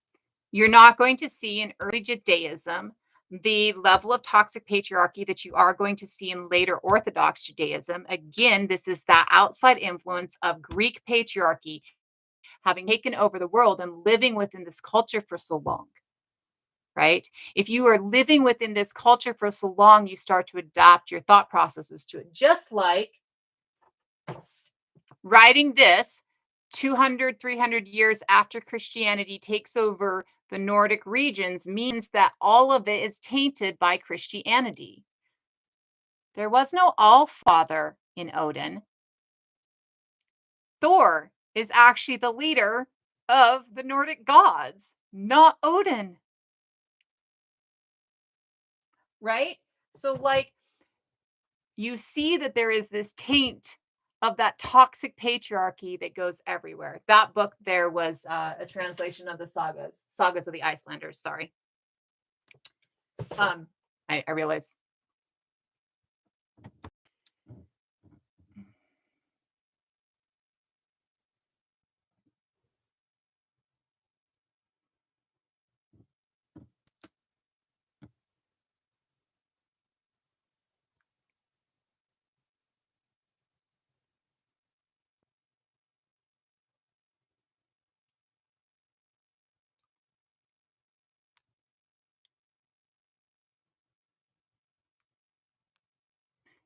you're not going to see in early Judaism the level of toxic patriarchy that you are going to see in later Orthodox Judaism. Again, this is that outside influence of Greek patriarchy having taken over the world and living within this culture for so long, right? If you are living within this culture for so long, you start to adapt your thought processes to it. Just like writing this 200, 300 years after Christianity takes over the Nordic regions means that all of it is tainted by Christianity. There was no All Father in Odin. Thor is actually the leader of the Nordic gods, not Odin, right? So, like, you see that there is this taint of that toxic patriarchy that goes everywhere. That book there was a translation of the sagas of the Icelanders. Sorry. Um, I realize.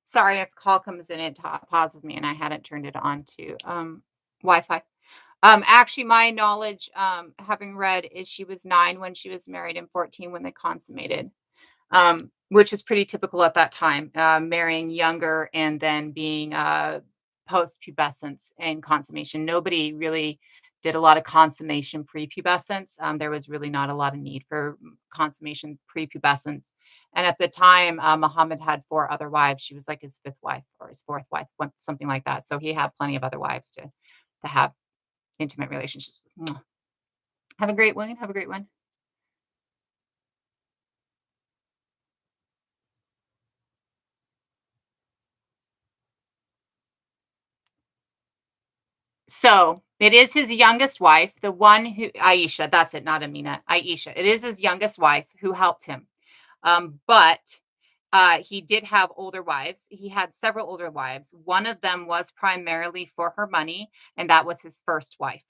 Sorry, if a call comes in, it pauses me, and I hadn't turned it on to Wi-Fi. Actually, my knowledge, having read, is she was 9 when she was married and 14 when they consummated, which is pretty typical at that time, marrying younger and then being post-pubescence and consummation. Nobody really did a lot of consummation pre-pubescence. There was really not a lot of need for consummation pre-pubescence. And at the time, Muhammad had 4 other wives. She was like his 5th wife or his 4th wife, something like that. So he had plenty of other wives to have intimate relationships. Mwah. Have a great one. Have a great one. So, it is his youngest wife, the one who Aisha, that's it, not Amina, Aisha. It is his youngest wife who helped him. But he did have older wives. He had several older wives. One of them was primarily for her money, and that was his first wife.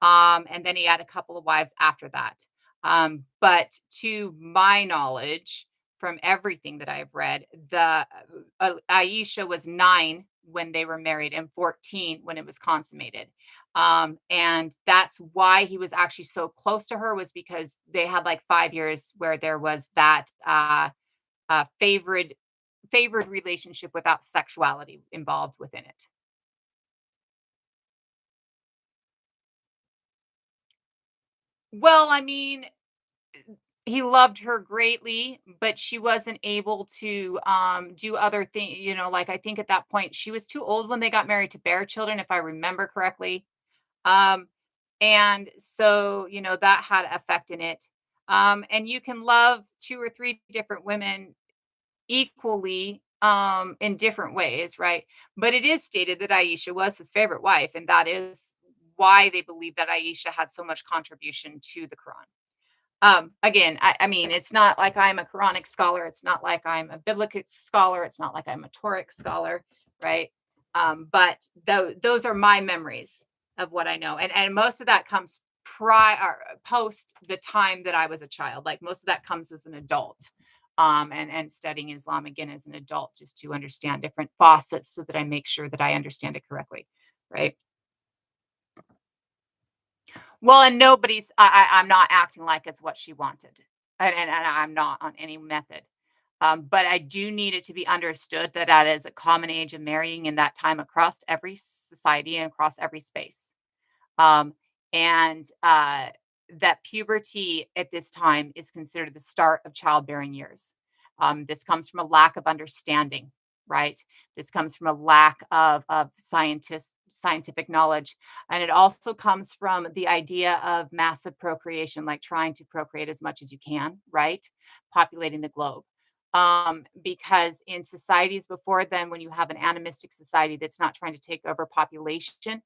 And then he had a couple of wives after that. But to my knowledge, from everything that I've read, the Aisha was 9 when they were married and 14 when it was consummated. And that's why he was actually so close to her, was because they had like 5 years where there was that favored relationship without sexuality involved within it. Well, I mean, he loved her greatly, but she wasn't able to do other things. Like, I think at that point she was too old when they got married to bear children, if I remember correctly. Um, and so, that had effect in it. And you can love 2 or 3 different women equally, in different ways, right? But it is stated that Aisha was his favorite wife, and that is why they believe that Aisha had so much contribution to the Quran. Again, I mean, it's not like I'm a Quranic scholar. It's not like I'm a biblical scholar. It's not like I'm a Toric scholar, right? But those are my memories of what I know, and most of that comes prior, post the time that I was a child. Like, most of that comes as an adult, and studying Islam again as an adult, just to understand different facets, so that I make sure that I understand it correctly, right? Well, and I'm not acting like it's what she wanted, and I'm not on any method. But I do need it to be understood that that is a common age of marrying in that time across every society and across every space. Um, and that puberty at this time is considered the start of childbearing years. This comes from a lack of understanding, right? This comes from a lack of scientific knowledge. And it also comes from the idea of massive procreation, like trying to procreate as much as you can, right? Populating the globe. Because in societies before then, when you have an animistic society that's not trying to take over population,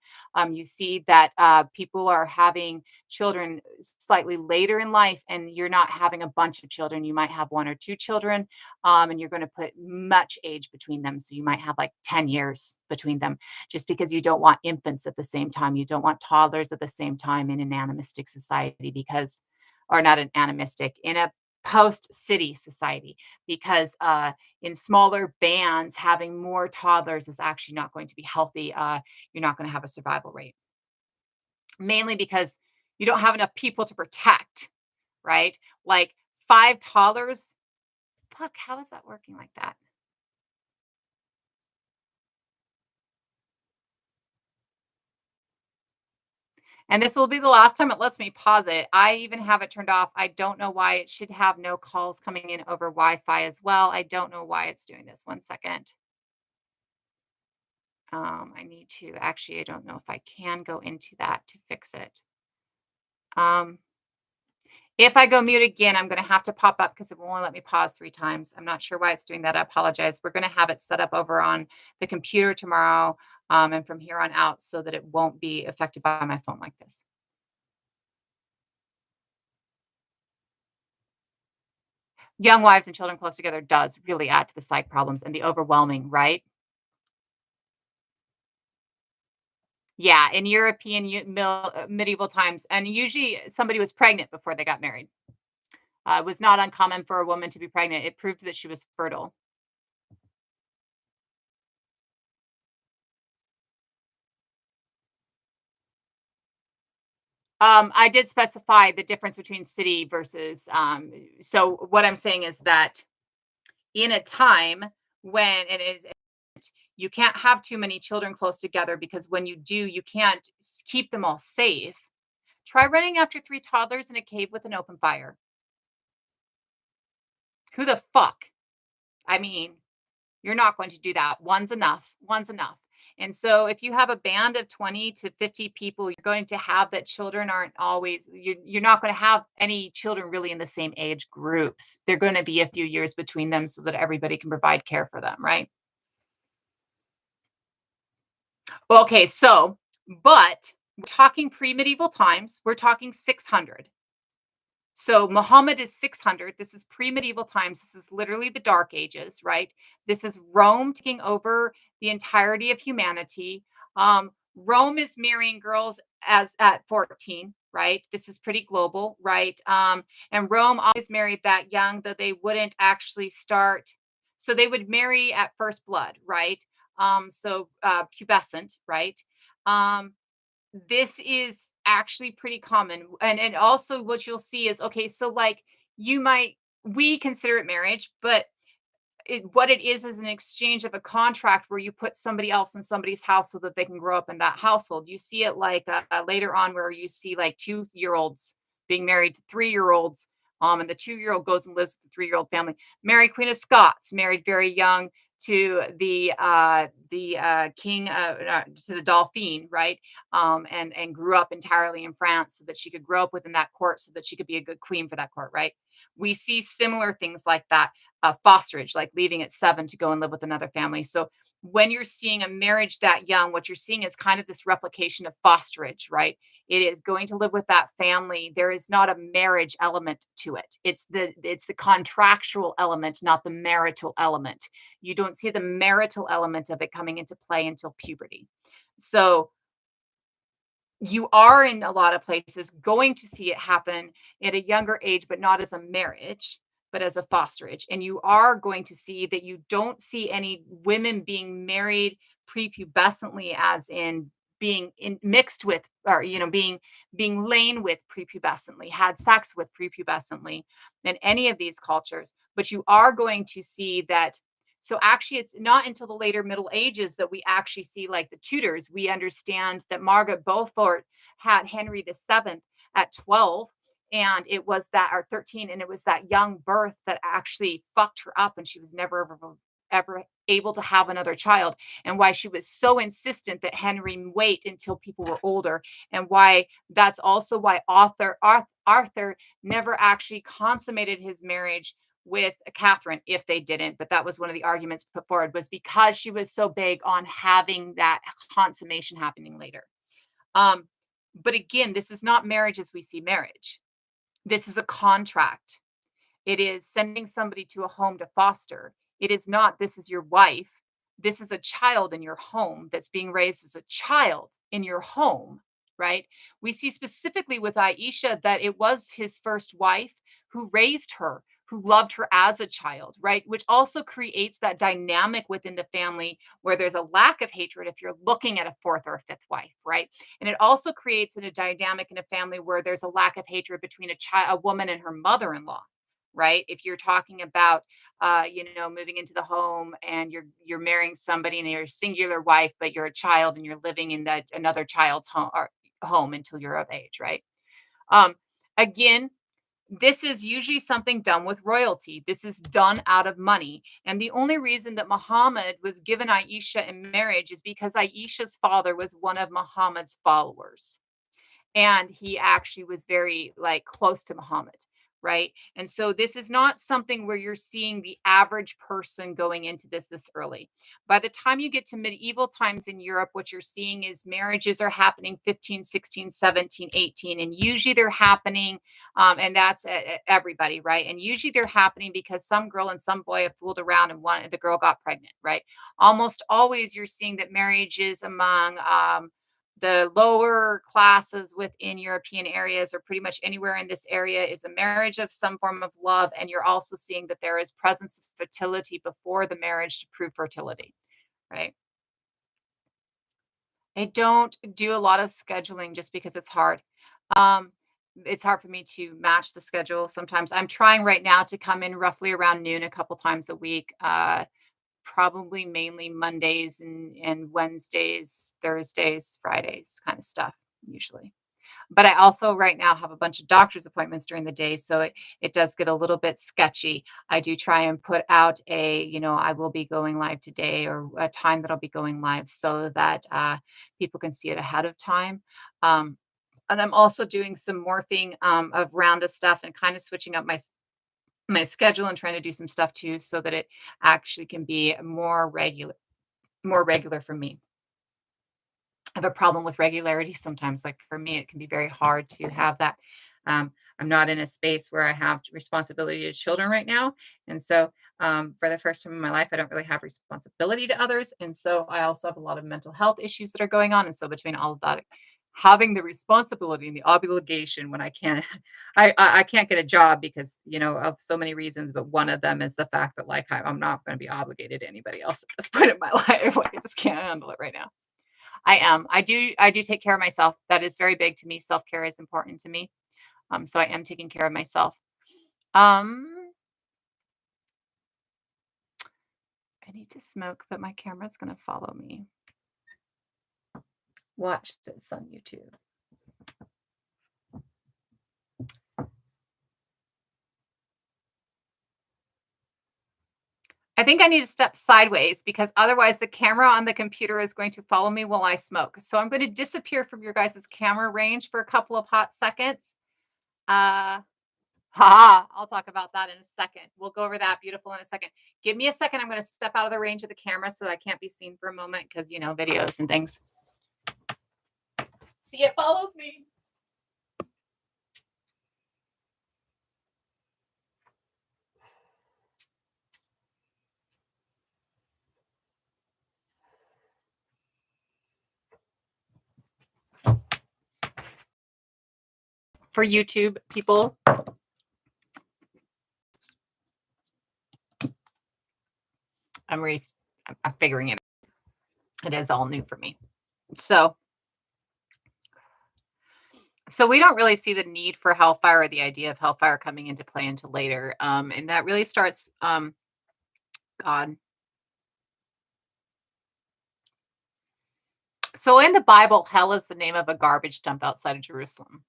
you see that people are having children slightly later in life, and you're not having a bunch of children. You might have 1 or 2 children, and you're going to put much age between them. So you might have like 10 years between them, just because you don't want infants at the same time. You don't want toddlers at the same time in an animistic society, because, or not an animistic, in a post city society, because in smaller bands, having more toddlers is actually not going to be healthy. You're not going to have a survival rate, mainly because you don't have enough people to protect, right? Like, 5 toddlers. Fuck, how is that working like that? And this will be the last time it lets me pause it. I even have it turned off. I don't know why. It should have no calls coming in over Wi-Fi as well. I don't know why it's doing this. 1 second. I need to actually, I don't know if I can go into that to fix it. Um, if I go mute again, I'm going to have to pop up because it will only let me pause 3 times. I'm not sure why it's doing that. I apologize. We're going to have it set up over on the computer tomorrow, and from here on out, so that it won't be affected by my phone like this. Young wives and children close together does really add to the psych problems and the overwhelming, right? Yeah, in European medieval times, and usually somebody was pregnant before they got married. It was not uncommon for a woman to be pregnant. It proved that she was fertile. I did specify the difference between city versus, so what I'm saying is that in a time when you can't have too many children close together because when you do, you can't keep them all safe. Try running after three toddlers in a cave with an open fire. Who the fuck? I mean, you're not going to do that. One's enough. One's enough. And so if you have a band of 20 to 50 people, you're going to have that children aren't always you're not going to have any children really in the same age groups. They're going to be a few years between them so that everybody can provide care for them, right? Well, okay, so but we're talking pre-medieval times. We're talking 600. So Muhammad is 600. This is pre-medieval times. This is literally the Dark Ages, right? This is Rome taking over the entirety of humanity. Rome is marrying girls as at 14, right? This is pretty global, right? And Rome always married that young, though they wouldn't actually start. So they would marry at first blood, right? Pubescent, right? Um, this is actually pretty common, and also what you'll see is, okay, so, like, you might we consider it marriage, but what it is an exchange of a contract where you put somebody else in somebody's house so that they can grow up in that household. You see it like later on where you see like 2 year olds being married to 3 year olds. And the 2 year old goes and lives with the 3 year old family. Mary, Queen of Scots, married very young to the king to the Dauphin, right? And grew up entirely in France so that she could grow up within that court, so that she could be a good queen for that court, right? We see similar things like that, fosterage, like leaving at 7 to go and live with another family. So when you're seeing a marriage that young, what you're seeing is kind of this replication of fosterage, right? It is going to live with that family. There is not a marriage element to it. It's the contractual element, not the marital element. You don't see the marital element of it coming into play until puberty. So you are in a lot of places going to see it happen at a younger age, but not as a marriage, but as a fosterage. And you are going to see that you don't see any women being married prepubescently, as in mixed with, or being lain with prepubescently, had sex with prepubescently in any of these cultures. But you are going to see that. So actually, it's not until the later Middle Ages that we actually see, like the Tudors, we understand that Margaret Beaufort had Henry VII at 12, and it was that, or 13, and it was that young birth that actually fucked her up, and she was never ever able to have another child, and why she was so insistent that Henry wait until people were older, and why that's also why Arthur never actually consummated his marriage with Catherine, if they didn't. But that was one of the arguments put forward, was because she was so big on having that consummation happening later. Um, but again, this is not marriage as we see marriage. This is a contract. It is sending somebody to a home to foster. It is not, this is your wife. This is a child in your home that's being raised as a child in your home, right? We see specifically with Aisha that it was his first wife who raised her, who loved her as a child, right? Which also creates that dynamic within the family where there's a lack of hatred if you're looking at a fourth or a fifth wife, right? And it also creates a dynamic in a family where there's a lack of hatred between a woman and her mother-in-law, right? If you're talking about, moving into the home and you're marrying somebody and you're a singular wife, but you're a child and you're living in that another child's home until you're of age, right? Um, Again, this is usually something done with royalty. This is done out of money. And the only reason that Muhammad was given Aisha in marriage is because Aisha's father was one of Muhammad's followers, and he actually was very like close to Muhammad, right? And so this is not something where you're seeing the average person going into this early. By the time you get to medieval times in Europe, what you're seeing is marriages are happening 15, 16, 17, 18, and usually they're happening, and that's everybody, right? And usually they're happening because some girl and some boy have fooled around and the girl got pregnant, right? Almost always you're seeing that marriages among the lower classes within European areas, or pretty much anywhere in this area, is a marriage of some form of love. And you're also seeing that there is presence of fertility before the marriage to prove fertility, right? I don't do a lot of scheduling just because it's hard. Um, it's hard for me to match the schedule sometimes. I'm trying right now to come in roughly around noon a couple times a week, probably mainly Mondays and Wednesdays, Thursdays, Fridays kind of stuff usually. But I also right now have a bunch of doctor's appointments during the day, so it does get a little bit sketchy. I do try and put out I will be going live today or a time that I'll be going live so that people can see it ahead of time. Um, and I'm also doing some morphing of rounda stuff and kind of switching up my schedule and trying to do some stuff too so that it actually can be more regular for me. Have a problem with regularity sometimes. Like for me, it can be very hard to have that. I'm not in a space where I have responsibility to children right now. And so, for the first time in my life, I don't really have responsibility to others. And so, I also have a lot of mental health issues that are going on. And so, between all of that, having the responsibility and the obligation when I can't, I can't get a job because of so many reasons. But one of them is the fact that like I'm not going to be obligated to anybody else at this point in my life. Like I just can't handle it right now. I am. I do take care of myself. That is very big to me. Self-care is important to me. So I am taking care of myself. Um, I need to smoke, but my camera's gonna follow me. Watch this on YouTube. I think I need to step sideways because otherwise the camera on the computer is going to follow me while I smoke. So I'm going to disappear from your guys' camera range for a couple of hot seconds. Uh, I'll talk about that in a second. We'll go over that beautiful in a second. Give me a second. I'm going to step out of the range of the camera so that I can't be seen for a moment because, videos and things. See, it follows me. For YouTube people, I'm re I'm figuring it. It is all new for me. So so we don't really see the need for hellfire or the idea of hellfire coming into play until later. And that really starts God. So in the Bible, hell is the name of a garbage dump outside of Jerusalem.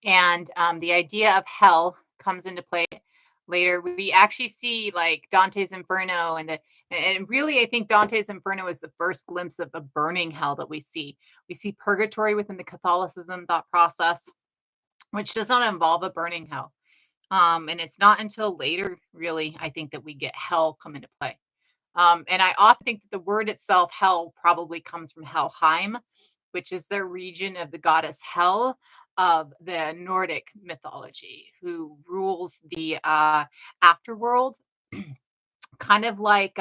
And the idea of hell comes into play later. We actually see like Dante's Inferno, and really, I think Dante's Inferno is the first glimpse of a burning hell that we see. We see purgatory within the Catholicism thought process, which does not involve a burning hell. And it's not until later, really, I think that we get hell come into play. And I often think that the word itself, hell, probably comes from Helheim, which is the region of the goddess Hel of the Nordic mythology, who rules the afterworld, kind of like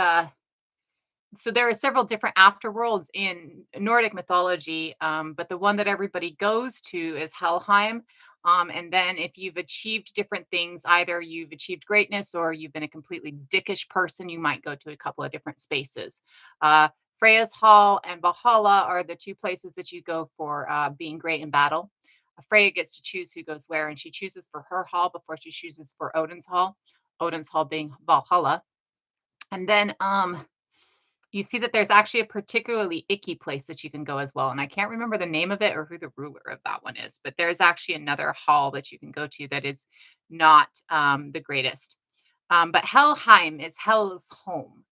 so there are several different afterworlds in Nordic mythology, but the one that everybody goes to is Helheim. And then if you've achieved different things, either you've achieved greatness or you've been a completely dickish person, you might go to a couple of different spaces. Uh, Freya's Hall and Valhalla are the two places that you go for being great in battle. Freya gets to choose who goes where, and she chooses for her hall before she chooses for Odin's hall. Odin's hall being Valhalla. And then you see that there's actually a particularly icky place that you can go as well, and I can't remember the name of it or who the ruler of that one is, but there's actually another hall that you can go to that is not, the greatest. But Helheim is Hell's home,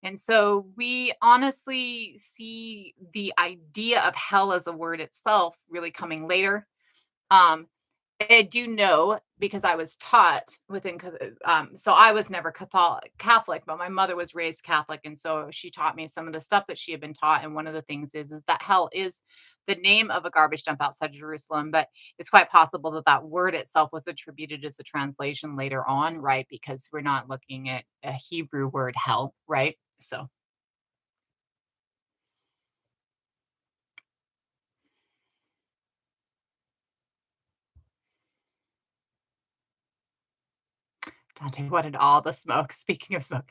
and so we honestly see the idea of hell as a word itself really coming later. Um, I do know because I was taught so I was never Catholic, but my mother was raised Catholic, and so she taught me some of the stuff that she had been taught. And one of the things is that hell is the name of a garbage dump outside Jerusalem, but it's quite possible that that word itself was attributed as a translation later on, right? Because we're not looking at a Hebrew word hell, right? So Dante wanted all the smoke. Speaking of smoke.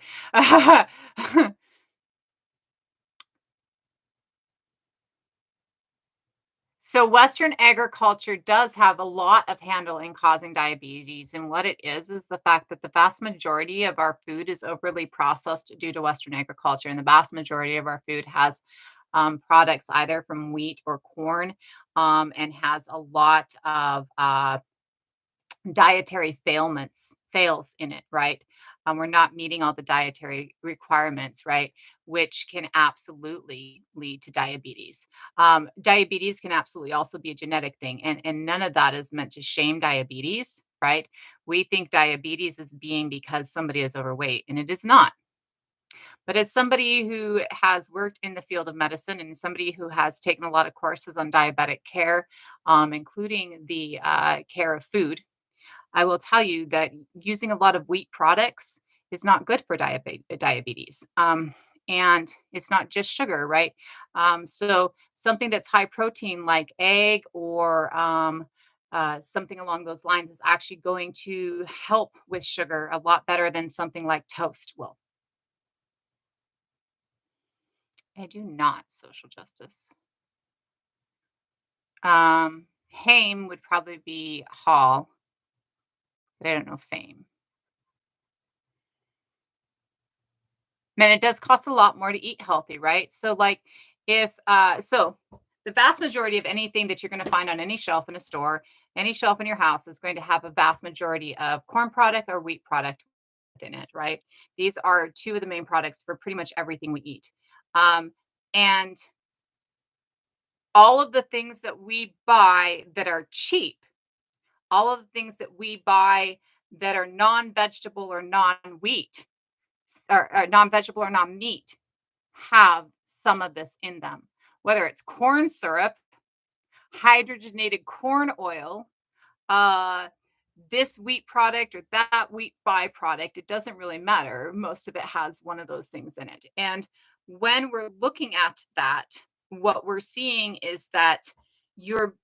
So Western agriculture does have a lot of handle in causing diabetes. And what it is the fact that the vast majority of our food is overly processed due to Western agriculture. And the vast majority of our food has products either from wheat or corn, and has a lot of dietary fails in it, right? We're not meeting all the dietary requirements, right? Which can absolutely lead to diabetes. Diabetes can absolutely also be a genetic thing, and none of that is meant to shame diabetes, right? We think diabetes is being because somebody is overweight, and it is not. But as somebody who has worked in the field of medicine and somebody who has taken a lot of courses on diabetic care, including the care of food, I will tell you that using a lot of wheat products is not good for diabetes. And it's not just sugar, right? So something that's high protein, like egg or something along those lines, is actually going to help with sugar a lot better than something like toast will. I do not social justice. Haim would probably be Hall, but I don't know fame. And it does cost a lot more to eat healthy, right? So like if so the vast majority of anything that you're going to find on any shelf in a store, any shelf in your house is going to have a vast majority of corn product or wheat product within it, right? These are two of the main products for pretty much everything we eat. And all of the things that we buy that are cheap, all of the things that we buy that are non-vegetable or non-wheat, or non-vegetable or non-meat, have some of this in them, whether it's corn syrup, hydrogenated corn oil, uh, this wheat product or that wheat byproduct. It doesn't really matter. Most of it has one of those things in it. And when we're looking at that, what we're seeing is that you're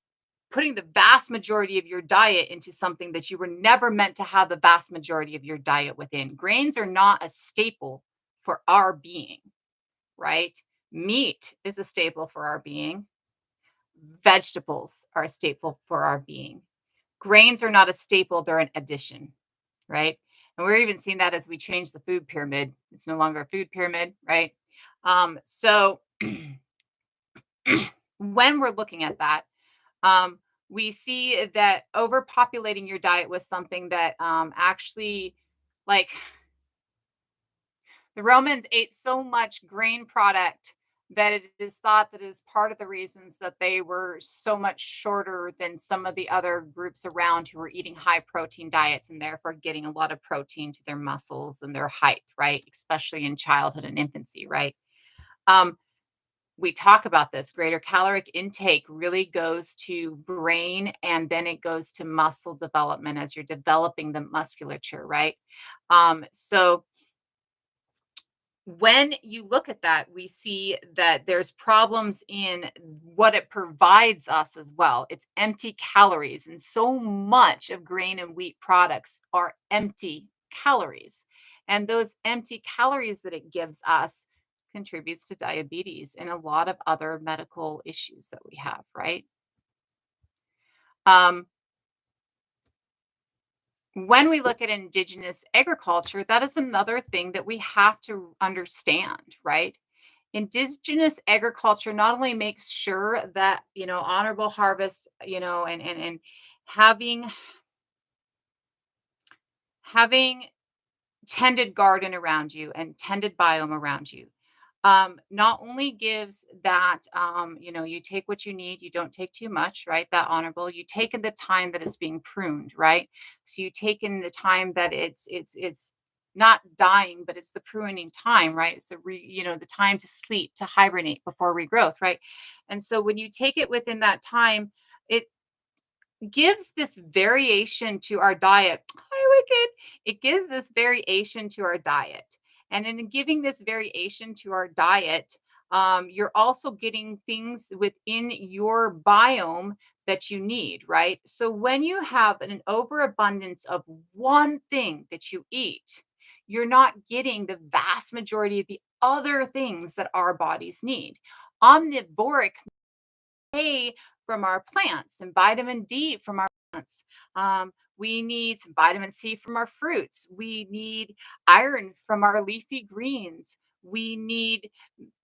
putting the vast majority of your diet into something that you were never meant to have the vast majority of your diet within. Grains are not a staple for our being, right? Meat is a staple for our being. Vegetables are a staple for our being. Grains are not a staple, they're an addition, right? And we're even seeing that as we change the food pyramid. It's no longer a food pyramid, right? So when we're looking at that, um, we see that overpopulating your diet with something that actually, like, the Romans ate so much grain product that it is thought that is part of the reasons that they were so much shorter than some of the other groups around who were eating high protein diets and therefore getting a lot of protein to their muscles and their height, right? Especially in childhood and infancy, right? Um, we talk about this. Greater caloric intake really goes to brain and then it goes to muscle development as you're developing the musculature, right? So when you look at that, we see that there's problems in what it provides us as well. It's empty calories, and so much of grain and wheat products are empty calories. And those empty calories that it gives us contributes to diabetes and a lot of other medical issues that we have, right? Um, when we look at indigenous agriculture, that is another thing that we have to understand, right? Indigenous agriculture not only makes sure that, honorable harvest, and having tended garden around you and tended biome around you, not only gives that, you take what you need, you don't take too much, right? That honorable, you take in the time that it's being pruned, right? So you take in the time that it's not dying, but it's the pruning time, right? It's the time to sleep, to hibernate before regrowth, right? And so when you take it within that time, it gives this variation to our diet. Hi, Wicked. It gives this variation to our diet. And in giving this variation to our diet, you're also getting things within your biome that you need, right? So when you have an overabundance of one thing that you eat, you're not getting the vast majority of the other things that our bodies need. Omnivoric pay from our plants and vitamin D from our plants. We need some vitamin C from our fruits. We need iron from our leafy greens. We need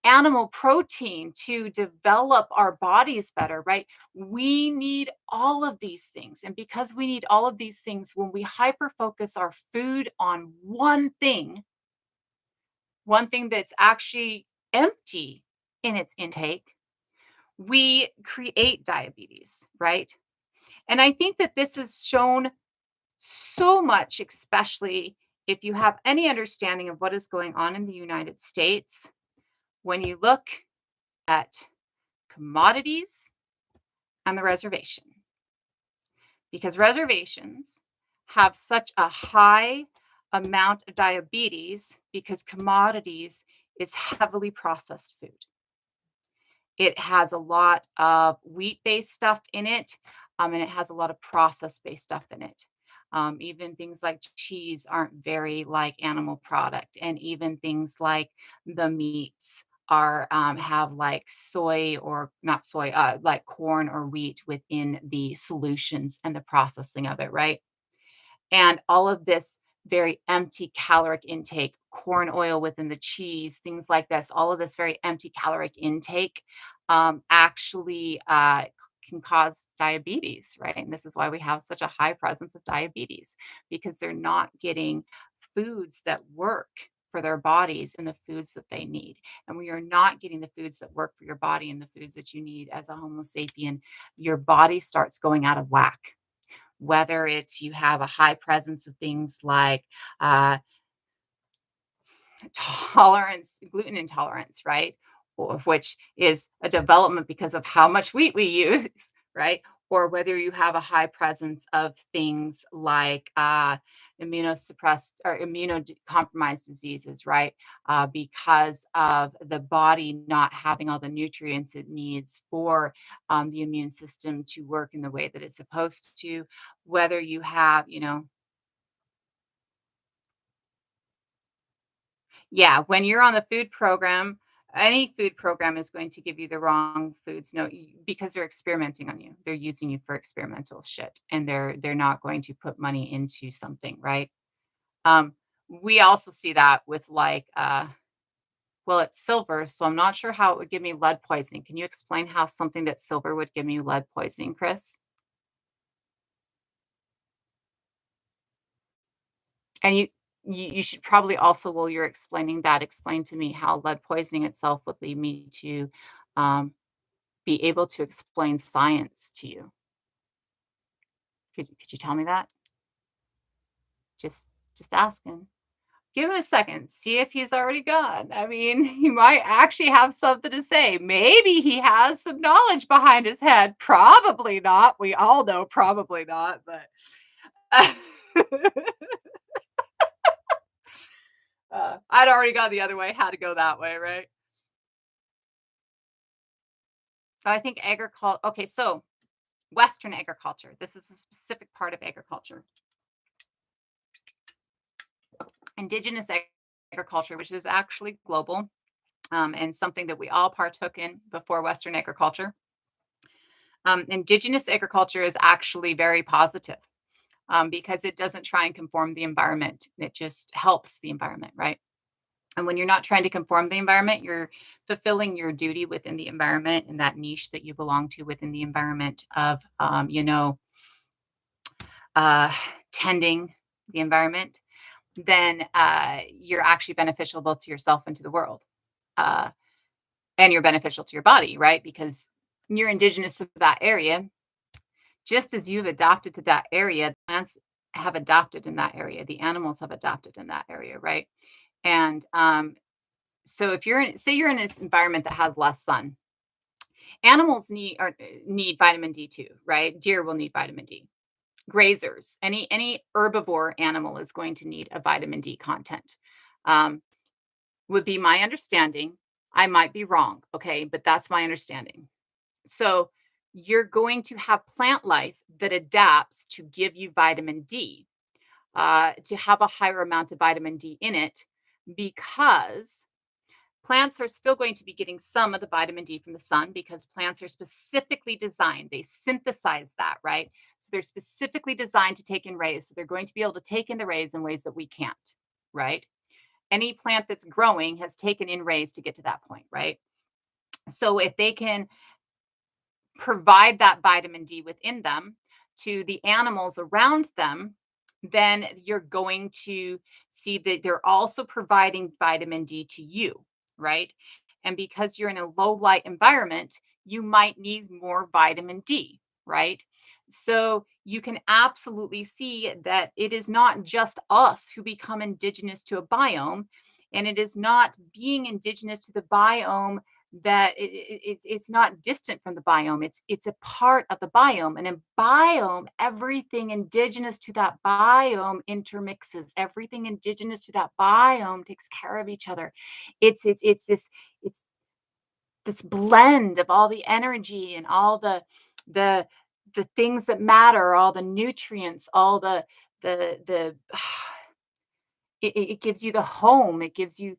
animal protein to develop our bodies better, right? We need all of these things. And because we need all of these things, when we hyper focus our food on one thing that's actually empty in its intake, we create diabetes, right? And I think that this is shown so much, especially if you have any understanding of what is going on in the United States, when you look at commodities and the reservation, because reservations have such a high amount of diabetes because commodities is heavily processed food. It has a lot of wheat-based stuff in it, and it has a lot of process-based stuff in it. Even things like cheese aren't very like animal product, and even things like the meats are have like soy or not soy, like corn or wheat within the solutions and the processing of it, right? And all of this very empty caloric intake, corn oil within the cheese, things like this, all of this very empty caloric intake actually can cause diabetes, right? And this is why we have such a high presence of diabetes because they're not getting foods that work for their bodies and the foods that they need. And when you're not getting the foods that work for your body and the foods that you need as a Homo sapien, your body starts going out of whack, whether it's you have a high presence of things like gluten intolerance, right? Or which is a development because of how much wheat we use, right? Or whether you have a high presence of things like immunosuppressed or immunocompromised diseases, right? Because of the body not having all the nutrients it needs for the immune system to work in the way that it's supposed to. Whether you have, yeah, when you're on the food program, any food program is going to give you the wrong foods. No, because they're experimenting on you. They're using you for experimental shit, and they're not going to put money into something, right? Um, we also see that with like, well, it's silver, so I'm not sure how it would give me lead poisoning. Can you explain how something that's silver would give me lead poisoning, Chris? And you should probably also, while you're explaining that, explain to me how lead poisoning itself would lead me to um, be able to explain science to you. Could you tell me that? Just asking. Give him a second, see if he's already gone. I mean, he might actually have something to say. Maybe he has some knowledge behind his head. Probably not. We all know probably not, but I'd already gone the other way, had to go that way, right? So I think agriculture. Okay, so Western agriculture. This is a specific part of agriculture. Indigenous agriculture, which is actually global, and something that we all partook in before Western agriculture. Indigenous agriculture is actually very positive because it doesn't try and conform the environment. It just helps the environment, right? And when you're not trying to conform the environment, you're fulfilling your duty within the environment and that niche that you belong to within the environment of, uh, tending the environment, then you're actually beneficial both to yourself and to the world. Uh, and you're beneficial to your body, right? Because you're indigenous to that area, just as you've adapted to that area, plants have adapted in that area, the animals have adapted in that area, right? And so if you're in, say you're in this environment that has less sun, animals need vitamin D too, right? Deer will need vitamin D. Grazers, any herbivore animal is going to need a vitamin D content. Um, would be my understanding. I might be wrong, okay, but that's my understanding. So you're going to have plant life that adapts to give you vitamin D, to have a higher amount of vitamin D in it, because Plants are still going to be getting some of the vitamin D from the sun because plants are specifically designed, they synthesize that, right? So they're specifically designed to take in rays. So they're going to be able to take in the rays in ways that we can't, right? Any plant that's growing has taken in rays to get to that point, right? So if they can provide that vitamin D within them to the animals around them, then you're going to see that they're also providing vitamin D to you, right? And because you're in a low light environment, you might need more vitamin D, right? So you can absolutely see that it is not just us who become indigenous to a biome, and it is not being indigenous to the biome that it's not distant from the biome. It's a part of the biome, and in biome, everything indigenous to that biome intermixes. Everything indigenous to that biome takes care of each other. It's this blend of all the energy and all the the things that matter, all the nutrients, all the it gives you the home, it gives you,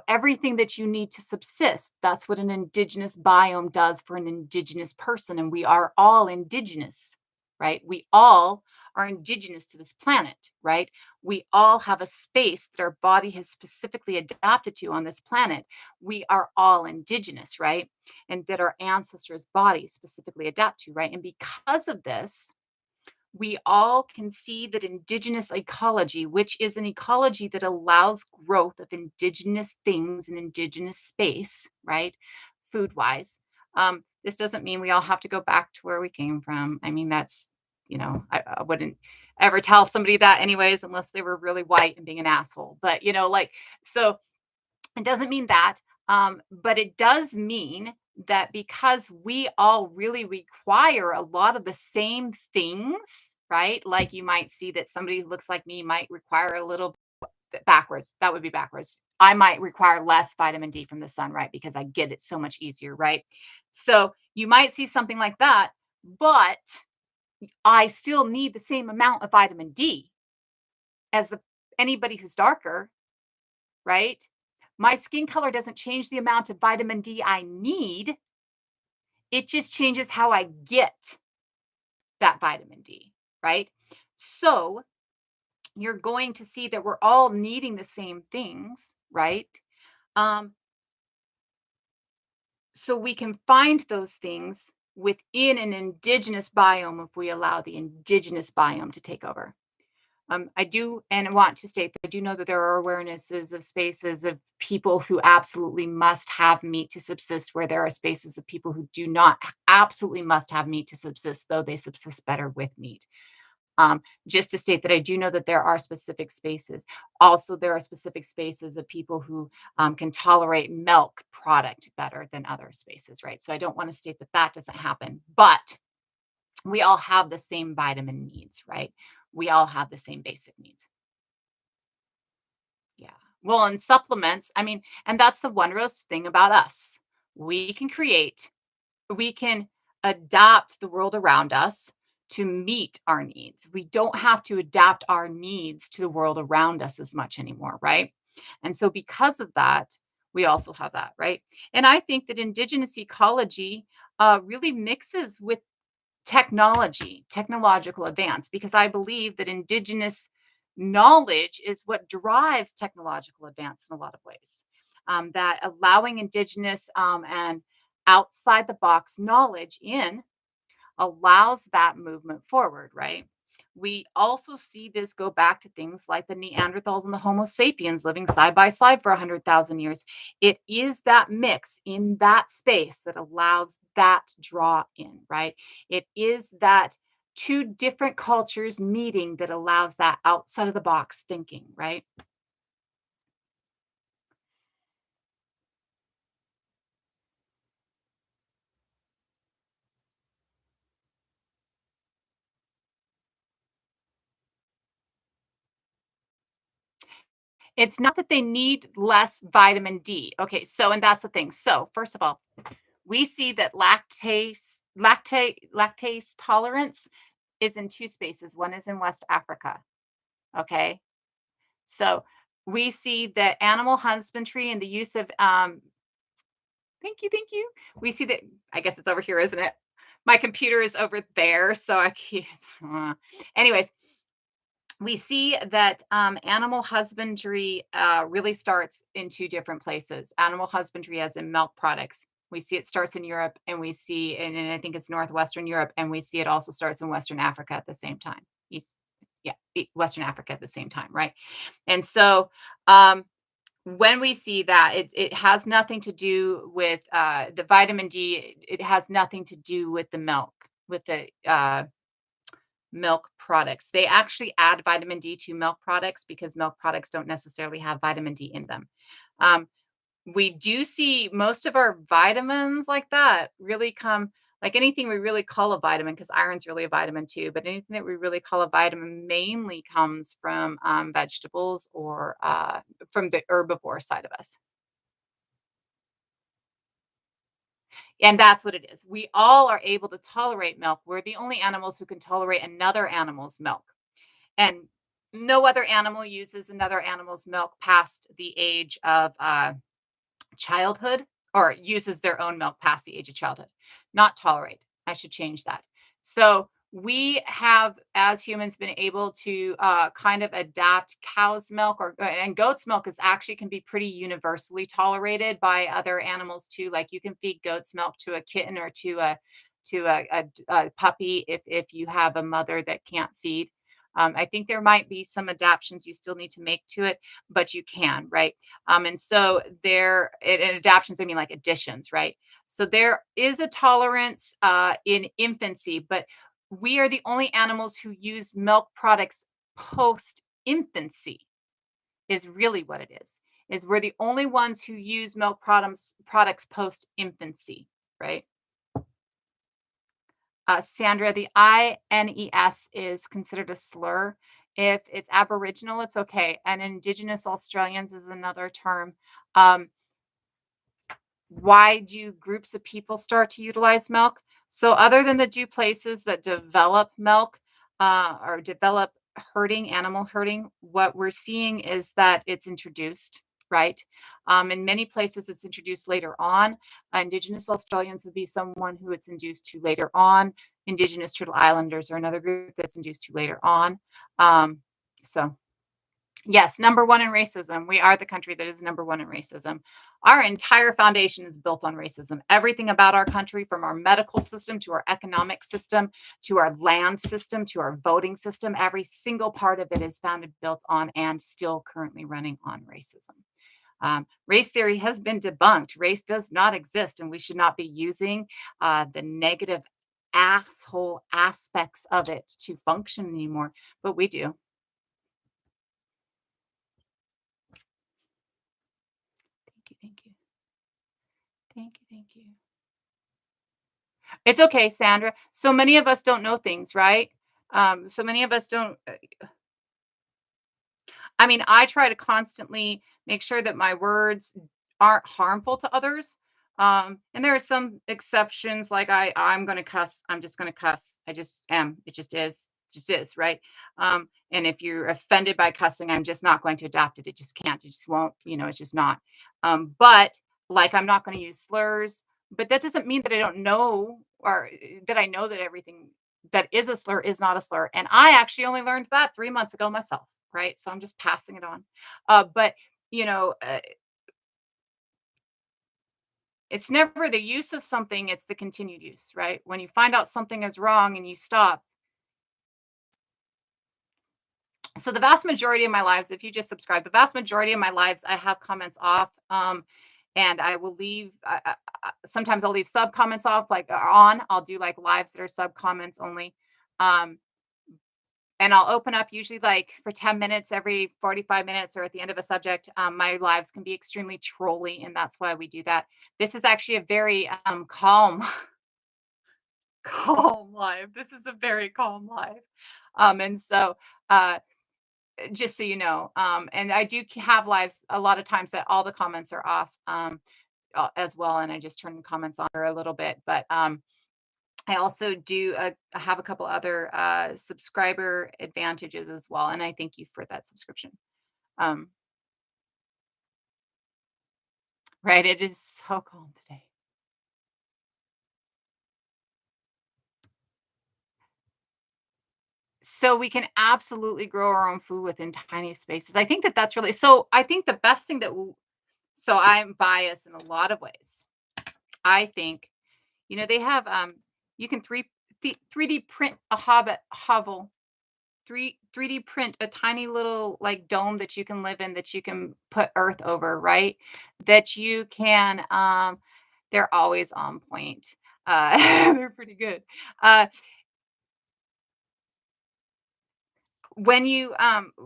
everything that you need to subsist. That's what an indigenous biome does for an indigenous person, and we are all indigenous, right? We all are indigenous to this planet, right? We all have a space that our body has specifically adapted to on this planet. We are all indigenous, right? And that our ancestors' bodies specifically adapt to, right? And because of this, we all can see that indigenous ecology, which is an ecology that allows growth of indigenous things in indigenous space, right? Food wise. This doesn't mean we all have to go back to where we came from. I mean, I wouldn't ever tell somebody that, anyways, unless they were really white and being an asshole. But, so it doesn't mean that, but it does mean that because we all really require a lot of the same things, right? Like you might see that somebody who looks like me might require a little bit backwards. That would be backwards. I might require less vitamin D from the sun, right? Because I get it so much easier, right? So you might see something like that, but I still need the same amount of vitamin D as anybody who's darker, right? My skin color doesn't change the amount of vitamin D I need. It just changes how I get that vitamin D, right? So you're going to see that we're all needing the same things, right? Um, so we can find those things within an indigenous biome if we allow the indigenous biome to take over. I do and want to state that I do know that there are awarenesses of spaces of people who absolutely must have meat to subsist, where there are spaces of people who do not absolutely must have meat to subsist, though they subsist better with meat. Just to state that I do know that there are specific spaces. Also, there are specific spaces of people who can tolerate milk product better than other spaces, right? So I don't want to state that that doesn't happen, but we all have the same vitamin needs, right? We all have the same basic needs. Yeah. Well, and supplements, I mean, and that's the wondrous thing about us. We can create, we can adapt the world around us to meet our needs. We don't have to adapt our needs to the world around us as much anymore, right? And so, because of that, we also have that, right? And I think that indigenous ecology really mixes with technological advance, because I believe that indigenous knowledge is what drives technological advance in a lot of ways. That allowing indigenous and outside the box knowledge in allows that movement forward, right? We also see this go back to things like the Neanderthals and the Homo sapiens living side by side for 100,000 years. It is that mix in that space that allows that draw in, right? It is that two different cultures meeting that allows that outside of the box thinking, right? It's not that they need less vitamin D. Okay, so and that's the thing. So, first of all, we see that lactase tolerance is in two spaces. One is in West Africa. Okay. So We see that animal husbandry and the use of thank you, thank you. We see that I guess it's over here, isn't it? My computer is over there, so I can't. Anyways, we see that animal husbandry really starts in two different places. Animal husbandry, as in milk products. We see it starts in Europe, and we see, and I think it's northwestern Europe, and we see it also starts in Western Africa at the same time. East, yeah, Western Africa at the same time, right? And so, um, when we see that, it has nothing to do with the vitamin D. It has nothing to do with the milk, with the milk products. They actually add vitamin D to milk products because milk products don't necessarily have vitamin D in them. Um, we do see most of our vitamins like that really come like anything we really call a vitamin, because iron's really a vitamin too, but anything that we really call a vitamin mainly comes from vegetables or from the herbivore side of us. And that's what it is. We all are able to tolerate milk. We're the only animals who can tolerate another animal's milk. And no other animal uses another animal's milk past the age of childhood, or uses their own milk past the age of childhood. Not tolerate. I should change that. So we have, as humans, been able to kind of adapt cow's milk, or and goat's milk is actually can be pretty universally tolerated by other animals too. Like you can feed goat's milk to a kitten or to a puppy if you have a mother that can't feed. I think there might be some adaptations you still need to make to it, but you can, right? And so there, and adaptions, I mean like additions, right? So there is a tolerance in infancy, but we are the only animals who use milk products post infancy, is really what it is. Is we're the only ones who use milk products post infancy, right? Sandra, the INES is considered a slur. If it's Aboriginal, it's okay. And Indigenous Australians is another term. Um, why do groups of people start to utilize milk? So, other than the two places that develop milk or develop herding, animal herding, what we're seeing is that it's introduced, right? In many places, it's introduced later on. Indigenous Australians would be someone who it's induced to later on. Indigenous Turtle Islanders are another group that's induced to later on. So, yes, number one in racism. We are the country that is number one in racism. Our entire foundation is built on racism. Everything about our country, from our medical system to our economic system to our land system to our voting system, every single part of it is founded, built on, and still currently running on racism. Race theory has been debunked. Race does not exist, and we should not be using the negative asshole aspects of it to function anymore, but we do. Thank you, thank you. Thank you, thank you. It's okay, Sandra. So many of us don't know things, right? So many of us don't. I mean, I try to constantly make sure that my words aren't harmful to others. And there are some exceptions, like I'm going to cuss. I'm just going to cuss. I just am. It just is. It just is, right? And if you're offended by cussing, I'm just not going to adopt it. It just can't. It just won't. It's just not. But like, I'm not going to use slurs. But that doesn't mean that I don't know, or that I know that everything that is a slur is not a slur. And I actually only learned that 3 months ago myself, right? So I'm just passing it on. But you know, uh, it's never the use of something; it's the continued use, right? When you find out something is wrong and you stop. So the vast majority of my lives, if you just subscribe, the vast majority of my lives, I have comments off. And I will leave. Sometimes I'll leave sub comments off, like on. I'll do like lives that are sub comments only. Um, and I'll open up usually like for 10 minutes every 45 minutes, or at the end of a subject. My lives can be extremely trolly, and that's why we do that. This is actually a very calm, calm live. This is a very calm live. And so, uh, just so you know, and I do have lives a lot of times that all the comments are off as well, and I just turn the comments on for a little bit. But I also do have a couple other subscriber advantages as well, and I thank you for that subscription. Um, right? It is so calm today. So we can absolutely grow our own food within tiny spaces. I think that that's really so I think the best thing that so I'm biased in a lot of ways. I think, they have you can 3D print a hovel, 3D print a tiny little like dome that you can live in that you can put earth over, right? That you can they're always on point. They're pretty good. Uh when you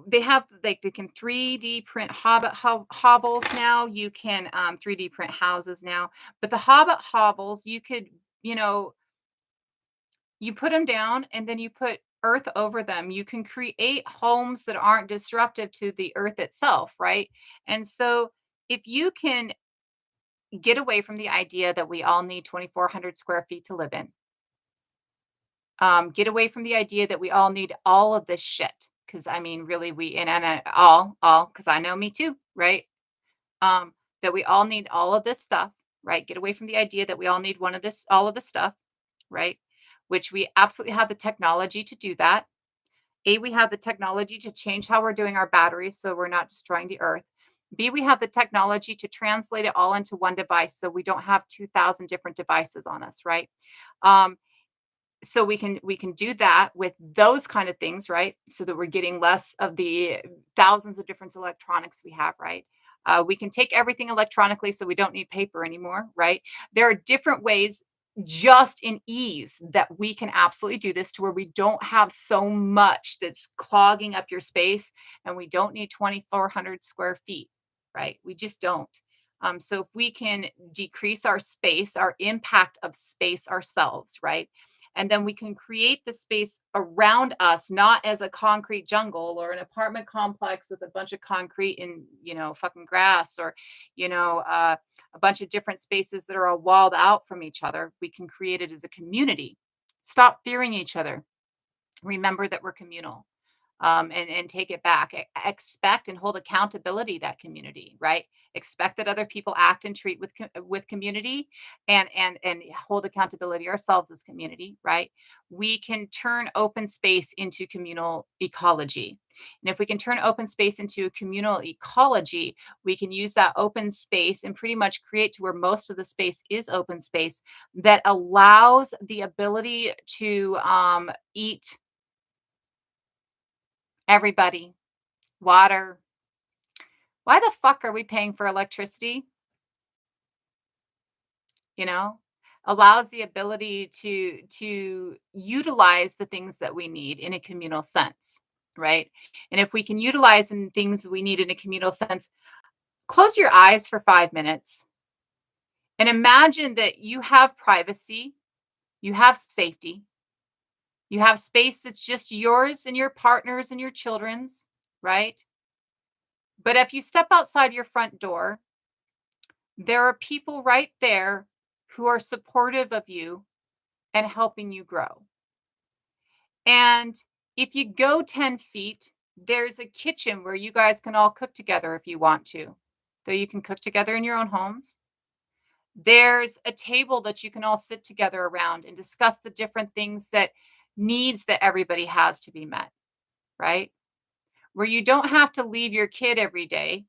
they have like they can 3D print hovels now. You can 3D print houses now. But the hobbit hovels, you could, you know, you put them down and then you put earth over them. You can create homes that aren't disruptive to the earth itself, right? And so if you can get away from the idea that we all need 2,400 square feet to live in, get away from the idea that we all need all of this shit. Because I mean, really, and all, because I know me too, right? Um, that we all need all of this stuff, right? Get away from the idea that we all need all of this stuff, right? Which we absolutely have the technology to do that. We have the technology to change how we're doing our batteries so we're not destroying the earth. B, we have the technology to translate it all into one device so we don't have 2,000 different devices on us, right? Um, so we can do that with those kind of things, right? So that we're getting less of the thousands of different electronics we have, right? We can take everything electronically so we don't need paper anymore, right? There are different ways just in ease that we can absolutely do this to where we don't have so much that's clogging up your space, and we don't need 2,400 square feet, right? We just don't. So if we can decrease our space, our impact of space ourselves, right? And then we can create the space around us, not as a concrete jungle or an apartment complex with a bunch of concrete and, fucking grass, or, a bunch of different spaces that are all walled out from each other. We can create it as a community. Stop fearing each other. Remember that we're communal, and take it back. Expect and hold accountability that community, right? Expect that other people act and treat with community, and hold accountability ourselves as community, right? We can turn open space into communal ecology. And if we can turn open space into a communal ecology, we can use that open space and pretty much create to where most of the space is open space that allows the ability to eat everybody, water. Why the fuck are we paying for electricity? You know? Allows the ability to utilize the things that we need in a communal sense, right? And if we can utilize in things we need in a communal sense, close your eyes for 5 minutes and imagine that you have privacy, you have safety, you have space that's just yours and your partner's and your children's, right? But if you step outside your front door, there are people right there who are supportive of you and helping you grow. And if you go 10 feet, there's a kitchen where you guys can all cook together if you want to. So you can cook together in your own homes. There's a table that you can all sit together around and discuss the different things that needs that everybody has to be met, right? Where you don't have to leave your kid every day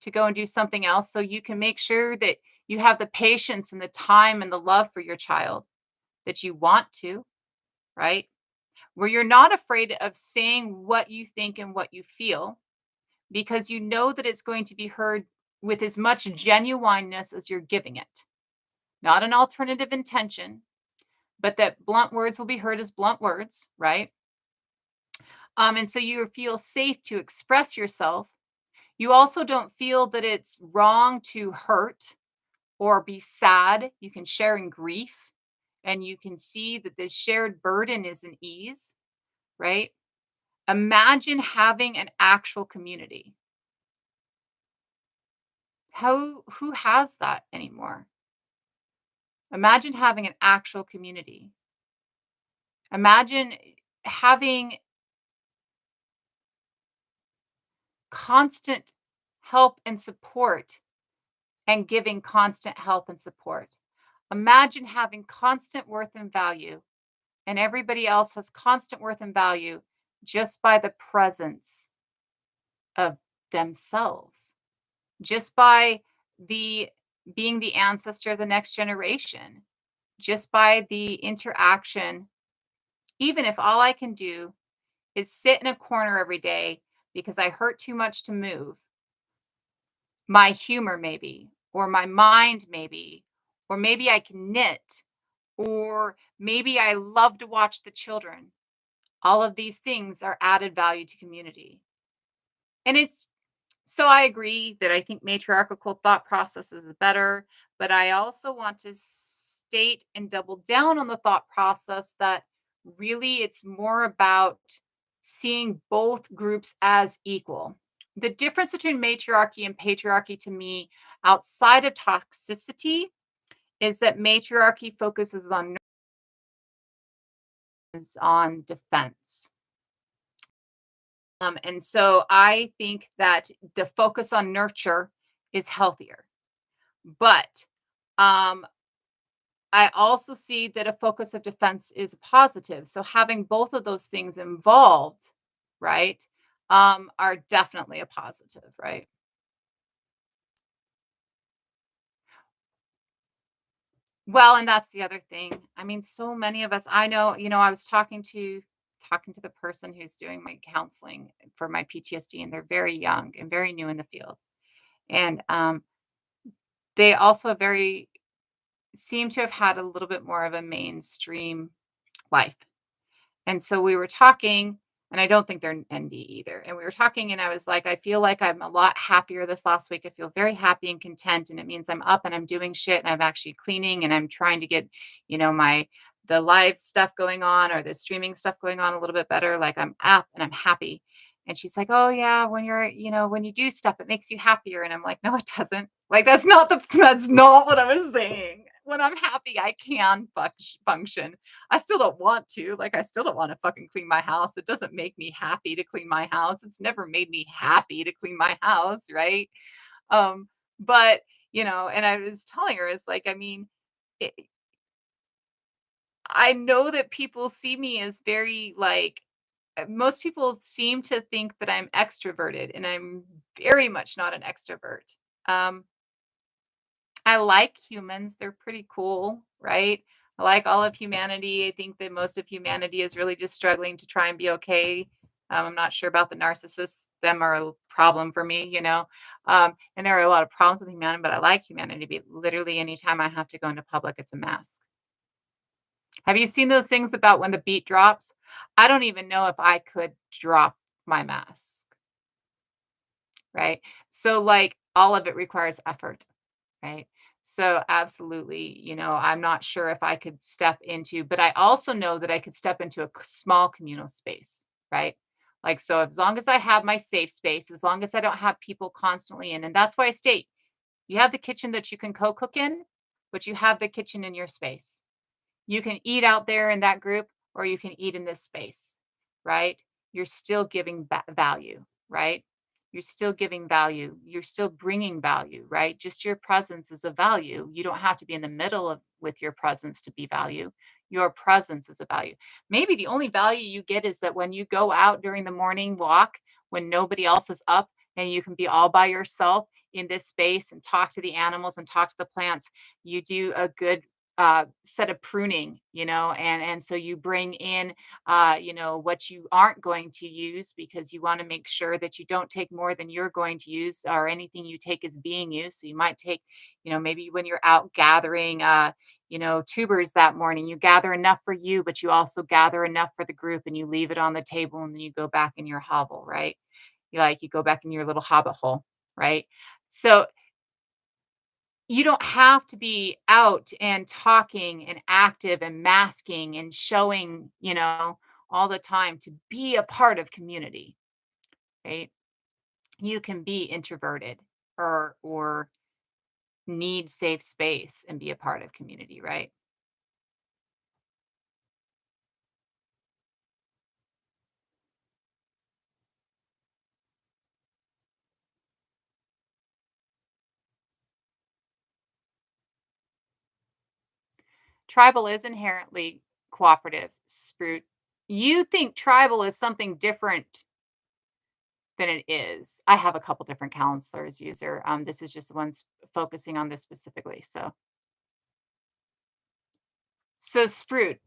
to go and do something else, so you can make sure that you have the patience and the time and the love for your child that you want to, right? Where you're not afraid of saying what you think and what you feel, because you know that it's going to be heard with as much genuineness as you're giving it. Not an alternative intention, but that blunt words will be heard as blunt words, right? And so you feel safe to express yourself. You also don't feel that it's wrong to hurt or be sad. You can share in grief, and you can see that the shared burden is an ease, right? Imagine having an actual community. Who has that anymore? Imagine having an actual community. Imagine having constant help and support and giving constant help and support. Imagine having constant worth and value, and everybody else has constant worth and value just by the presence of themselves, just by the being the ancestor of the next generation, just by the interaction. Even if all I can do is sit in a corner every day because I hurt too much to move, my humor maybe, or my mind maybe, or maybe I can knit, or maybe I love to watch the children. All of these things are added value to community. And it's so I agree that I think matriarchal thought processes is better, but I also want to state and double down on the thought process that really it's more about seeing both groups as equal. The difference between matriarchy and patriarchy to me, outside of toxicity, is that matriarchy focuses on defense. And so I think that the focus on nurture is healthier. But um, I also see that a focus of defense is positive. So having both of those things involved, right, are definitely a positive, right? Well, and that's the other thing. I mean, so many of us, I know, I was talking to the person who's doing my counseling for my PTSD, and they're very young and very new in the field. And they also very seem to have had a little bit more of a mainstream life. And so we were talking, and I don't think they're an ND either. And we were talking, and I was like, I feel like I'm a lot happier this last week. I feel very happy and content. And it means I'm up and I'm doing shit and I'm actually cleaning and I'm trying to get, my the live stuff going on or the streaming stuff going on a little bit better. Like I'm up and I'm happy. And she's like, oh yeah, when you do stuff, it makes you happier. And I'm like, no, it doesn't. Like that's not what I was saying. When I'm happy, I can function. I still don't want to. Like, I still don't want to fucking clean my house. It doesn't make me happy to clean my house. It's never made me happy to clean my house, right? Um, but, and I was telling her, it's like, I mean, it, I know that people see me as very like, most people seem to think that I'm extroverted, and I'm very much not an extrovert. Um, I like humans. They're pretty cool, right? I like all of humanity. I think that most of humanity is really just struggling to try and be okay. I'm not sure about the narcissists. Them are a problem for me, and there are a lot of problems with humanity, but I like humanity. But literally, anytime I have to go into public, it's a mask. Have you seen those things about when the beat drops? I don't even know if I could drop my mask, right? So, like, all of it requires effort. Right. So absolutely, I'm not sure if I could step into, but I also know that I could step into a small communal space, right? Like, so as long as I have my safe space, as long as I don't have people constantly in, and that's why I state you have the kitchen that you can co-cook in, but you have the kitchen in your space. You can eat out there in that group or you can eat in this space, right? You're still giving value, right? You're still giving value. You're still bringing value, right? Just your presence is a value. You don't have to be in the middle of with your presence to be value. Your presence is a value. Maybe the only value you get is that when you go out during the morning walk, when nobody else is up and you can be all by yourself in this space and talk to the animals and talk to the plants, you do a good set of pruning, and so you bring in, what you aren't going to use because you want to make sure that you don't take more than you're going to use, or anything you take is being used. So you might take, maybe when you're out gathering, tubers that morning, you gather enough for you, but you also gather enough for the group and you leave it on the table and then you go back in your hovel, right? You go back in your little hobbit hole, right? So you don't have to be out and talking and active and masking and showing, all the time to be a part of community, right? You can be introverted or need safe space and be a part of community, right? Tribal is inherently cooperative, Sprout. You think tribal is something different than it is. I have a couple different counselors user. This is just the ones focusing on this specifically. So Sprout,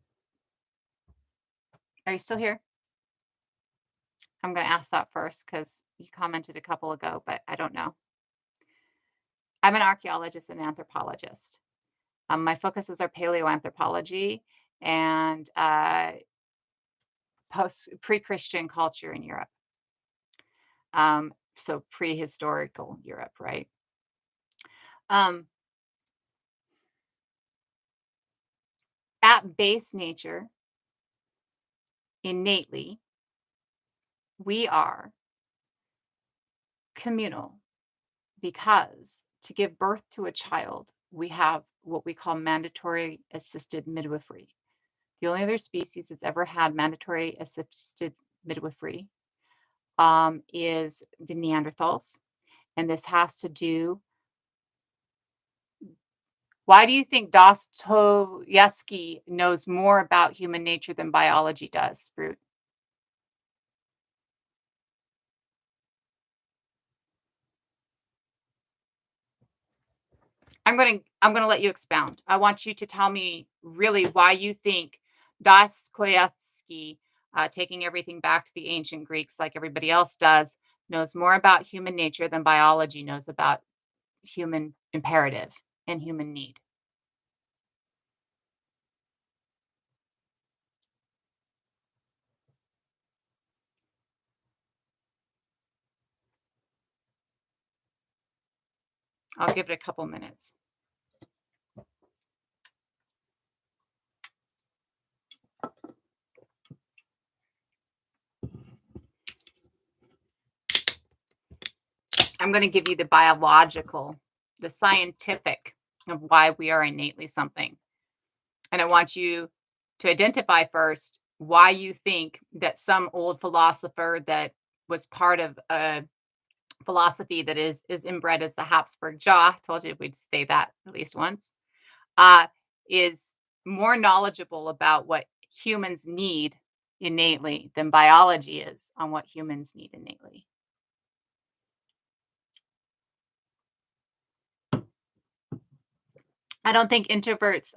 are you still here? I'm going to ask that first because you commented a couple ago, but I don't know. I'm an archaeologist and anthropologist. My focuses are paleoanthropology and post pre-Christian culture in Europe. So prehistorical Europe, right? Um, at base nature, innately, we are communal because to give birth to a child, we have what we call mandatory assisted midwifery. The only other species that's ever had mandatory assisted midwifery is the Neanderthals. And this has to do, why do you think Dostoevsky knows more about human nature than biology does, Sprout? I'm gonna let you expound. I want you to tell me really why you think Dostoevsky, taking everything back to the ancient Greeks like everybody else does, knows more about human nature than biology knows about human imperative and human need. I'll give it a couple minutes. I'm going to give you the biological, the scientific of why we are innately something. And I want you to identify first why you think that some old philosopher that was part of a philosophy that is inbred as the Habsburg jaw, told you we'd say that at least once, uh, is more knowledgeable about what humans need innately than biology is on what humans need innately. I don't think introverts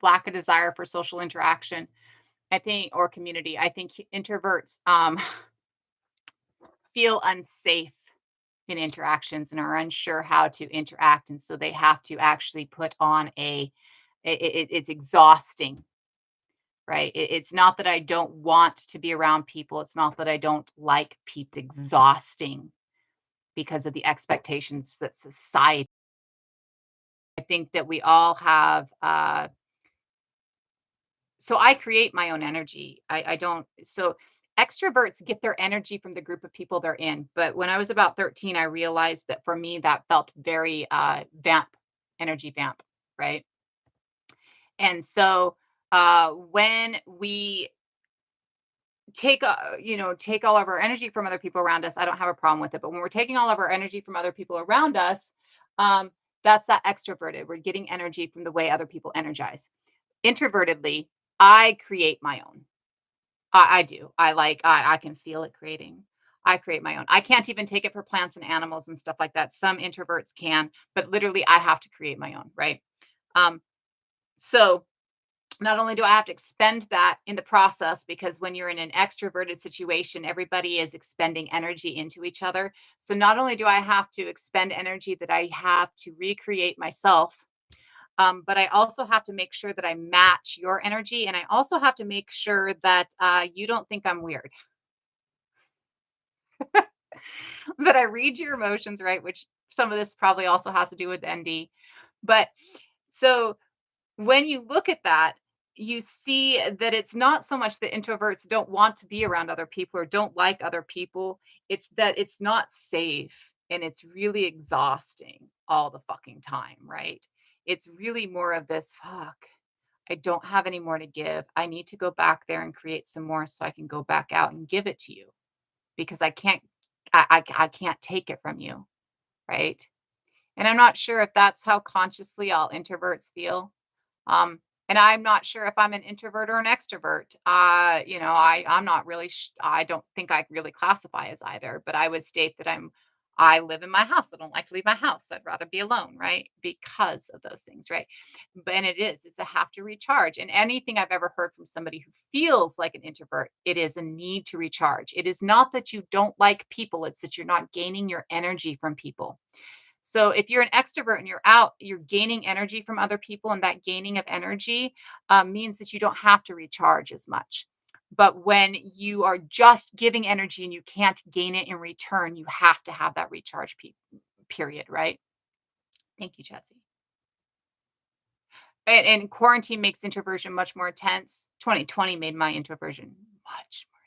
lack a desire for social interaction. I think, or community. I think introverts feel unsafe in interactions and are unsure how to interact, and so they have to actually put on it's exhausting, right? It's not that I don't want to be around people. It's not that I don't like people. It's exhausting because of the expectations that society. I think that we all have so I create my own energy. I don't so extroverts get their energy from the group of people they're in. But when I was about 13, I realized that for me that felt very vamp, energy vamp, right? And so when we take all of our energy from other people around us, I don't have a problem with it. But when we're taking all of our energy from other people around us, um, that's that extroverted. We're getting energy from the way other people energize. Introvertedly, I create my own. I do. I can feel it creating. I create my own. I can't even take it for plants and animals and stuff like that. Some introverts can, but literally I have to create my own, right? Um, so not only do I have to expend that in the process, because when you're in an extroverted situation, everybody is expending energy into each other. So not only do I have to expend energy that I have to recreate myself, but I also have to make sure that I match your energy. And I also have to make sure that you don't think I'm weird, that I read your emotions, right? Which some of this probably also has to do with ND. But so when you look at that, you see that it's not so much that introverts don't want to be around other people or don't like other people. It's that it's not safe and it's really exhausting all the fucking time, right? It's really more of this fuck. I don't have any more to give. I need to go back there and create some more so I can go back out and give it to you because I can't take it from you, right? And I'm not sure if that's how consciously all introverts feel. And I'm not sure if I'm an introvert or an extrovert. I'm not really I don't think I really classify as either, but I would state that I live in my house. I don't like to leave my house. I'd rather be alone, right? Because of those things, right? But and it's a have to recharge. And anything I've ever heard from somebody who feels like an introvert, it is a need to recharge. It is not that you don't like people, it's that you're not gaining your energy from people. So if you're an extrovert and you're gaining energy from other people, and that gaining of energy means that you don't have to recharge as much. But when you are just giving energy and you can't gain it in return, you have to have that period, right? Thank you, Jesse. And quarantine makes introversion much more intense. 2020 made my introversion much more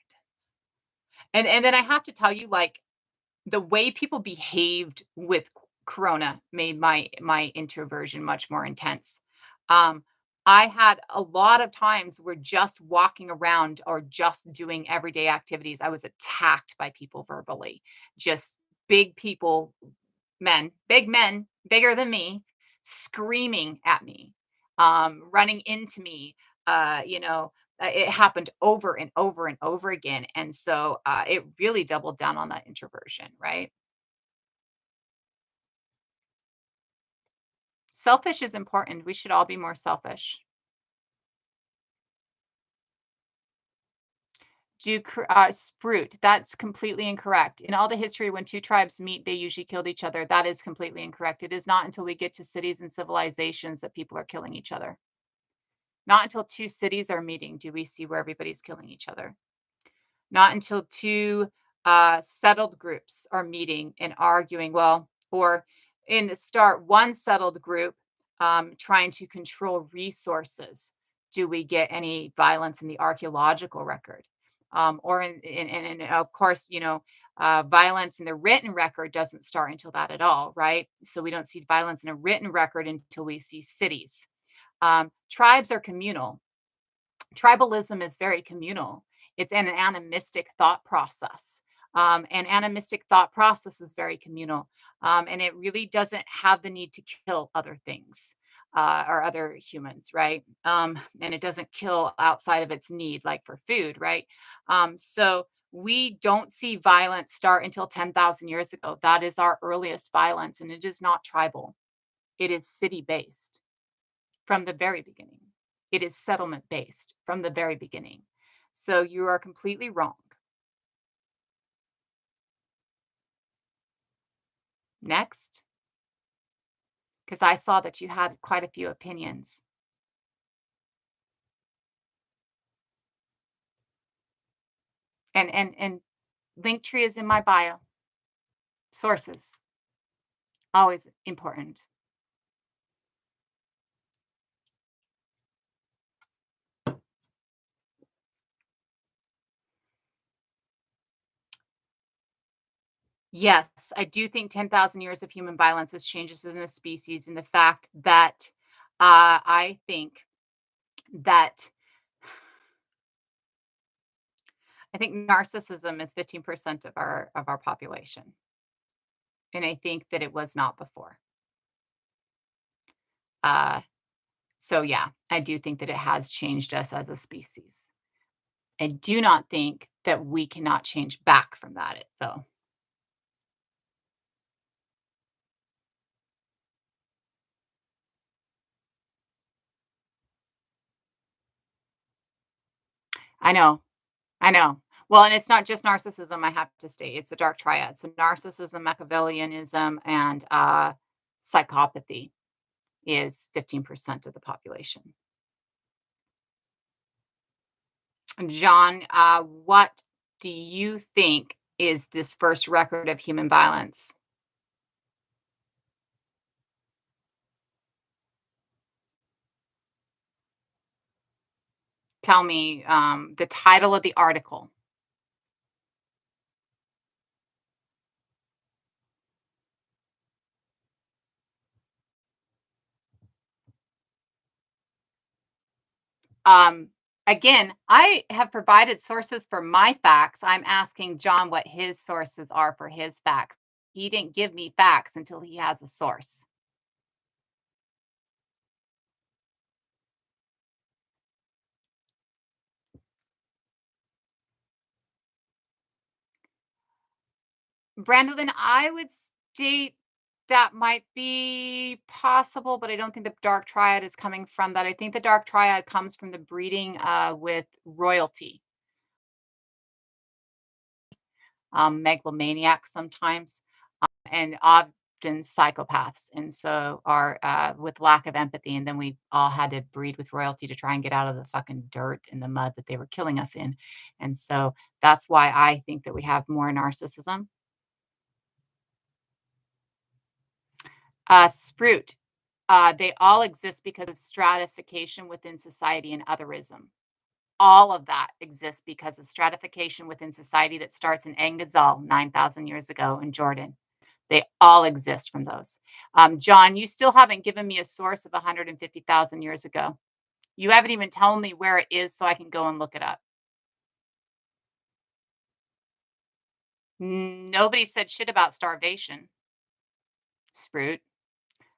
intense. And then I have to tell you, like, the way people behaved with corona made my introversion much more intense. Um, I had a lot of times where just walking around or just doing everyday activities, I was attacked by people verbally. Just big people, big men, bigger than me, screaming at me, running into me. It happened over and over and over again. And so it really doubled down on that introversion, right? Selfish is important. We should all be more selfish. Sprout. That's completely incorrect. In all the history, when two tribes meet, they usually killed each other. That is completely incorrect. It is not until we get to cities and civilizations that people are killing each other. Not until two cities are meeting do we see where everybody's killing each other. Not until two settled groups are meeting and arguing, well, or in the start, one settled group trying to control resources, do we get any violence in the archaeological record? Or and of course, violence in the written record doesn't start until that at all, right? So we don't see violence in a written record until we see cities. Tribes are communal. Tribalism is very communal. It's an animistic thought process. And animistic thought process is very communal. And it really doesn't have the need to kill other things or other humans, right? And it doesn't kill outside of its need, like for food, right? So we don't see violence start until 10,000 years ago. That is our earliest violence, and it is not tribal, it is city based from the very beginning. It is settlement based from the very beginning. So you are completely wrong. Next, because I saw that you had quite a few opinions. And Linktree is in my bio. Sources, always important. Yes, I do think 10,000 years of human violence has changed us as a species, and the fact that I think that I think narcissism is 15% of our population, and I think that it was not before. Uh, So yeah, I do think that it has changed us as a species. I do not think that we cannot change back from that though. I know. I know. Well, and it's not just narcissism, I have to state. It's the dark triad. So narcissism, Machiavellianism, and psychopathy is 15% of the population. John, what do you think is this first record of human violence? Tell me the title of the article. Um, Again, I have provided sources for my facts. I'm asking John what his sources are for his facts. He didn't give me facts until he has a source. Brandolin, I would state that might be possible, but I don't think the dark triad is coming from that. I think the dark triad comes from the breeding with royalty, megalomaniacs sometimes, and often psychopaths. And so are with lack of empathy. And then we all had to breed with royalty to try and get out of the fucking dirt and the mud that they were killing us in. And so that's why I think that we have more narcissism. Sprout. They all exist because of stratification within society and otherism. All of that exists because of stratification within society that starts in Angazal 9,000 years ago in Jordan. They all exist from those. John, you still haven't given me a source of 150,000 years ago. You haven't even told me where it is so I can go and look it up. Nobody said shit about starvation, Sprout.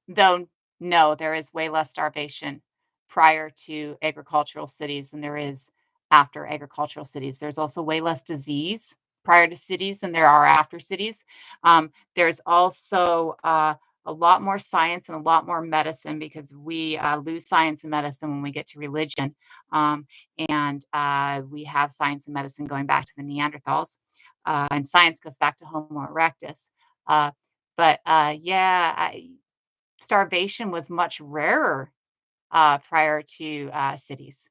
Though, no, there is way less starvation prior to agricultural cities than there is after agricultural cities. There's also way less disease prior to cities than there are after cities. There's also a lot more science and a lot more medicine because we lose science and medicine when we get to religion. And we have science and medicine going back to the Neanderthals, and science goes back to Homo erectus. Uh, but yeah, starvation was much rarer prior to cities.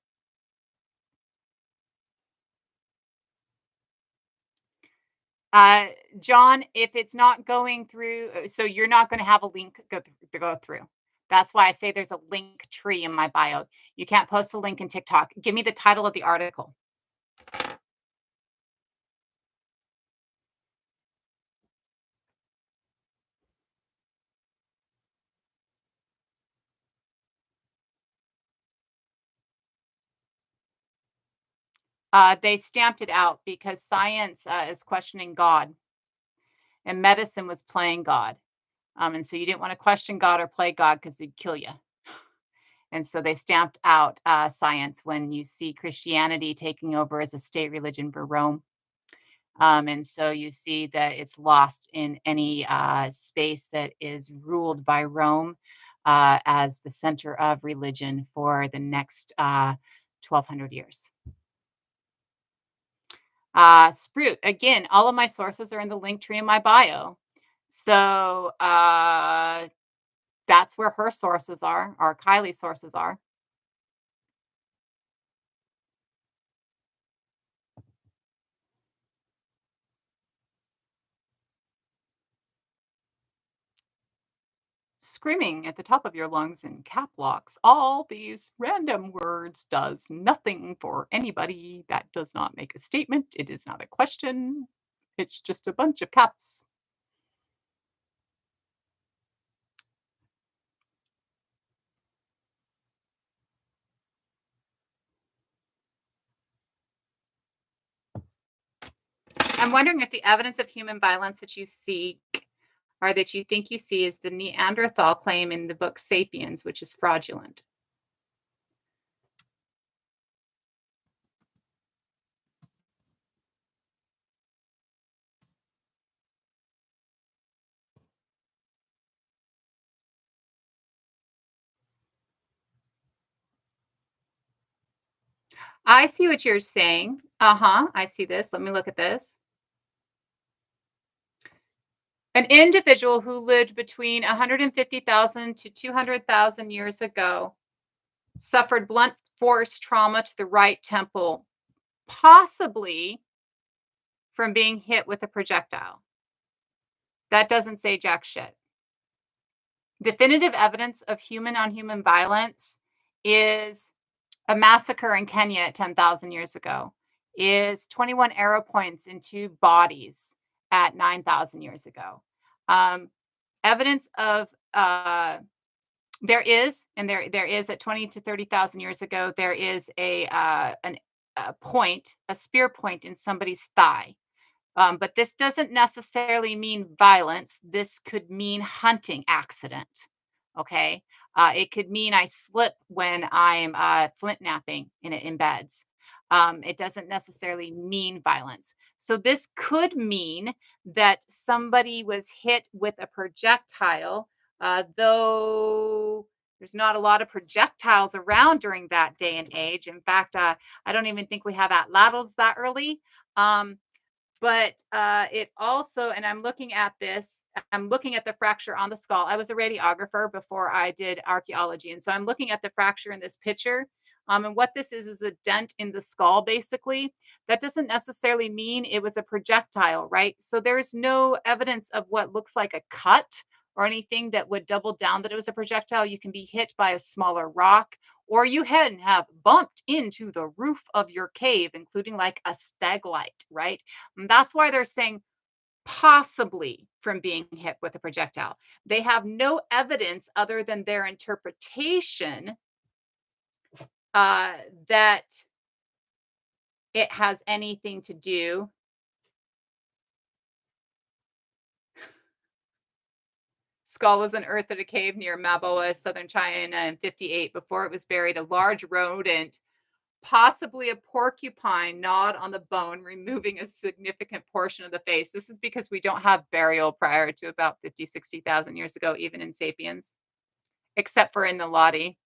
Uh, John, if it's not going through, so you're not going to have a link to go through. That's why I say there's a link tree in my bio. You can't post a link in TikTok. Give me the title of the article. They stamped it out because science is questioning God and medicine was playing God. And so you didn't want to question God or play God because they'd kill you. And so they stamped out science when you see Christianity taking over as a state religion for Rome. And so you see that it's lost in any space that is ruled by Rome as the center of religion for the next 1200 years. Sprout, again, all of my sources are in the link tree in my bio. So that's where her sources are, or Kylie's sources are. Screaming at the top of your lungs in cap locks all these random words does nothing for anybody. That does not make a statement. It is not a question. It's just a bunch of caps. I'm wondering if the evidence of human violence that you seek or that you think you see is the Neanderthal claim in the book Sapiens, which is fraudulent. I see what you're saying. Uh-huh. I see this. Let me look at this. An individual who lived between 150,000 to 200,000 years ago suffered blunt force trauma to the right temple, possibly from being hit with a projectile. That doesn't say jack shit. Definitive evidence of human on human violence is a massacre in Kenya 10,000 years ago, is 21 arrow points in two bodies at 9,000 years ago. Evidence of there is, and there is at 20 to 30,000 years ago, there is a point, a spear point in somebody's thigh. But this doesn't necessarily mean violence. This could mean hunting accident. Okay. It could mean I slip when I'm flint napping in beds. It doesn't necessarily mean violence. So this could mean that somebody was hit with a projectile, though there's not a lot of projectiles around during that day and age. In fact, I don't even think we have atlatls that early. Um, but it also, and I'm looking at this, I'm looking at the fracture on the skull. I was a radiographer before I did archaeology. And so I'm looking at the fracture in this picture. And what this is a dent in the skull, basically. That doesn't necessarily mean it was a projectile, right? So there's no evidence of what looks like a cut or anything that would double down that it was a projectile. You can be hit by a smaller rock, or you had have bumped into the roof of your cave, including like a staglite, right? And that's why they're saying possibly from being hit with a projectile. They have no evidence other than their interpretation uh, that it has anything to do. Skull was unearthed at a cave near Maboa, southern China in 58. Before it was buried, a large rodent, possibly a porcupine, gnawed on the bone, removing a significant portion of the face. This is because we don't have burial prior to about 50, 60,000 years ago, even in sapiens, except for in the Lottie.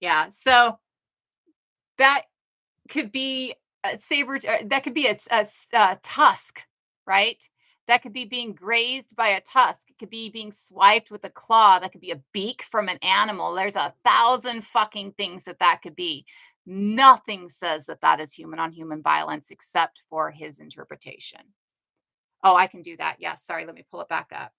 Yeah. So that could be a saber, that could be a tusk, right? That could be being grazed by a tusk. It could be being swiped with a claw. That could be a beak from an animal. There's a thousand fucking things that that could be. Nothing says that that is human on human violence except for his interpretation. Oh, I can do that. Yeah, sorry. Let me pull it back up.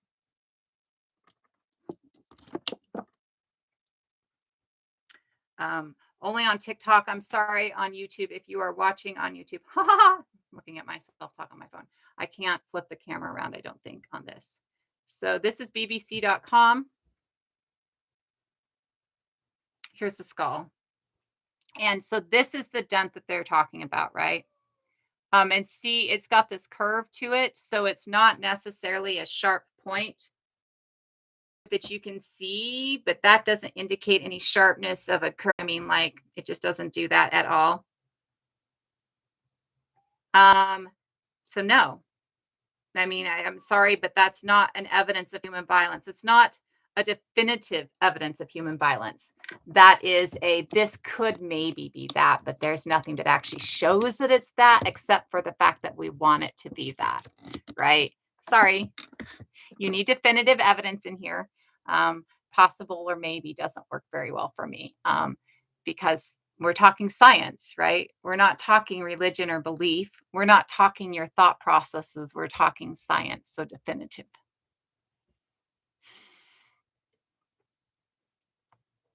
Only on TikTok. I'm sorry, on YouTube. If you are watching on YouTube, ha ha ha, looking at myself talk on my phone. I can't flip the camera around, I don't think, on this. So this is bbc.com. Here's the skull. And so this is the dent that they're talking about, right? And see, it's got this curve to it. So it's not necessarily a sharp point that you can see, but that doesn't indicate any sharpness of a curve. I mean, like, it just doesn't do that at all. Um, so no, I mean, I'm sorry, but that's not an evidence of human violence. It's not a definitive evidence of human violence. That is this could maybe be that, but there's nothing that actually shows that it's that, except for the fact that we want it to be that, right? Sorry, you need definitive evidence in here. Possible or maybe doesn't work very well for me, because we're talking science, right? We're not talking religion or belief. We're not talking your thought processes. We're talking science. So definitive.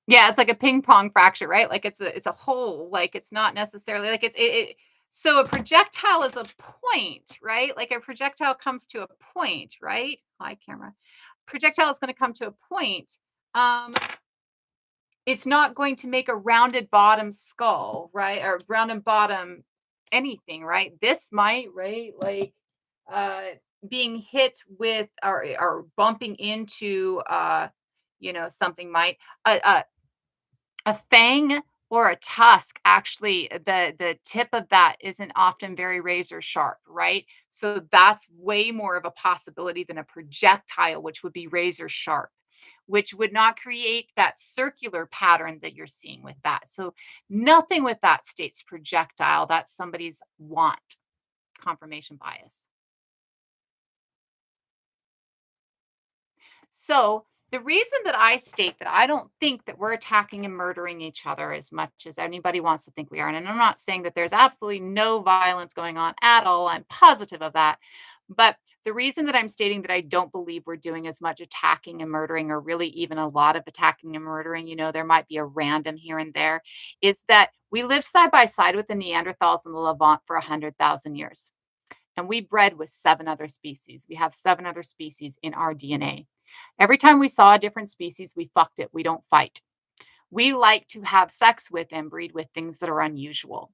Yeah, it's like a ping pong fracture, right? Like it's a hole. Like it's not necessarily like so a projectile is a point, right? Like a projectile comes to a point, right? Hi, camera. Projectile is going to come to a point. Um, it's not going to make a rounded bottom skull, right? Or rounded bottom anything, right? This might, right? Like uh being hit with or bumping into something might a fang or a tusk, actually the tip of that isn't often very razor sharp, right? So that's way more of a possibility than a projectile, which would be razor sharp, which would not create that circular pattern that you're seeing with that. So nothing with that states projectile. That's somebody's want, confirmation bias. So the reason that I state that I don't think that we're attacking and murdering each other as much as anybody wants to think we are, and I'm not saying that there's absolutely no violence going on at all. I'm positive of that. But the reason that I'm stating that I don't believe we're doing as much attacking and murdering, or really even a lot of attacking and murdering, there might be a random here and there, is that we lived side by side with the Neanderthals and the Levant for 100,000 years. And we bred with 7 other species. We have 7 other species in our DNA. Every time we saw a different species, we fucked it. We don't fight. We like to have sex with and breed with things that are unusual.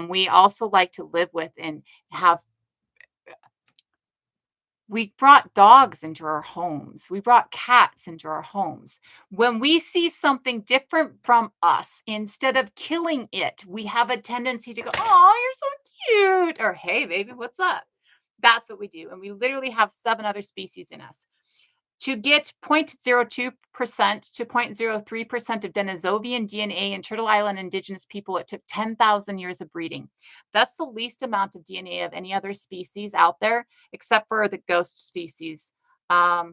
We also like to live with and have We brought dogs into our homes. We brought cats into our homes. When we see something different from us, instead of killing it, we have a tendency to go, "Oh, you're so cute," or "Hey, baby, what's up?" That's what we do. And we literally have 7 other species in us. To get 0.02% to 0.03% of Denisovian DNA in Turtle Island indigenous people, it took 10,000 years of breeding. That's the least amount of DNA of any other species out there, except for the ghost species. I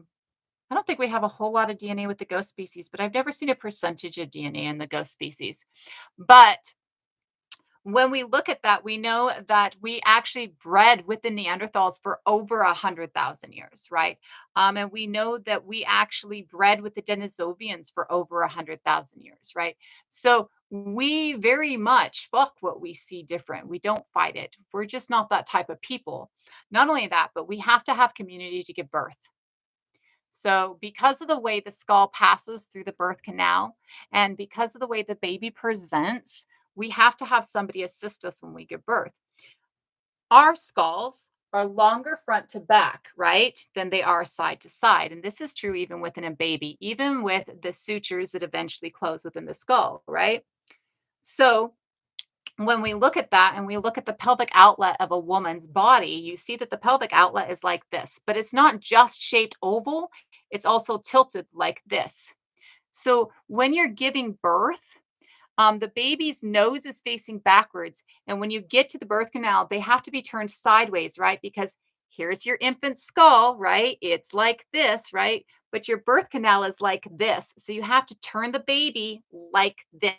don't think we have a whole lot of DNA with the ghost species, but I've never seen a percentage of DNA in the ghost species. But when we look at that, we know that we actually bred with the Neanderthals for over 100,000 years, right? And we know that we actually bred with the Denisovians for over 100,000 years, right? So we very much fuck what we see different. We don't fight it. We're just not that type of people. Not only that, but we have to have community to give birth. So, because of the way the skull passes through the birth canal and because of the way the baby presents, we have to have somebody assist us when we give birth. Our skulls are longer front to back, right, than they are side to side. And this is true even within a baby, even with the sutures that eventually close within the skull, right? So, when we look at that and we look at the pelvic outlet of a woman's body, you see that the pelvic outlet is like this, but it's not just shaped oval, it's also tilted like this. So when you're giving birth, the baby's nose is facing backwards. And when you get to the birth canal, they have to be turned sideways, right? Because here's your infant skull, right? It's like this, right? But your birth canal is like this. So you have to turn the baby like this.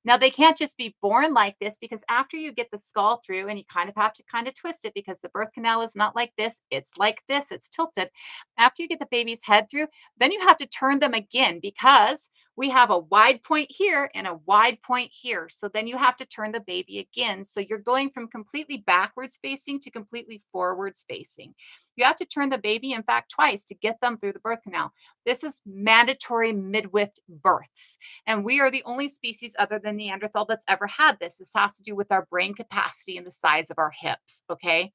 Now they can't just be born like this because after you get the skull through and you kind of have to kind of twist it because the birth canal is not like this, it's like this, it's tilted. After you get the baby's head through, then you have to turn them again because we have a wide point here and a wide point here. So then you have to turn the baby again. So you're going from completely backwards facing to completely forwards facing. You have to turn the baby, in fact, twice to get them through the birth canal. This is mandatory midwife births. And we are the only species other than Neanderthal that's ever had this. This has to do with our brain capacity and the size of our hips. Okay.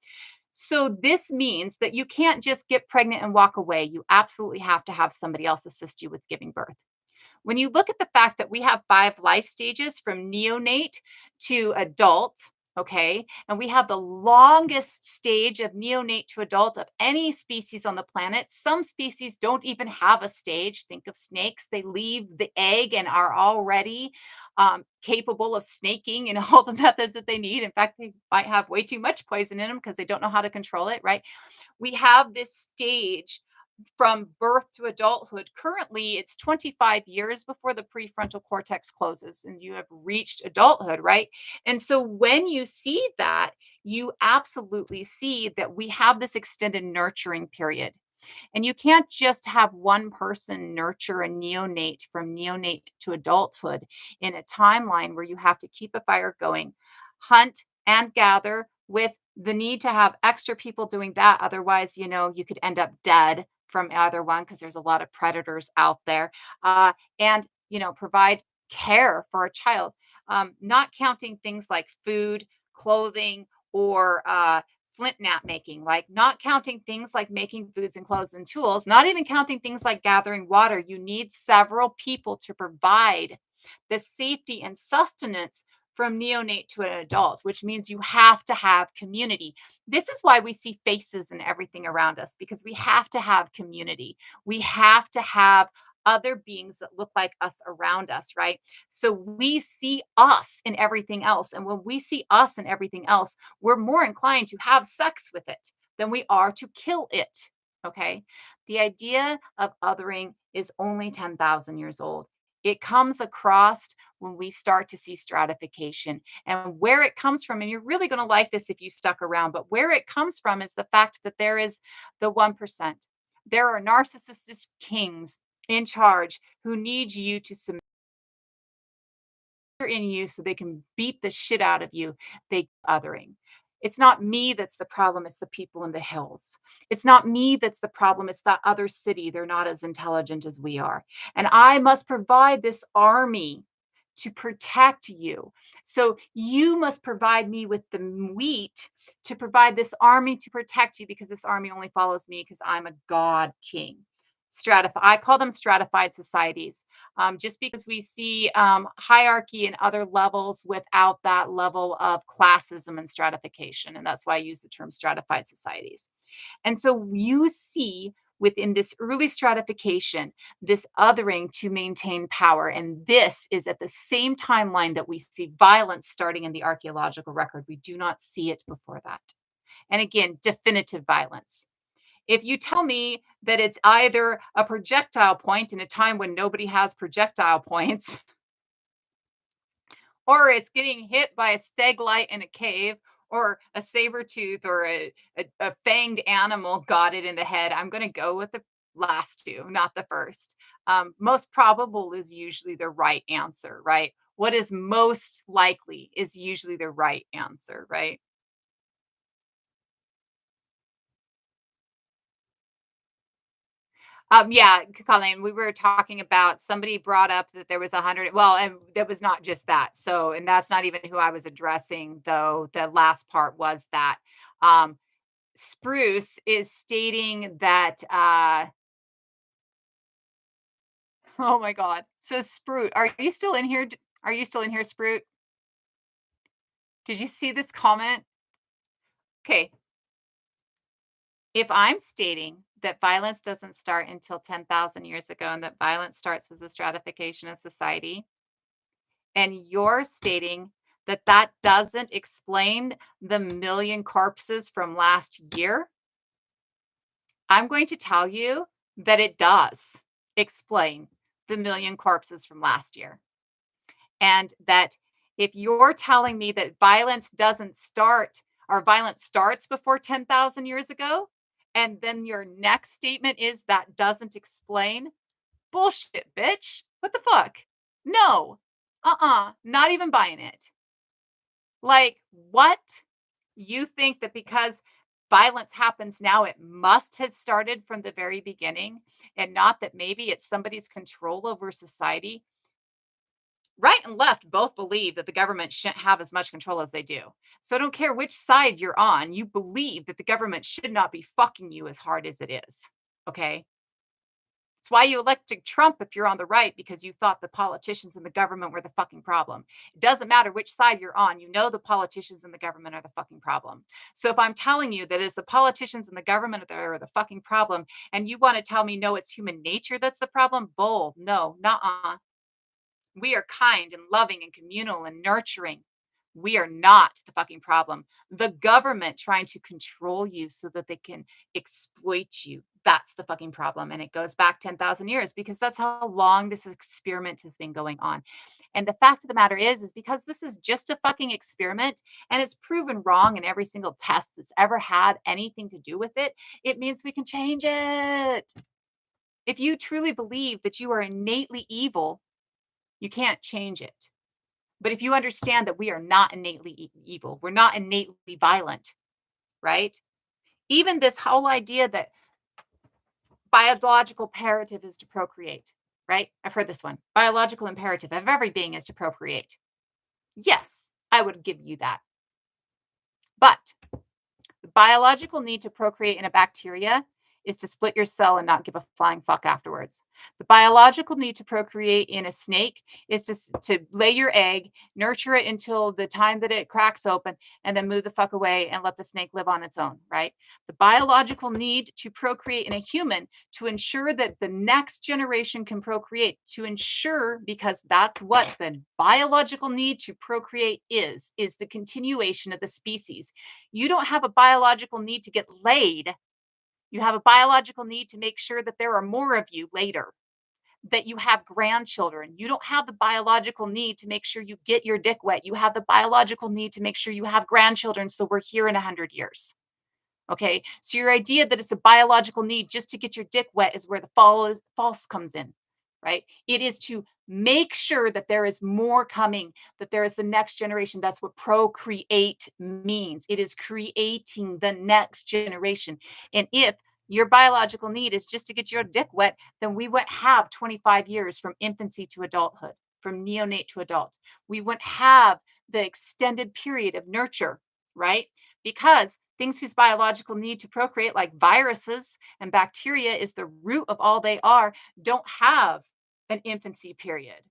So this means that you can't just get pregnant and walk away. You absolutely have to have somebody else assist you with giving birth. When you look at the fact that we have 5 life stages from neonate to adult, okay, and we have the longest stage of neonate to adult of any species on the planet. Some species don't even have a stage. Think of snakes. They leave the egg and are already capable of snaking and all the methods that they need. In fact, they might have way too much poison in them because they don't know how to control it, right? We have this stage from birth to adulthood. Currently, it's 25 years before the prefrontal cortex closes and you have reached adulthood, right? And so when you see that, you absolutely see that we have this extended nurturing period. And you can't just have one person nurture a neonate from neonate to adulthood in a timeline where you have to keep a fire going, hunt and gather with the need to have extra people doing that. Otherwise, you could end up dead from either one because there's a lot of predators out there. And, provide care for a child, not counting things like food, clothing, or flint knap making, like not counting things like making foods and clothes and tools, not even counting things like gathering water. You need several people to provide the safety and sustenance from neonate to an adult, which means you have to have community. This is why we see faces and everything around us because we have to have community. We have to have other beings that look like us around us, right? So we see us in everything else. And when we see us in everything else, we're more inclined to have sex with it than we are to kill it. Okay. The idea of othering is only 10,000 years old. It comes across when we start to see stratification and where it comes from. And you're really going to like this if you stuck around, but where it comes from is the fact that there is the 1%. There are narcissistic kings in charge who need you to submit in you so they can beat the shit out of you. They othering. It's not me that's the problem, it's the people in the hills. It's not me that's the problem, it's that other city. They're not as intelligent as we are. And I must provide this army to protect you. So you must provide me with the wheat to provide this army to protect you because this army only follows me because I'm a god king. I call them stratified societies, just because we see hierarchy and other levels without that level of classism and stratification. And that's why I use the term stratified societies. And so you see within this early stratification, this othering to maintain power. And this is at the same timeline that we see violence starting in the archaeological record. We do not see it before that. And again, definitive violence. If you tell me that it's either a projectile point in a time when nobody has projectile points, or it's getting hit by a stalagmite in a cave, or a saber tooth or a fanged animal got it in the head, I'm going to go with the last two, not the first. Most probable is usually the right answer, right? What is most likely is usually the right answer, right? Yeah, Colleen, we were talking about somebody brought up that there was 100. Well, and that was not just that. So, and that's not even who I was addressing, though. The last part was that Spruce is stating that. Oh my God. So, Sprout, are you still in here? Are you still in here, Sprout? Did you see this comment? Okay. If I'm stating that violence doesn't start until 10,000 years ago and that violence starts with the stratification of society, and you're stating that that doesn't explain the million corpses from last year, I'm going to tell you that it does explain the million corpses from last year. And that if you're telling me that violence doesn't start or violence starts before 10,000 years ago, and then your next statement is that doesn't explain, bullshit, bitch. What the fuck? No. Not even buying it. Like, what? You think that because violence happens now, it must have started from the very beginning, and not that maybe it's somebody's control over society? Right and left both believe that the government shouldn't have as much control as they do. So I don't care which side you're on, you believe that the government should not be fucking you as hard as it is. Okay? It's why you elected Trump if you're on the right, because you thought the politicians and the government were the fucking problem. It doesn't matter which side you're on, you know the politicians and the government are the fucking problem. So if I'm telling you that it's the politicians and the government that are the fucking problem, and you want to tell me no, it's human nature that's the problem, bull. No, nuh-uh. We are kind and loving and communal and nurturing. We are not the fucking problem. The government trying to control you so that they can exploit you. That's the fucking problem. And it goes back 10,000 years because that's how long this experiment has been going on. And the fact of the matter is because this is just a fucking experiment and it's proven wrong in every single test that's ever had anything to do with it, it means we can change it. If you truly believe that you are innately evil, you can't change it. But if you understand that we are not innately evil, we're not innately violent, right? Even this whole idea that biological imperative is to procreate, right? I've heard this one. Biological imperative of every being is to procreate. Yes, I would give you that. But the biological need to procreate in a bacteria is to split your cell and not give a flying fuck afterwards. The biological need to procreate in a snake is to lay your egg, nurture it until the time that it cracks open, and then move the fuck away and let the snake live on its own, right? The biological need to procreate in a human to ensure that the next generation can procreate, to ensure, because that's what the biological need to procreate is the continuation of the species. You don't have a biological need to get laid. You have a biological need to make sure that there are more of you later, that you have grandchildren. You don't have the biological need to make sure you get your dick wet. You have the biological need to make sure you have grandchildren so we're here in 100 years. Okay? So your idea that it's a biological need just to get your dick wet is where the false comes in, right? It is to make sure that there is more coming, that there is the next generation. That's what procreate means. It is creating the next generation. And if your biological need is just to get your dick wet, then we would have 25 years from infancy to adulthood. from neonate to adult. We wouldn't have the extended period of nurture, right? Because things whose biological need to procreate, like viruses and bacteria, is the root of all they are, don't have an infancy period,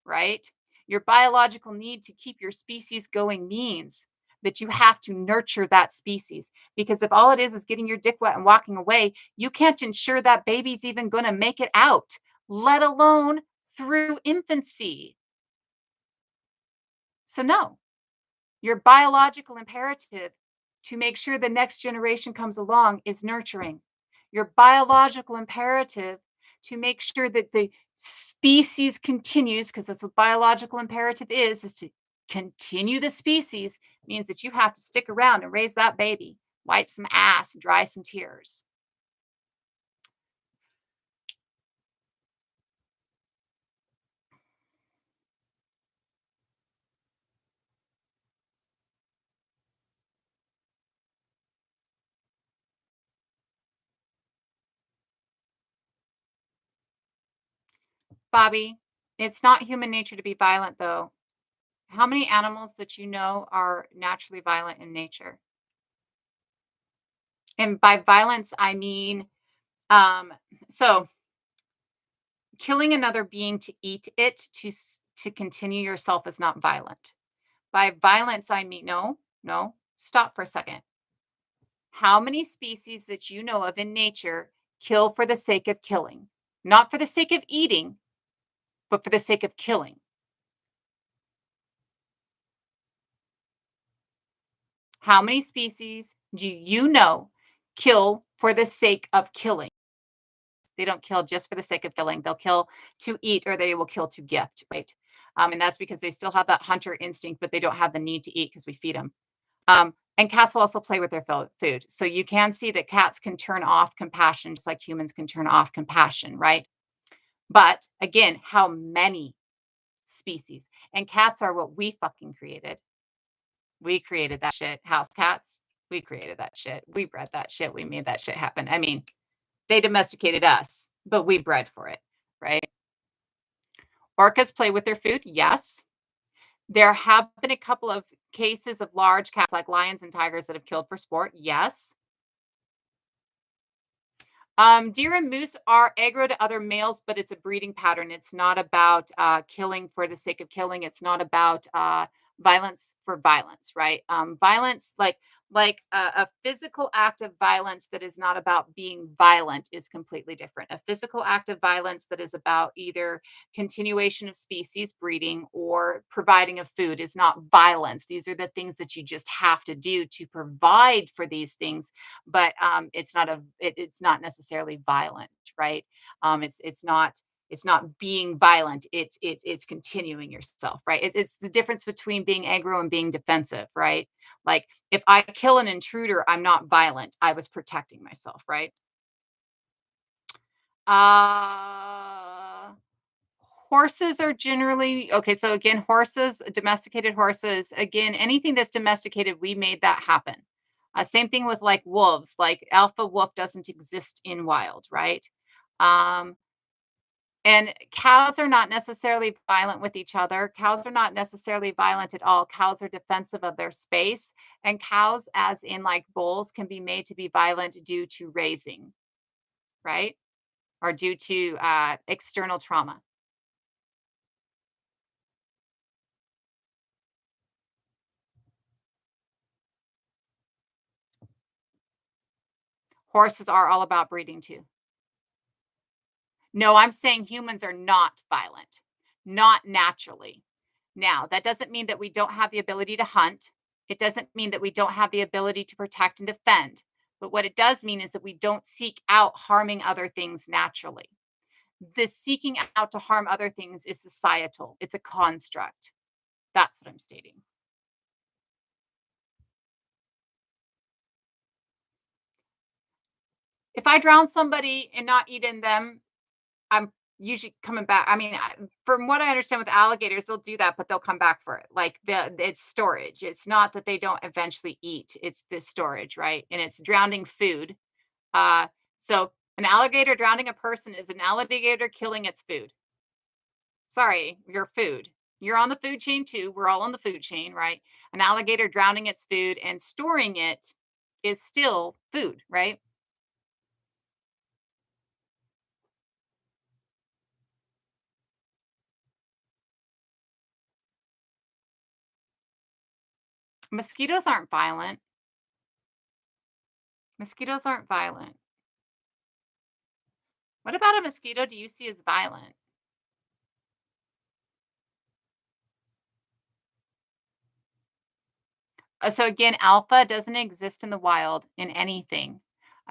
right? Your biological need to keep your species going means that you have to nurture that species. Because if all it is getting your dick wet and walking away, you can't ensure that baby's even going to make it out, let alone through infancy. So, no, your biological imperative to make sure the next generation comes along is nurturing. Your biological imperative to make sure that the species continues, because that's what biological imperative is to continue the species, means that you have to stick around and raise that baby, wipe some ass, dry some tears. Bobby, it's not human nature to be violent, though. How many animals that you know are naturally violent in nature? And by violence, I mean, um, so killing another being to eat it to continue yourself is not violent. By violence, I mean no, no. Stop for a second. How many species that you know of in nature kill for the sake of killing, not for the sake of eating, but for the sake of killing? How many species do you know kill for the sake of killing? They don't kill just for the sake of killing. They'll kill to eat or they will kill to gift, right? And that's because they still have that hunter instinct, but they don't have the need to eat because we feed them. And cats will also play with their food. So you can see that cats can turn off compassion just like humans can turn off compassion, right? But again, how many species? And cats are what we fucking created. We created that shit. House cats, we created that shit. We bred that shit. We made that shit happen. I mean, they domesticated us, but we bred for it, right? Orcas play with their food, yes. There have been a couple of cases of large cats like lions and tigers that have killed for sport, yes. Deer and moose are aggro to other males, but it's a breeding pattern. It's not about killing for the sake of killing. It's not about violence for violence, right? Violence, like a physical act of violence that is not about being violent, is completely different. A physical act of violence that is about either continuation of species breeding or providing of food is not violence. These are the things that you just have to do to provide for these things, but it's not necessarily violent, right? It's not being violent. It's continuing yourself, right? It's the difference between being aggro and being defensive, right? Like if I kill an intruder, I'm not violent. I was protecting myself, right? Uh Horses are generally okay. So again, horses, domesticated horses, again, anything that's domesticated, we made that happen. Same thing with like wolves, like alpha wolf doesn't exist in wild, right? Um, and cows are not necessarily violent with each other. Cows are not necessarily violent at all. Cows are defensive of their space. And cows, as in like bulls, can be made to be violent due to raising, right? Or due to external trauma. Horses are all about breeding too. No, I'm saying humans are not violent, not naturally. Now, that doesn't mean that we don't have the ability to hunt. It doesn't mean that we don't have the ability to protect and defend. But what it does mean is that we don't seek out harming other things naturally. The seeking out to harm other things is societal, it's a construct. That's what I'm stating. If I drown somebody and not eating them, I'm usually coming back. I mean, from what I understand with alligators, they'll do that, but they'll come back for it. Like it's storage. It's not that they don't eventually eat. It's the storage, right? And it's drowning food. Uh, so an alligator drowning a person is an alligator killing its food. Sorry, your food. You're on the food chain too. We're all on the food chain, right? An alligator drowning its food and storing it is still food, right? Mosquitoes aren't violent. Mosquitoes aren't violent. What about a mosquito do you see as violent? So again, alpha doesn't exist in the wild in anything.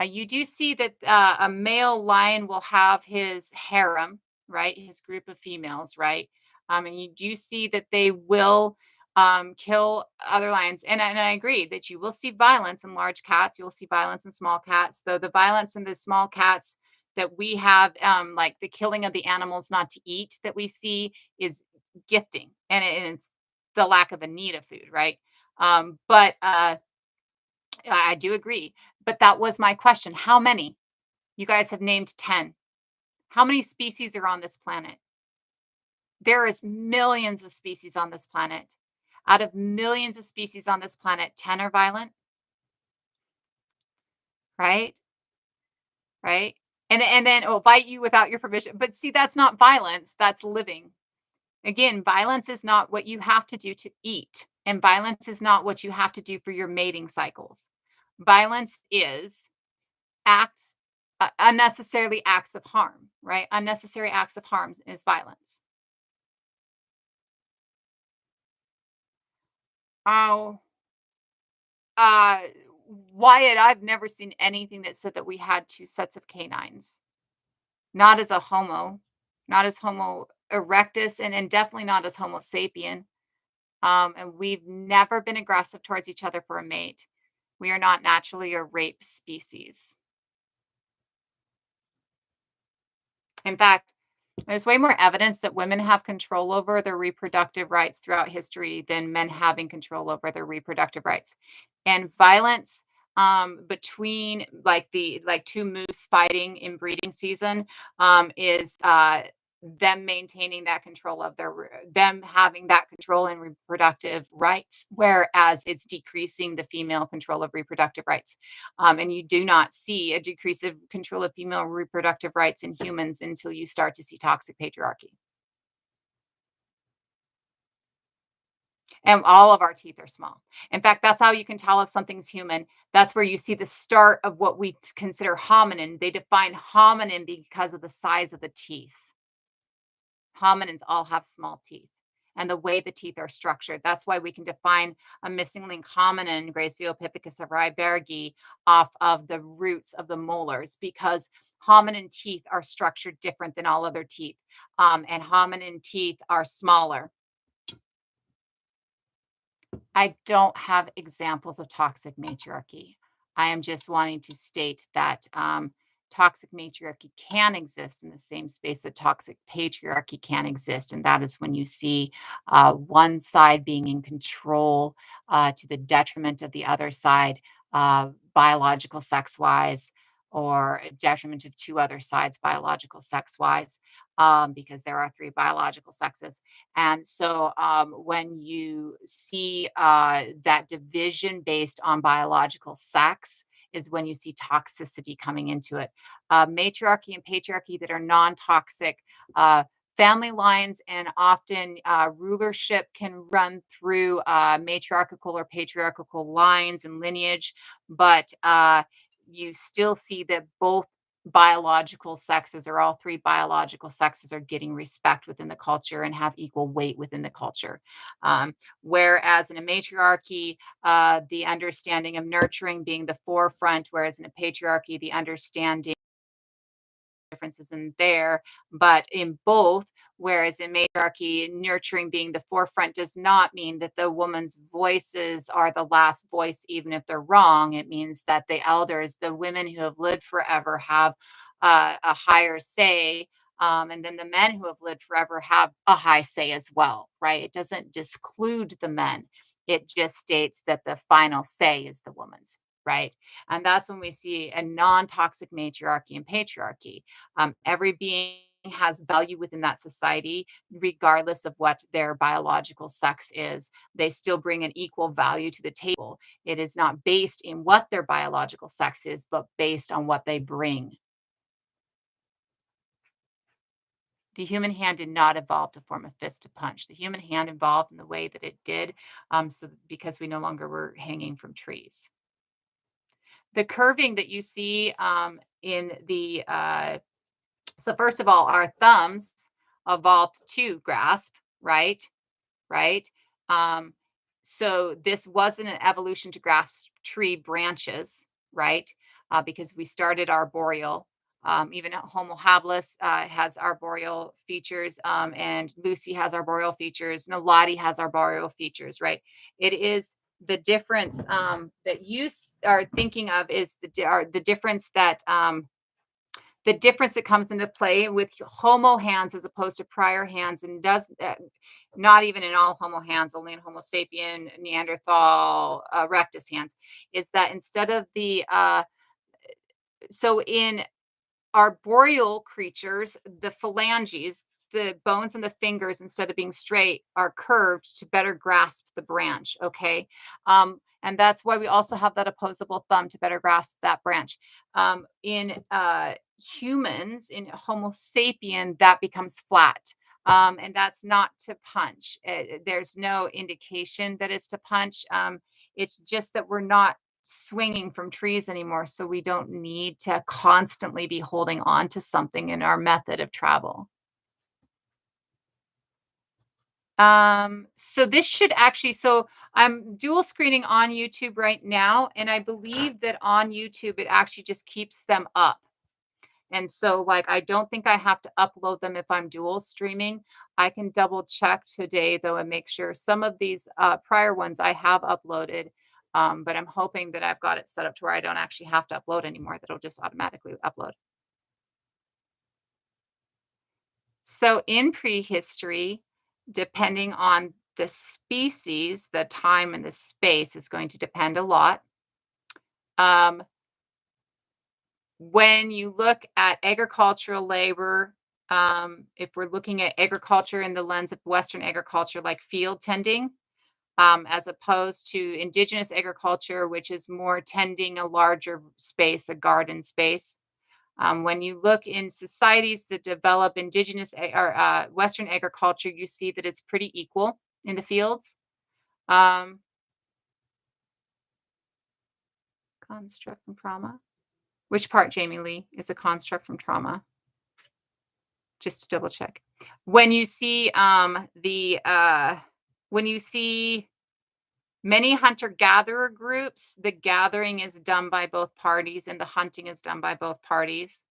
You do see that a male lion will have his harem, right? His group of females, right? And you do see that they will kill other lions. And I agree that you will see violence in large cats. You'll see violence in small cats. Though the violence in the small cats that we have, like the killing of the animals not to eat that we see, is gifting, and it's the lack of a need of food, right? But I do agree. But that was my question. How many? You guys have named 10. How many species are on this planet? There is millions of species on this planet. Out of millions of species on this planet, 10 are violent, right? Right? And then oh, bite you without your permission. But see, that's not violence, that's living. Again, violence is not what you have to do to eat, and violence is not what you have to do for your mating cycles. Violence is acts unnecessarily acts of harm, right? Unnecessary acts of harm is violence. Oh, uh, Wyatt, I've never seen anything that said that we had 2 sets of canines. Not as a homo, not as Homo erectus, and definitely not as Homo sapien. And we've never been aggressive towards each other for a mate. We are not naturally a rape species. In fact, there's way more evidence that women have control over their reproductive rights throughout history than men having control over their reproductive rights. And violence between like two moose fighting in breeding season is them maintaining that control of them having that control in reproductive rights, whereas it's decreasing the female control of reproductive rights. And you do not see a decrease of control of female reproductive rights in humans until you start to see toxic patriarchy. And all of our teeth are small. In fact, that's how you can tell if something's human. That's where you see the start of what we consider hominin. They define hominin because of the size of the teeth. Hominins all have small teeth and the way the teeth are structured. That's why we can define a missing link hominin, Graciopithecus abergi, off of the roots of the molars because hominin teeth are structured different than all other teeth. And hominin teeth are smaller. I don't have examples of toxic matriarchy. I am just wanting to state that toxic matriarchy can exist in the same space that toxic patriarchy can exist. And that is when you see one side being in control to the detriment of the other side, biological sex wise, or detriment of two other sides, biological sex wise, because there are three biological sexes. And so when you see that division based on biological sex, is when you see toxicity coming into it. Matriarchy and patriarchy that are non toxic. Family lines and often rulership can run through matriarchal or patriarchal lines and lineage, but you still see that both biological sexes or all three biological sexes are getting respect within the culture and have equal weight within the culture. Whereas in a matriarchy, the understanding of nurturing being the forefront, whereas in a patriarchy, the understanding differences in there, but in both, whereas in matriarchy, nurturing being the forefront does not mean that the woman's voices are the last voice, even if they're wrong. It means that the elders, the women who have lived forever, have a higher say. And then the men who have lived forever have a high say as well, right? It doesn't disclude the men. It just states that the final say is the woman's, right? And that's when we see a non toxic matriarchy and patriarchy. Every being has value within that society, regardless of what their biological sex is. They still bring an equal value to the table. It is not based in what their biological sex is, but based on what they bring. The human hand did not evolve to form a fist to punch. The human hand evolved in the way that it did, because we no longer were hanging from trees. The curving that you see in the so first of all, our thumbs evolved to grasp, right? Right? Um, so this wasn't an evolution to grasp tree branches, right? Because we started arboreal. Even Homo habilis has arboreal features, and Lucy has arboreal features. Naladi has arboreal features, right? It is the difference that are thinking of is the difference that the difference that comes into play with Homo hands as opposed to prior hands, and does not even in all Homo hands, only in Homo sapien, Neanderthal, rectus hands, is that instead of the so in arboreal creatures, the phalanges, the bones in the fingers, instead of being straight, are curved to better grasp the branch. Okay. And that's why we also have that opposable thumb to better grasp that branch. In humans, in Homo sapien, that becomes flat. And that's not to punch. There's no indication that it's to punch. It's just that we're not swinging from trees anymore, so we don't need to constantly be holding on to something in our method of travel. So this should actually so I'm dual screening on YouTube right now, and I believe that on YouTube it actually just keeps them up. And so, like, I don't think I have to upload them if I'm dual streaming. I can double check today, though, and make sure some of these prior ones I have uploaded. But I'm hoping that I've got it set up to where I don't actually have to upload anymore, that it'll just automatically upload. So, in prehistory, depending on the species, the time and the space is going to depend a lot. Um, When you look at agricultural labor, if we're looking at agriculture in the lens of Western agriculture, like field tending, as opposed to indigenous agriculture, which is more tending a larger space, a garden space. When you look in societies that develop or Western agriculture, you see that it's pretty equal in the fields. Um, Construct from trauma. Which part, Jamie Lee, is a construct from trauma? Just to double check. When you see when you see many hunter gatherer groups, the gathering is done by both parties and the hunting is done by both parties.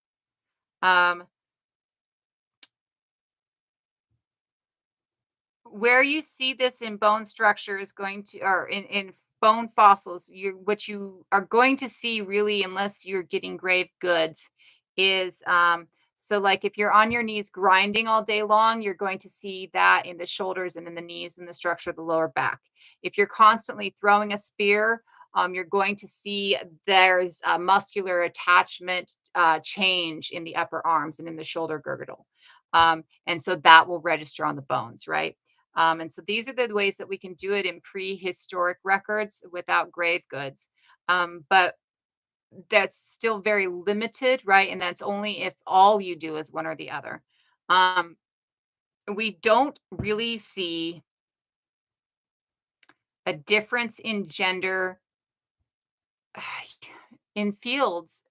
Um, where you see this in bone structure is going to, or in bone fossils, what you are going to see, really, unless you're getting grave goods, is so like if you're on your knees grinding all day long, you're going to see that in the shoulders and in the knees and the structure of the lower back. If you're constantly throwing a spear, you're going to see there's a muscular attachment change in the upper arms and in the shoulder girdle. And so that will register on the bones, right? And so these are the ways that we can do it in prehistoric records without grave goods. But that's still very limited, right? And that's only if all you do is one or the other. Um, we don't really see a difference in gender in fields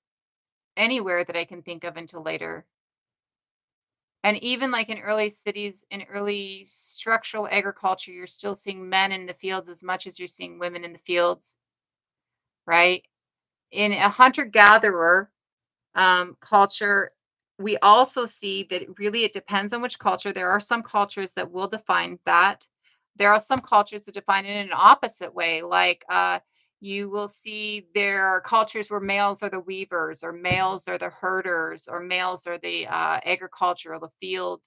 anywhere that I can think of until later. And even like in early cities, in early structural agriculture, you're still seeing men in the fields as much as you're seeing women in the fields, right? In a hunter gatherer culture, we also see that it depends on which culture. There are some cultures that will define that. There are some cultures that define it in an opposite way. Like you will see there are cultures where males are the weavers, or males are the herders, or males are the agricultural, the field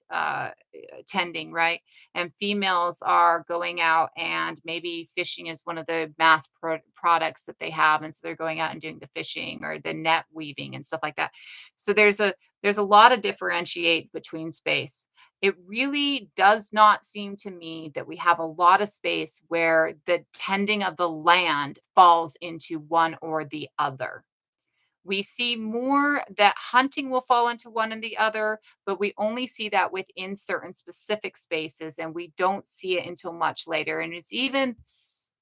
tending, right? And females are going out, and maybe fishing is one of the products that they have. And so they're going out and doing the fishing or the net weaving and stuff like that. So There's a lot of differentiate between space. It really does not seem to me that we have a lot of space where the tending of the land falls into one or the other. We see more that hunting will fall into one and the other, but we only see that within certain specific spaces, and we don't see it until much later. And it's even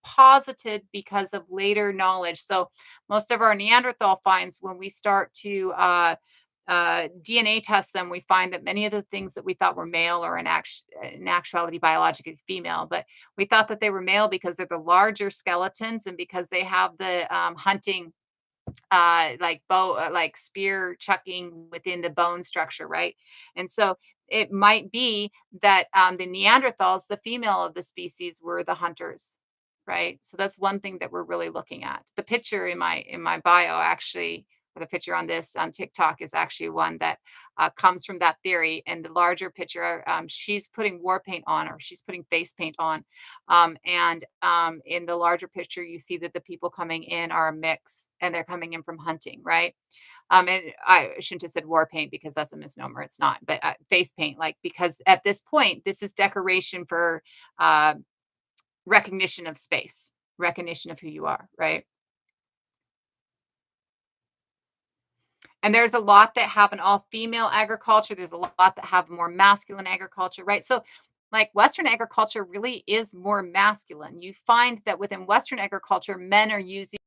posited because of later knowledge. So, most of our Neanderthal finds, when we start to DNA test them, we find that many of the things that we thought were male are in actuality biologically female. But we thought that they were male because they're the larger skeletons and because they have the hunting like bow like spear chucking within the bone structure, right? And so it might be that the Neanderthals, the female of the species, were the hunters, right? So that's one thing that we're really looking at. The picture in my bio actually, or the picture on this on TikTok, is actually one that comes from that theory. And the larger picture, she's putting war paint on, or she's putting face paint on, and in the larger picture, you see that the people coming in are a mix and they're coming in from hunting, right? And I shouldn't have said war paint because that's a misnomer. It's not, but face paint, like, because at this point, this is decoration for uh, recognition of space, recognition of who you are, right? And there's a lot that have an all female agriculture. There's a lot that have more masculine agriculture, right? So, like, Western agriculture really is more masculine. You find that within Western agriculture, men are using,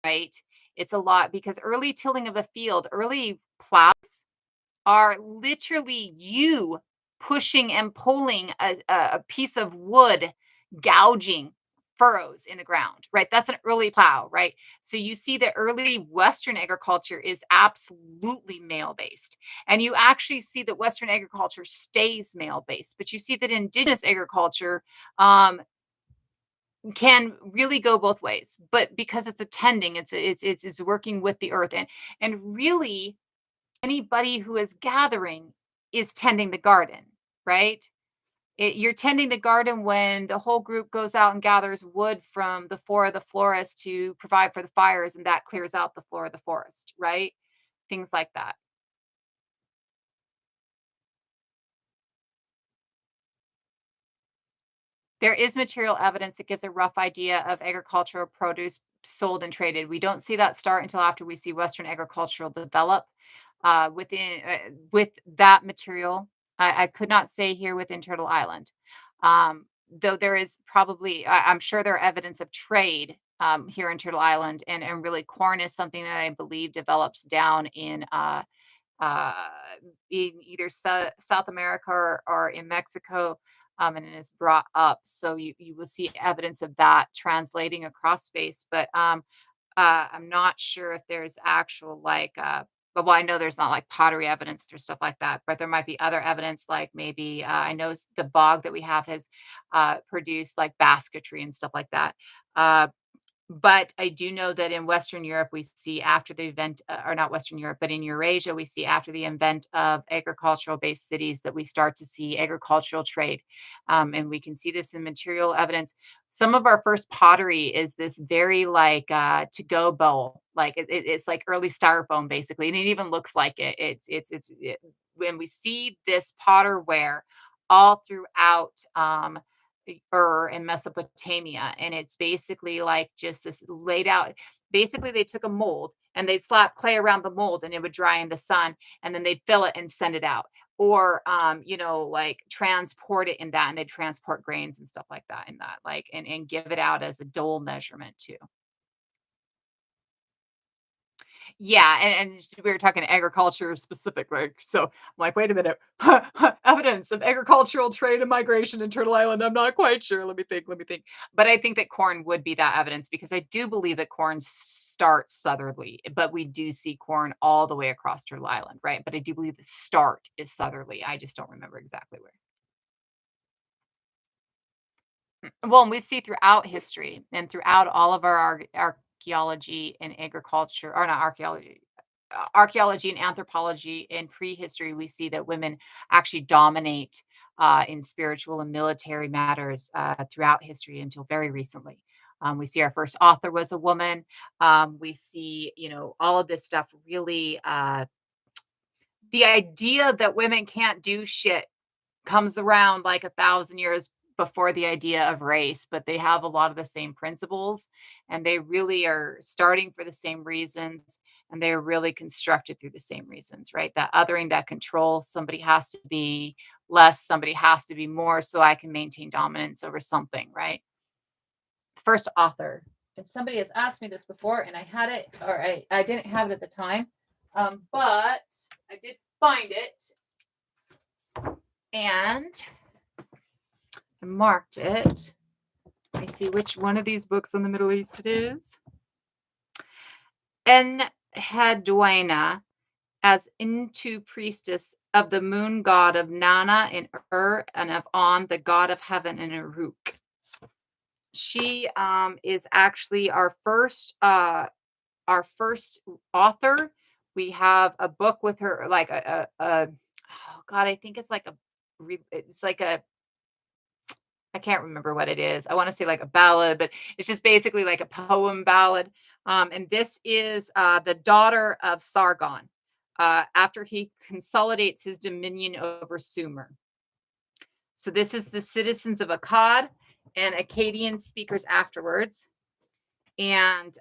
right? It's a lot because early tilling of a field, early plows are literally you pushing and pulling a piece of wood, gouging furrows in the ground, right? That's an early plow, right? So you see the early Western agriculture is absolutely male based. And you actually see that Western agriculture stays male based, but you see that indigenous agriculture um, can really go both ways. But because it's attending, it's working with the earth, and really anybody who is gathering is tending the garden, right? You're tending the garden when the whole group goes out and gathers wood from the floor of the forest to provide for the fires, and that clears out the floor of the forest, right? Things like that. There is material evidence that gives a rough idea of agricultural produce sold and traded. We don't see that start until after we see Western agricultural develop. With that material, I could not say here within Turtle Island, though there is probably, I'm sure there are evidence of trade here in Turtle Island, and really corn is something that I believe develops down uh, in either South America or in Mexico, and it is brought up. So you will see evidence of that translating across space. But I'm not sure if there's actual like, but well, I know there's not like pottery evidence or stuff like that, but there might be other evidence, like maybe I know the bog that we have has produced like basketry and stuff like that. Uh, but I do know that in Western Europe, we see after the event, or not Western Europe, but in Eurasia, we see after the invent of agricultural based cities that we start to see agricultural trade. And we can see this in material evidence. Some of our first pottery is this very like to go bowl, like it's like early styrofoam basically. And it even looks like it. When we see this potterware all throughout. In Mesopotamia, and it's basically like just this laid out. Basically, they took a mold and they'd slap clay around the mold, and it would dry in the sun, and then they'd fill it and send it out, or like transport it in that, and they'd transport grains and stuff like that in that, like, and give it out as a dole measurement too. Yeah, and we were talking agriculture specific, like, so I'm like, "Wait a minute, evidence of agricultural trade and migration in Turtle Island, I'm not quite sure, let me think." But I think that corn would be that evidence because I do believe that corn starts southerly, but we do see corn all the way across Turtle Island, right? But I do believe the start is southerly, I just don't remember exactly where. Well, and we see throughout history and throughout all of our archaeology and agriculture, or not archaeology, archaeology and anthropology in prehistory, we see that women actually dominate in spiritual and military matters throughout history until very recently. We see our first author was a woman. We see, all of this stuff really the idea that women can't do shit comes around like 1,000 years before the idea of race, but they have a lot of the same principles, and they really are starting for the same reasons, and they're really constructed through the same reasons, right? That othering, that control, somebody has to be less, somebody has to be more so I can maintain dominance over something, right? First author. And somebody has asked me this before, and I had it, or I didn't have it at the time, but I did find it and I marked it. Let me see which one of these books on the Middle East it is. Enheduina, as into priestess of the moon god of Nana in and of On, the god of heaven in Uruk. She is actually our first author. We have a book with her, like oh god, I think it's like it's like a I can't remember what it is. I want to say like a ballad, but it's just basically like a poem ballad. And this is the daughter of Sargon after he consolidates his dominion over Sumer. So this is the citizens of Akkad and Akkadian speakers afterwards. And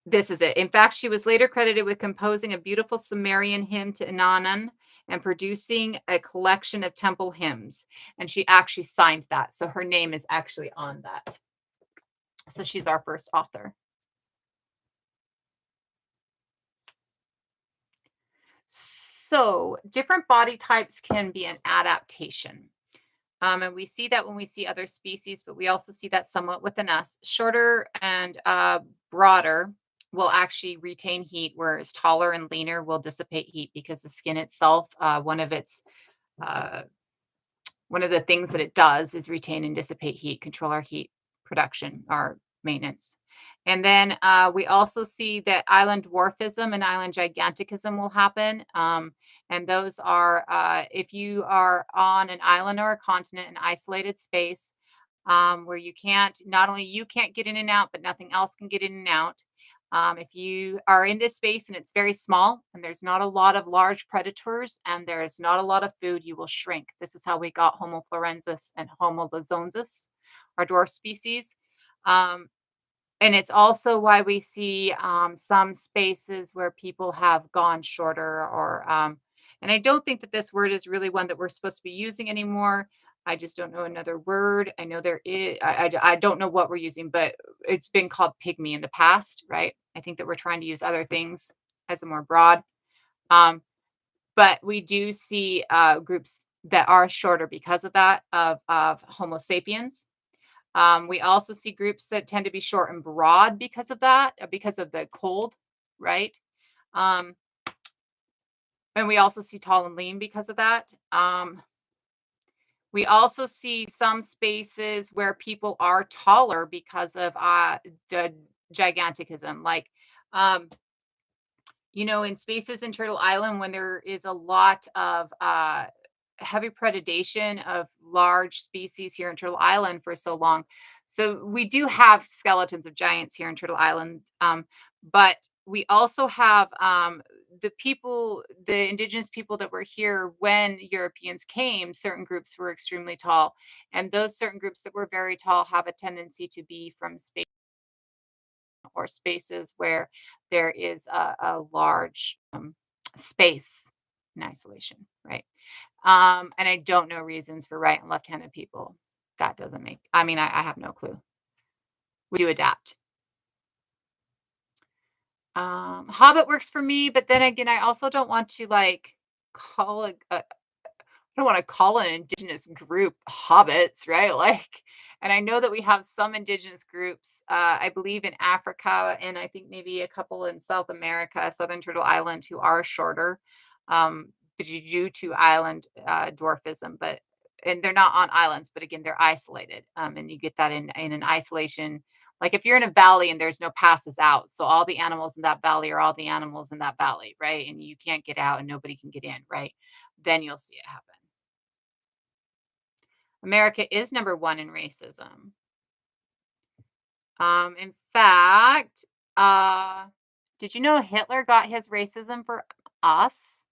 this is it. In fact, she was later credited with composing a beautiful Sumerian hymn to Inanna and producing a collection of temple hymns. And she actually signed that. So her name is actually on that. So she's our first author. So different body types can be an adaptation. And we see that when we see other species, but we also see that somewhat within us. Shorter and broader will actually retain heat, whereas taller and leaner will dissipate heat because the skin itself, uh, one of the things that it does is retain and dissipate heat, control our heat production, our maintenance. And then we also see that island dwarfism and island giganticism will happen. And those are if you are on an island or a continent, an isolated space, where you can't, not only you can't get in and out, but nothing else can get in and out. If you are in this space and it's very small and there's not a lot of large predators and there's not a lot of food, you will shrink. This is how we got Homo florensis and Homo lozonsis, our dwarf species. Um, and it's also why we see some spaces where people have gone shorter and I don't think that this word is really one that we're supposed to be using anymore. I just don't know another word. I know there is, I don't know what we're using, but it's been called pygmy in the past, right? I think that we're trying to use other things as a more broad. Um, but we do see groups that are shorter because of that, of Homo sapiens. We also see groups that tend to be short and broad because of that, because of the cold, right? Um, and we also see tall and lean because of that. We also see some spaces where people are taller because of giganticism, like um, in spaces in Turtle Island when there is a lot of heavy predation of large species here in Turtle Island for so long. So we do have skeletons of giants here in Turtle Island, but we also have the indigenous people that were here when Europeans came. Certain groups were extremely tall, and those certain groups that were very tall have a tendency to be from space or spaces where there is a large space in isolation, right? And I don't know reasons for right and left-handed people. That doesn't make, I mean, I have no clue. We do adapt. Hobbit works for me, but then again, I also don't want to like call it don't want to call an indigenous group hobbits, right? Like, and I know that we have some indigenous groups, I believe in Africa, and I think maybe a couple in South America, Southern Turtle Island, who are shorter, but due to island dwarfism. But and they're not on islands, but again, they're isolated, and you get that in an isolation. Like if you're in a valley and there's no passes out, so all the animals in that valley are all the animals in that valley, right? And you can't get out and nobody can get in, right? Then you'll see it happen. America is number one in racism. In fact, Did you know Hitler got his racism for us?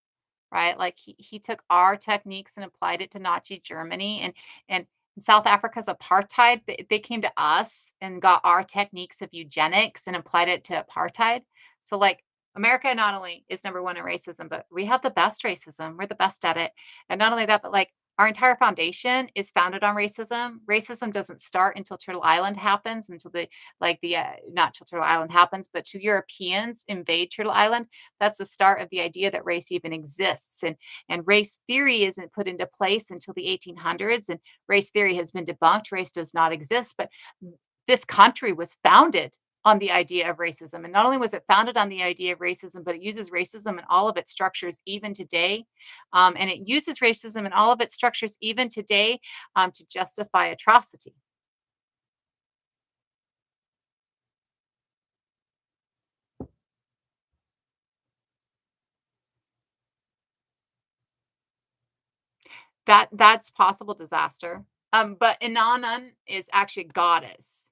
Right? Like he took our techniques and applied it to Nazi Germany and South Africa's apartheid. They came to us and got our techniques of eugenics and applied it to apartheid. So like America not only is number one in racism, but we have the best racism. We're the best at it. And not only that, but like our entire foundation is founded on racism. Racism doesn't start until Turtle Island happens, until not till Turtle Island happens, but to Europeans invade Turtle Island. That's the start of the idea that race even exists. And race theory isn't put into place until the 1800s. And race theory has been debunked. Race does not exist. But this country was founded on the idea of racism. And not only was it founded on the idea of racism, but it uses racism in all of its structures even today. And it uses racism in all of its structures even today to justify atrocity. That's possible disaster. But Inanna is actually a goddess.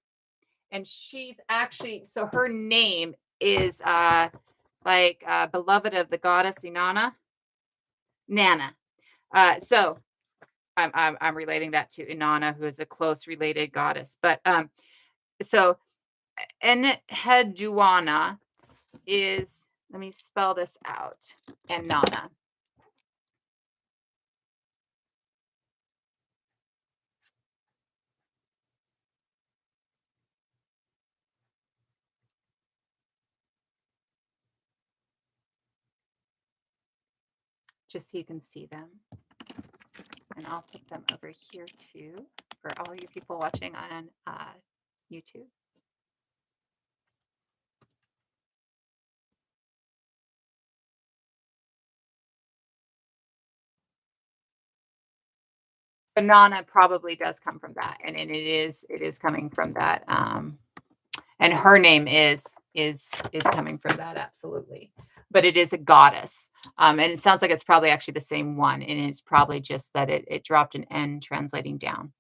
And she's actually so her name is beloved of the goddess Inanna, Nana. So I'm relating that to Inanna, who is a close related goddess. But so Enheduanna is, let me spell this out. Inanna. Just so you can see them. And I'll put them over here too for all you people watching on YouTube. Banana probably does come from that, and it is coming from that. And her name is coming from that absolutely. But it is a goddess, and it sounds like it's probably actually the same one, and it's probably just that it dropped an N translating down.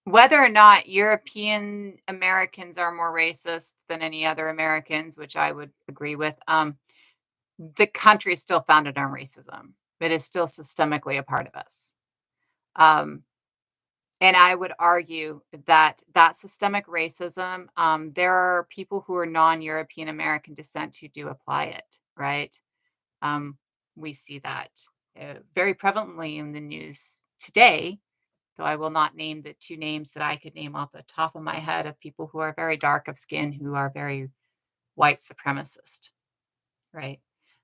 Whether or not European Americans are more racist than any other Americans, which I would agree with, the country is still founded on racism. It is still systemically a part of us. Um, and I would argue that that systemic racism, there are people who are non-European American descent who do apply it, right? Um, we see that very prevalently in the news today, though I will not name the two names that I could name off the top of my head of people who are very dark of skin, who are very white supremacist, right?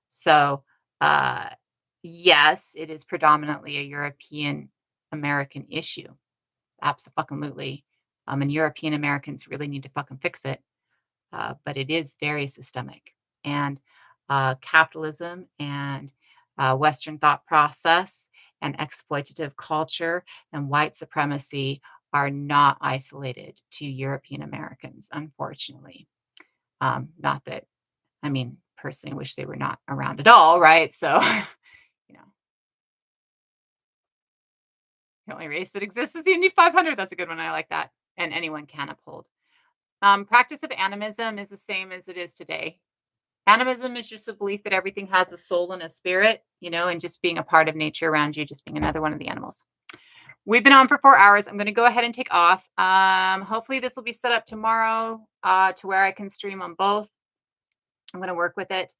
So, uh, yes, it is predominantly a European American issue. Absolutely. And European Americans really need to fucking fix it. But it is very systemic. And capitalism and Western thought process and exploitative culture and white supremacy are not isolated to European Americans, unfortunately. Not that, I mean, personally, I wish they were not around at all, right? So, you know, the only race that exists is the Indy 500. That's a good one. I like that. And anyone can uphold. Practice of animism is the same as it is today. Animism is just the belief that everything has a soul and a spirit, and just being a part of nature around you, just being another one of the animals. We've been on for 4 hours. I'm going to go ahead and take off. Hopefully this will be set up tomorrow to where I can stream on both. I'm going to work with it.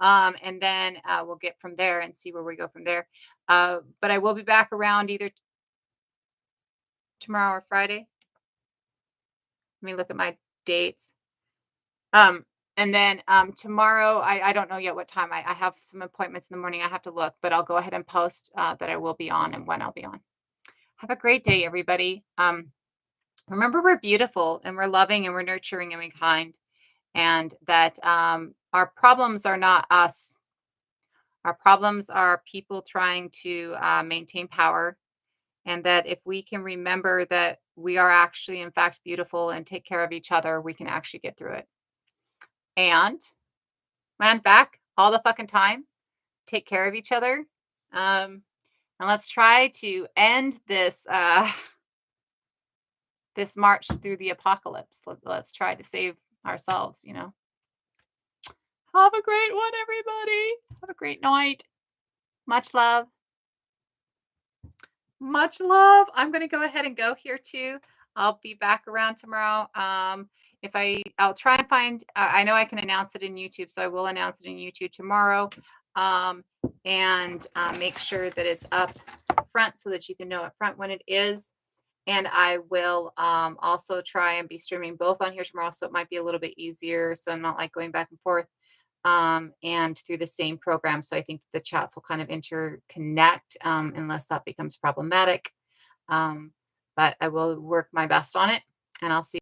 And then we'll get from there and see where we go from there. But I will be back around either tomorrow or Friday. Let me look at my dates. Um, and then tomorrow, I don't know yet what time. I have some appointments in the morning. I have to look, but I'll go ahead and post that I will be on and when I'll be on. Have a great day, everybody. Remember, we're beautiful and we're loving and we're nurturing and we're kind, and that our problems are not us. Our problems are people trying to maintain power, and that if we can remember that we are actually, in fact, beautiful and take care of each other, we can actually get through it. And land back all the fucking time. Take care of each other. And let's try to end this this march through the apocalypse. Let's try to save ourselves, you know. Have a great one, everybody. Have a great night. Much love. Much love. I'm gonna go ahead and go here too. I'll be back around tomorrow. If I'll try and find. I know I can announce it in YouTube, so I will announce it in YouTube tomorrow. Um, and make sure that it's up front so that you can know up front when it is. And I will also try and be streaming both on here tomorrow, so it might be a little bit easier. So I'm not like going back and forth and through the same program. So I think the chats will kind of interconnect unless that becomes problematic. Um, but I will work my best on it, and I'll see